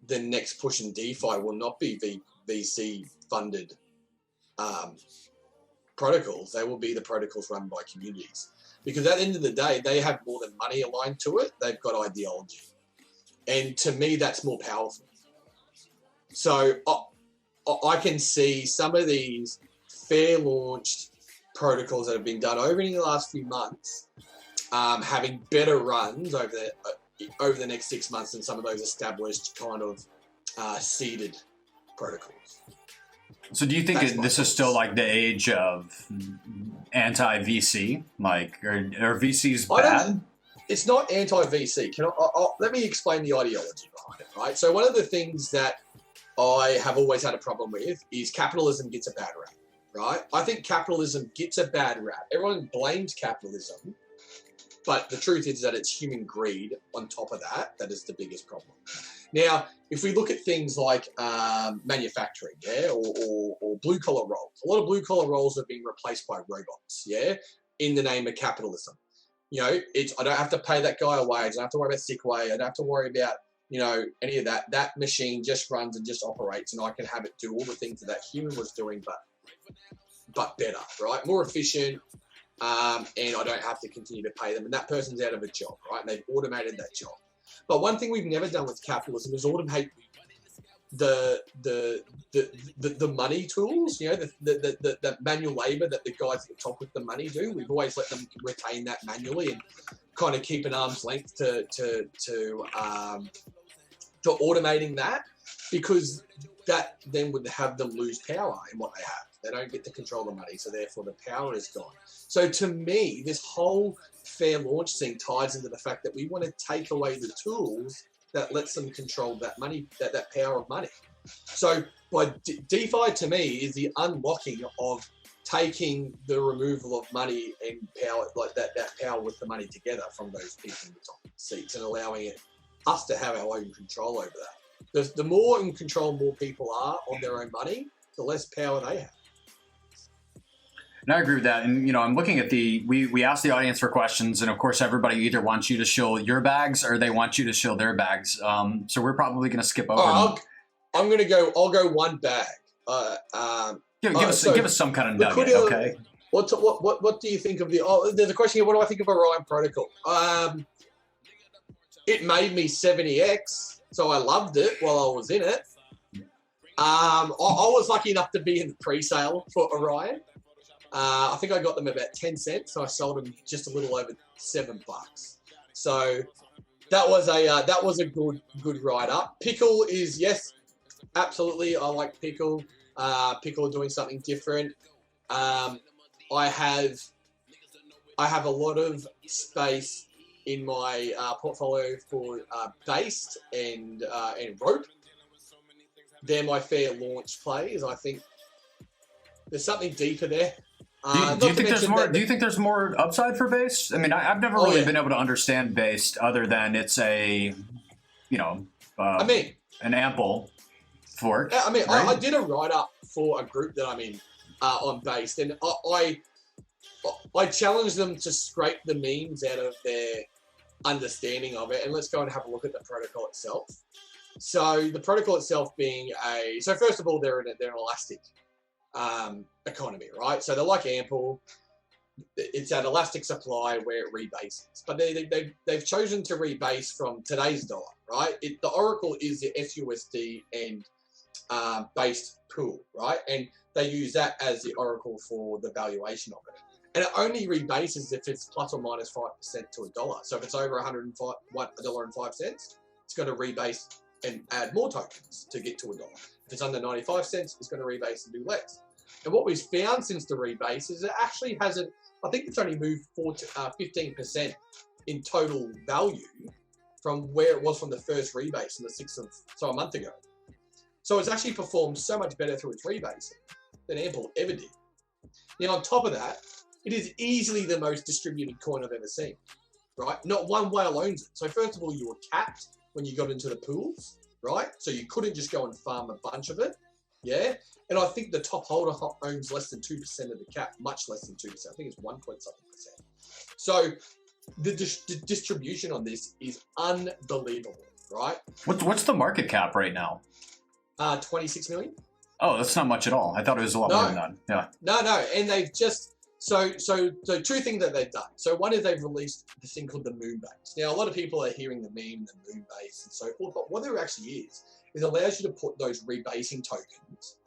the next push in DeFi will not be VC funded protocols. They will be the protocols run by communities. Because at the end of the day, they have more than money aligned to it. They've got ideology. And to me, that's more powerful. So I can see some of these fair launched protocols that have been done over in the last few months having better runs over the next 6 months than some of those established kind of seeded protocols.
So do you think this is still like the age of anti-VC? Like, are VCs bad?
It's not anti-VC. Let me explain the ideology behind it, right? So one of the things that I have always had a problem with is capitalism gets a bad rap, right? I think capitalism gets a bad rap. Everyone blames capitalism, but the truth is that it's human greed on top of that. That is the biggest problem. Now, if we look at things like manufacturing, yeah, or blue-collar roles, a lot of blue-collar roles are being replaced by robots, yeah, in the name of capitalism. You know, I don't have to pay that guy a wage. I don't have to worry about sick pay. I don't have to worry about, you know, any of that. That machine just runs and just operates, and I can have it do all the things that human was doing, but better, right? More efficient, and I don't have to continue to pay them. And that person's out of a job, right? And they've automated that job. But one thing we've never done with capitalism is automate the money tools, you know, the manual labor that the guys at the top with the money do. We've always let them retain that manually and kind of keep an arm's length to automating that, because that then would have them lose power in what they have. They don't get to control the money, so therefore the power is gone. So to me, this whole fair launch thing ties into the fact that we want to take away the tools that lets them control that money, that power of money. So by DeFi to me is the unlocking of taking the removal of money and power, like that power with the money together from those people in the top seats, and allowing us to have our own control over that. The more in control more people are on their own money, the less power they have.
And I agree with that. And, you know, I'm looking at we asked the audience for questions, and of course, everybody either wants you to shill your bags or they want you to shill their bags. So we're probably going to skip over.
I'll go one bag.
Give us some kind of nugget, okay?
What do you think of there's a question here. What do I think of Orion Protocol? It made me 70x, so I loved it while I was in it. I was lucky enough to be in the pre-sale for Orion. I think I got them about 10 cents, so I sold them just a little over $7. So that was a good ride up. Pickle is, yes, absolutely. I like Pickle. Pickle are doing something different. I have a lot of space in my portfolio for Based and Rope. They're my fair launch plays. I think there's something deeper there.
Do you think there's more? Do you think there's more upside for Based? I mean, I've never really been able to understand Based other than it's a, you know, an ample fork.
I mean,
right?
I did a write up for a group that I'm in on Based, and I challenged them to scrape the memes out of their understanding of it, and let's go and have a look at the protocol itself. So the protocol itself being so first of all, they're an elastic economy, right? So they're like Ample. It's an elastic supply where it rebases, but they've chosen to rebase from today's dollar, right? The Oracle is the SUSD and based pool, right? And they use that as the Oracle for the valuation of it. And it only rebases if it's plus or minus 5% to $1. So if it's over $1.05, it's going to rebase and add more tokens to get to $1. If it's under 95 cents, it's going to rebase and do less. And what we've found since the rebase is it actually hasn't, I think it's only moved 15% in total value from where it was from the first rebase a month ago. So it's actually performed so much better through its rebasing than Ample ever did. Now, on top of that, it is easily the most distributed coin I've ever seen. right? Not one whale owns it. So first of all, you were capped when you got into the pools, right? So you couldn't just go and farm a bunch of it, yeah? And I think the top holder owns less than 2% of the cap, much less than 2%. I think it's 1 point something percent. So the distribution on this is unbelievable, right?
What's the market cap right now?
26 million.
Oh, that's not much at all. I thought it was a lot more than that. Yeah.
No, and they've just so two things that they've done. So one is they've released this thing called the moon base. Now a lot of people are hearing the meme, the moon base, and so forth. But what there actually is allows you to put those rebasing tokens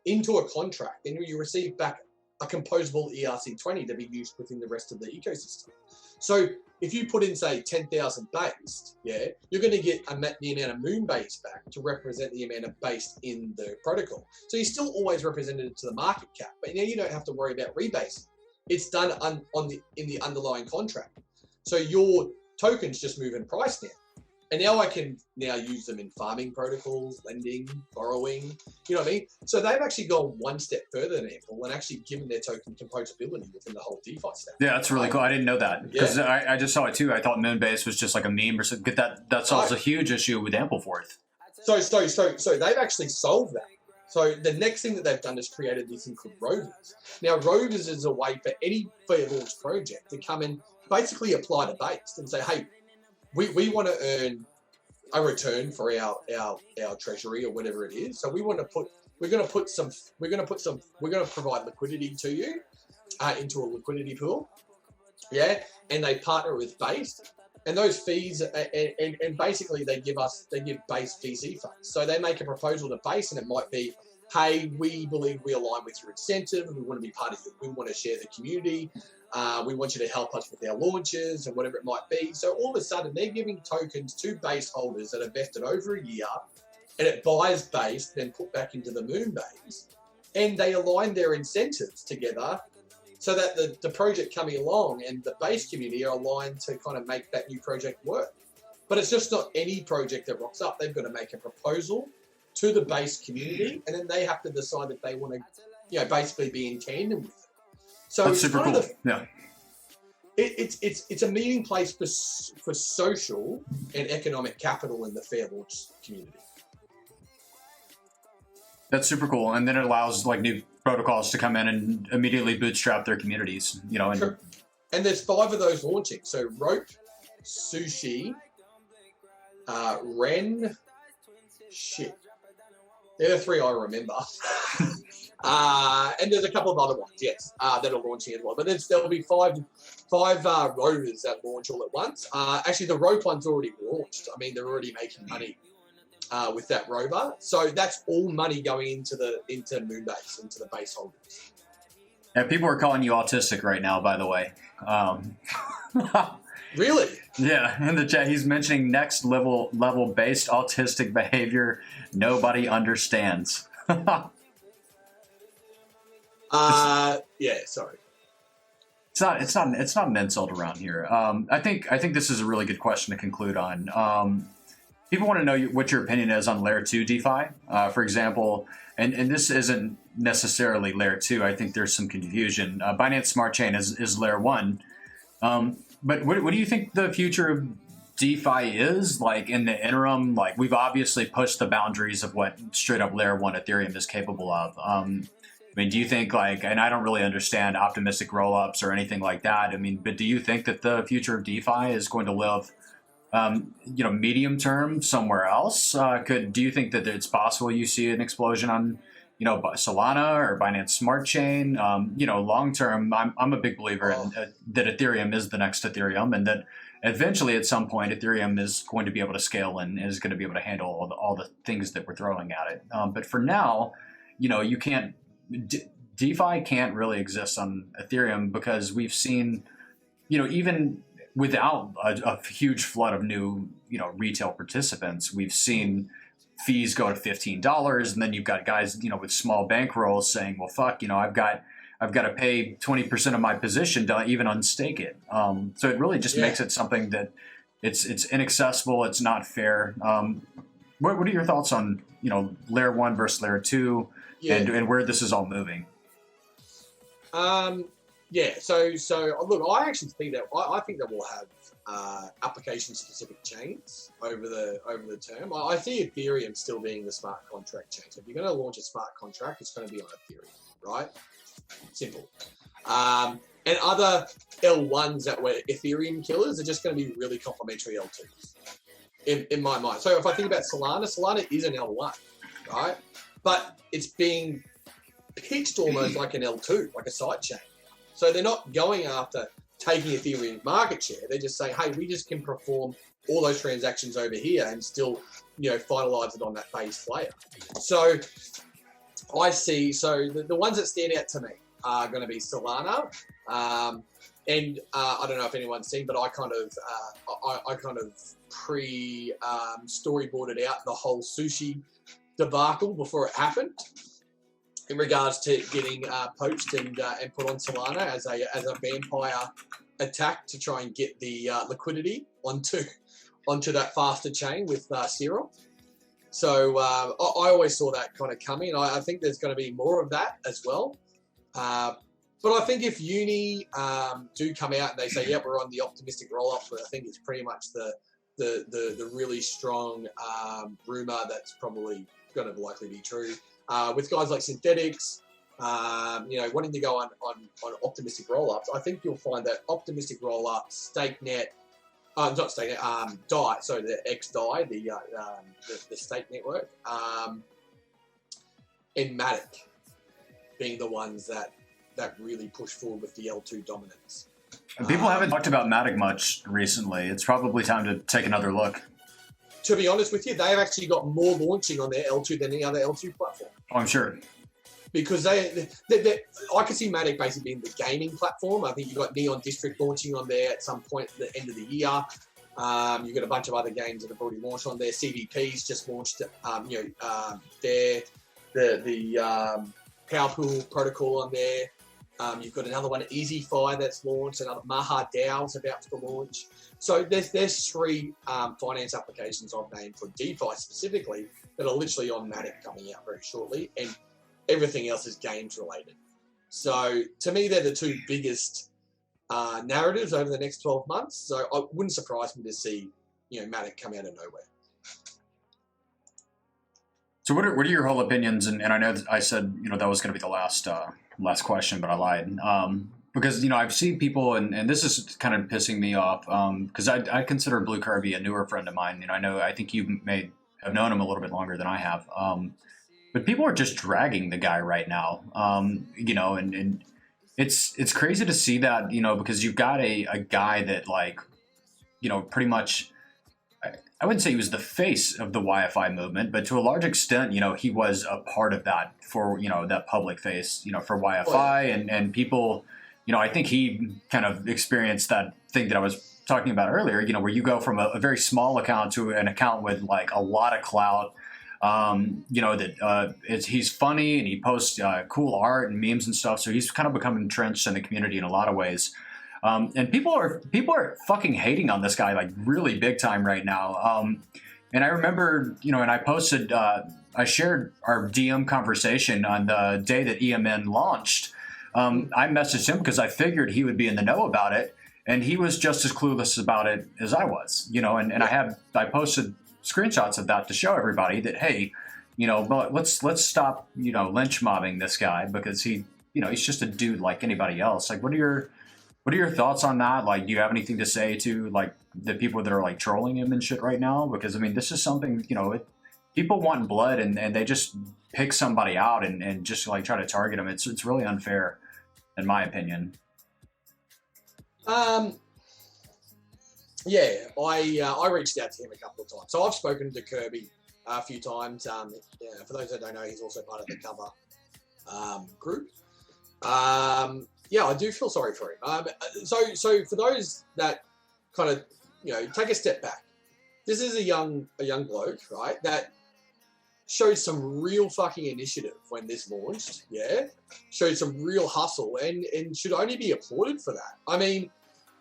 into a contract, and you receive back a composable ERC20 to be used within the rest of the ecosystem. So if you put in, say, 10,000 based, yeah, you're going to get the amount of moon base back to represent the amount of based in the protocol. So you're still always represented to the market cap, but now you don't have to worry about rebasing. It's done in the underlying contract. So your tokens just move in price now. And now I can use them in farming protocols, lending, borrowing, you know what I mean? So they've actually gone one step further than Apple and actually given their token composability within the whole DeFi stack.
Yeah, that's really cool. I didn't know that because I just saw it too. I thought Moonbase was just like a meme or something. That solves a huge issue with Ampleforth.
So they've actually solved that. So the next thing that they've done is created this thing called Rovers. Now Rovers is a way for any fair launch project to come and basically apply to Based and say, hey, we want to earn a return for our treasury or whatever it is. So we're going to provide liquidity to you into a liquidity pool. Yeah. And they partner with Based, and those fees and basically they give Based VC funds. So they make a proposal to Based, and it might be, hey, we believe we align with your incentive. We want to be part of it. We want to share the community. We want you to help us with our launches and whatever it might be. So all of a sudden, they're giving tokens to Based holders that are vested over a year, and it buys Based, then put back into the moon base, and they align their incentives together so that the project coming along and the Based community are aligned to kind of make that new project work. But it's just not any project that rocks up. They've got to make a proposal to the Based community, and then they have to decide if they want to, basically be in tandem with it. So
that's super cool.
It's a meeting place for social and economic capital in the fair launch community.
That's super cool, and then it allows like new protocols to come in and immediately bootstrap their communities.
And there's 5 of those launching. So Rope, Sushi, Ren, they're the 3 I remember. And there's a couple of other ones, yes, that are launching as well. But there'll be five rovers that launch all at once. Actually, the rope one's already launched. I mean, they're already making money with that rover. So that's all money going into Moonbase, into the base holders.
Yeah, people are calling you autistic right now, by the way.
Really?
Yeah, in the chat, he's mentioning next level based autistic behavior nobody understands.
Yeah, sorry.
It's not an insult around here. I think this is a really good question to conclude on. People want to know what your opinion is on Layer 2 DeFi, for example, and this isn't necessarily Layer 2. I think there's some confusion. Binance Smart Chain is Layer 1. But what do you think the future of DeFi is? Like in the interim, like we've obviously pushed the boundaries of what straight up Layer 1 Ethereum is capable of. I mean, do you think and I don't really understand optimistic rollups or anything like that. I mean, but do you think that the future of DeFi is going to live, medium term somewhere else? Do you think that it's possible you see an explosion on, Solana or Binance Smart Chain? Long term, I'm a big believer in that Ethereum is the next Ethereum, and that eventually at some point Ethereum is going to be able to scale and is going to be able to handle all the things that we're throwing at it. But for now, you can't. DeFi can't really exist on Ethereum because we've seen, even without a huge flood of new, retail participants, we've seen fees go to $15, and then you've got guys, with small bankrolls saying, well, fuck, I've got to pay 20% of my position to even unstake it. So it really just makes it something that it's inaccessible. It's not fair. What are your thoughts on, Layer 1 versus Layer 2? Yeah. And where this is all moving.
So look, I actually think that I think that we'll have application-specific chains over the term. I see Ethereum still being the smart contract chain. So if you're going to launch a smart contract, it's going to be on Ethereum, right? Simple. And other L1s that were Ethereum killers are just going to be really complementary L2s in my mind. So if I think about Solana is an L1, right? But it's being pitched almost like an L2, like a side chain. So they're not going after taking Ethereum market share. They're just saying, hey, we just can perform all those transactions over here and still, finalize it on that base layer. So I see, the ones that stand out to me are going to be Solana. And I don't know if anyone's seen, but I kind of storyboarded out the whole sushi debacle before it happened, in regards to getting poached and put on Solana as a vampire attack to try and get the liquidity onto that faster chain with Cyril. So I always saw that kind of coming. I think there's going to be more of that as well. But I think if Uni do come out and they say, "Yep, we're on the optimistic roll-up," but I think it's pretty much the really strong rumor that's probably going to likely be true. With guys like Synthetics, wanting to go on optimistic roll-ups, I think you'll find that optimistic roll-up, StakeNet, not StakeNet, DAI, so the XDAI, the stake network, and Matic being the ones that really push forward with the L2 dominance.
People haven't talked about Matic much recently. It's probably time to take another look.
To be honest with you, they've actually got more launching on their L2 than any other L2 platform.
Oh, I'm sure.
Because I can see Matic basically being the gaming platform. I think you've got Neon District launching on there at some point at the end of the year. You've got a bunch of other games that have already launched on there. CVP's just launched the Power Pool protocol on there. You've got another one, EasyFi, that's launched. Another Maha DAO's about to launch. So there's three finance applications I've named for DeFi specifically that are literally on Matic coming out very shortly, and everything else is games related. So to me, they're the two biggest narratives over the next 12 months. So it wouldn't surprise me to see Matic come out of nowhere.
So what are your whole opinions? And I know I said that was going to be the last question, but I lied. Because, I've seen people, and this is kind of pissing me off, because I consider Blue Kirby a newer friend of mine. I think you may have known him a little bit longer than I have. But people are just dragging the guy right now, and it's crazy to see that, because you've got a guy that, pretty much, I wouldn't say he was the face of the YFI movement, but to a large extent, he was a part of that for, that public face, for YFI and people. I think he kind of experienced that thing that I was talking about earlier, where you go from a very small account to an account with a lot of clout, he's funny and he posts cool art and memes and stuff. So he's kind of become entrenched in the community in a lot of ways. And people are fucking hating on this guy really big time right now. And I remember, and I posted, I shared our DM conversation on the day that EMN launched. I messaged him because I figured he would be in the know about it, and he was just as clueless about it as I was, and I posted screenshots of that to show everybody that, hey, but let's stop, lynch mobbing this guy, because he's just a dude like anybody else. What are your thoughts on that? Do you have anything to say to the people that are trolling him and shit right now? Because this is something, people want blood and they just pick somebody out and just try to target them. It's really unfair, in my opinion.
Yeah, I reached out to him a couple of times. So I've spoken to Kirby a few times. For those that don't know, he's also part of the Cover group. I do feel sorry for him. So for those that kind of take a step back, this is a young bloke, right? That showed some real fucking initiative when this launched. Yeah, showed some real hustle and should only be applauded for that.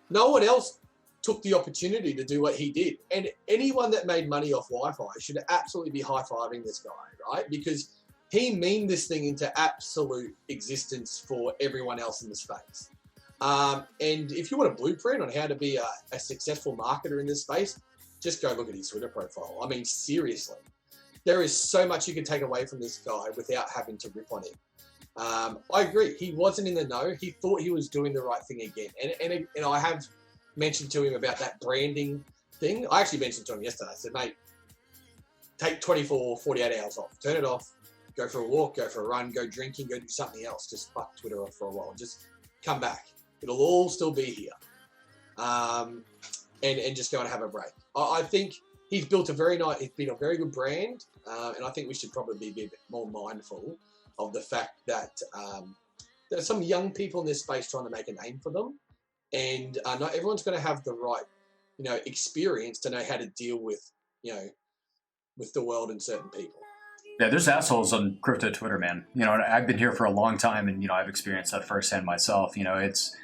No one else took the opportunity to do what he did, and anyone that made money off Wi-Fi should absolutely be high-fiving this guy, right? Because he memed this thing into absolute existence for everyone else in the space. And if you want a blueprint on how to be a successful marketer in this space, just go look at his Twitter profile. I mean, seriously, there is so much you can take away from this guy without having to rip on him. I agree. He wasn't in the know. He thought he was doing the right thing again. And I have mentioned to him about that branding thing. I actually mentioned to him yesterday. I said, mate, take 24, 48 hours off. Turn it off. Go for a walk. Go for a run. Go drinking. Go do something else. Just fuck Twitter off for a while. Just come back. It'll all still be here. And just go and have a break. I think he's built he's been a very good brand. And I think we should probably be a bit more mindful of the fact that there are some young people in this space trying to make a name for them. And not everyone's going to have the right, experience to know how to deal with, with the world and certain people.
Yeah, there's assholes on crypto Twitter, man. I've been here for a long time, and I've experienced that firsthand myself. It's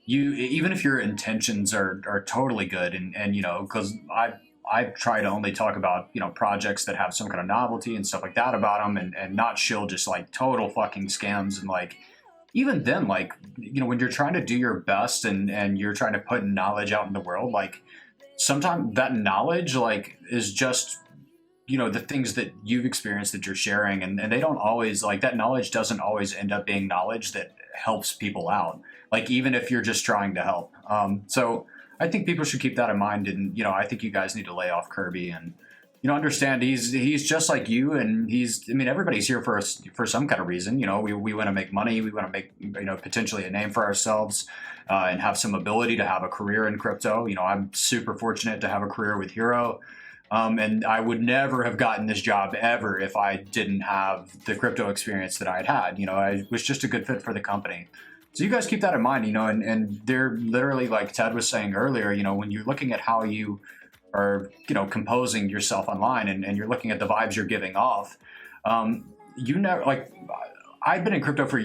even if your intentions are totally good, and because I try to only talk about projects that have some kind of novelty and stuff like that about them, and not shill just like total fucking scams. And like even then, like when you're trying to do your best and you're trying to put knowledge out in the world, like sometimes that knowledge like is just the things that you've experienced that you're sharing, and they don't always, like, that knowledge doesn't always end up being knowledge that helps people out, like even if you're just trying to help. So I think people should keep that in mind, and I think you guys need to lay off Kirby and understand he's just like you, and everybody's here for some kind of reason. We want to make money, we want to make potentially a name for ourselves, and have some ability to have a career in crypto. I'm super fortunate to have a career with Hero. And I would never have gotten this job ever if I didn't have the crypto experience that I'd had. I was just a good fit for the company. So you guys keep that in mind, and they're literally, like Ted was saying earlier, when you're looking at how you are, composing yourself online, and you're looking at the vibes you're giving off, like, I've been in crypto for,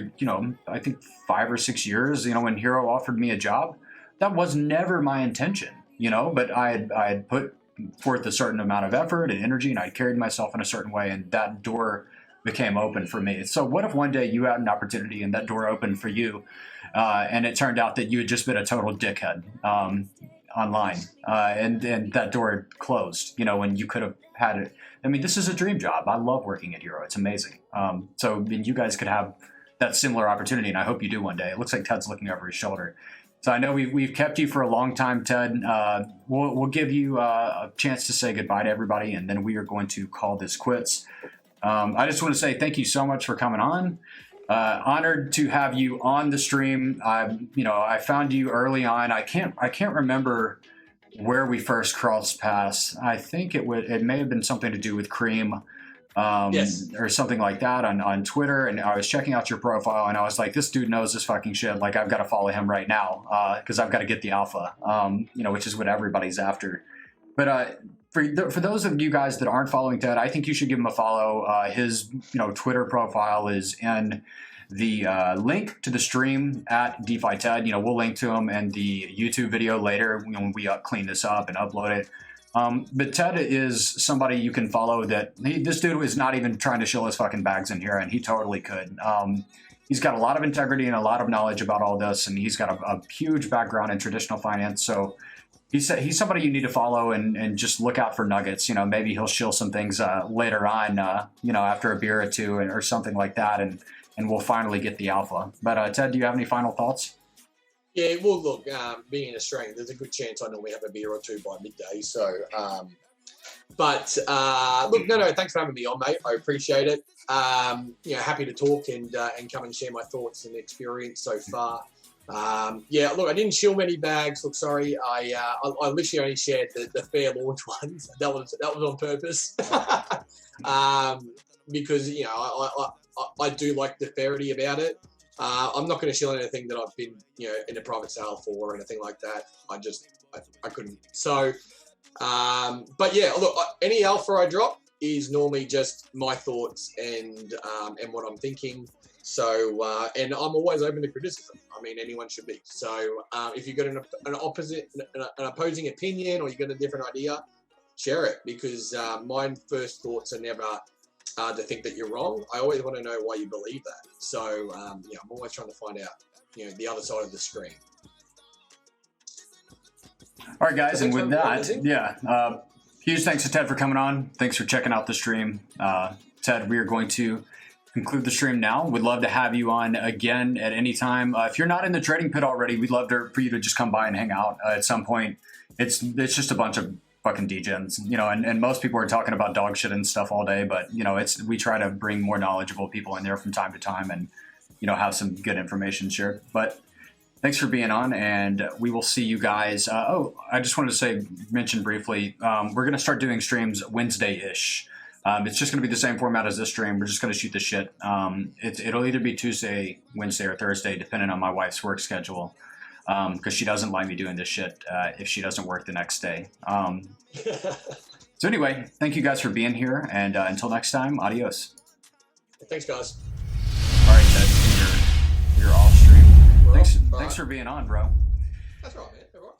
I think 5 or 6 years. When Hero offered me a job, that was never my intention, but I had put forth a certain amount of effort and energy, and I carried myself in a certain way, and that door became open for me. So what if one day you had an opportunity and that door opened for you, and it turned out that you had just been a total dickhead online, and that door closed, when you could have had it. This is a dream job. I love working at Hero. It's amazing. So you guys could have that similar opportunity, and I hope you do one day. It looks like Ted's looking over his shoulder. So I know we've kept you for a long time, Ted. We'll give you a chance to say goodbye to everybody, and then we are going to call this quits. I just want to say thank you so much for coming on. Honored to have you on the stream. I found you early on. I can't remember where we first crossed paths. I think it may have been something to do with Cream.
Yes.
Or something like that on Twitter, and I was checking out your profile, and I was like, this dude knows this fucking shit. Like, I've got to follow him right now, because I've got to get the alpha, which is what everybody's after. But for those of you guys that aren't following Ted, I think you should give him a follow. His Twitter profile is in the link to the stream at DeFi Ted. We'll link to him in the YouTube video later when we clean this up and upload it. But Ted is somebody you can follow this dude is not even trying to shill his fucking bags in here, and he totally could. He's got a lot of integrity and a lot of knowledge about all this, and he's got a huge background in traditional finance. So he's somebody you need to follow and just look out for nuggets. Maybe he'll shill some things later on, after a beer or two or something like that, and we'll finally get the alpha. But Ted, do you have any final thoughts?
Yeah, well, look, being in Australia, there's a good chance I normally have a beer or two by midday. So, look, no, thanks for having me on, mate. I appreciate it. Happy to talk and come and share my thoughts and experience so far. Look, I didn't shill many bags. Look, sorry, I literally only shared the fair launch ones. That was on purpose, because I do like the fairity about it. I'm not going to shill anything that I've been, in a private sale for or anything like that. I couldn't. So, look, any alpha I drop is normally just my thoughts and what I'm thinking. So, and I'm always open to criticism. Anyone should be. So, if you've got an opposing opinion or you've got a different idea, share it, because my first thoughts are never to think that you're wrong. I always want to know why you believe that. So, I'm always trying to find out, the other side of the screen.
All right, guys,
So
and with
thanks for
that, huge thanks to Ted for coming on. Thanks for checking out the stream. Ted, we are going to conclude the stream now. We'd love to have you on again at any time. If you're not in the trading pit already, we'd love for you to just come by and hang out at some point. It's just a bunch of fucking degens, you know, and most people are talking about dog shit and stuff all day, but you know, we try to bring more knowledgeable people in there from time to time and, you know, have some good information shared. But thanks for being on, and we will see you guys. I just wanted to mention briefly, we're going to start doing streams Wednesday-ish. It's just going to be the same format as this stream. We're just going to shoot the shit. It'll either be Tuesday, Wednesday, or Thursday, depending on my wife's work schedule, because she doesn't like me doing this shit if she doesn't work the next day. So anyway, thank you guys for being here, and until next time, adios.
Thanks, guys.
All right, Ted, you're off stream. Thanks for being on, bro.
That's right, man. All right.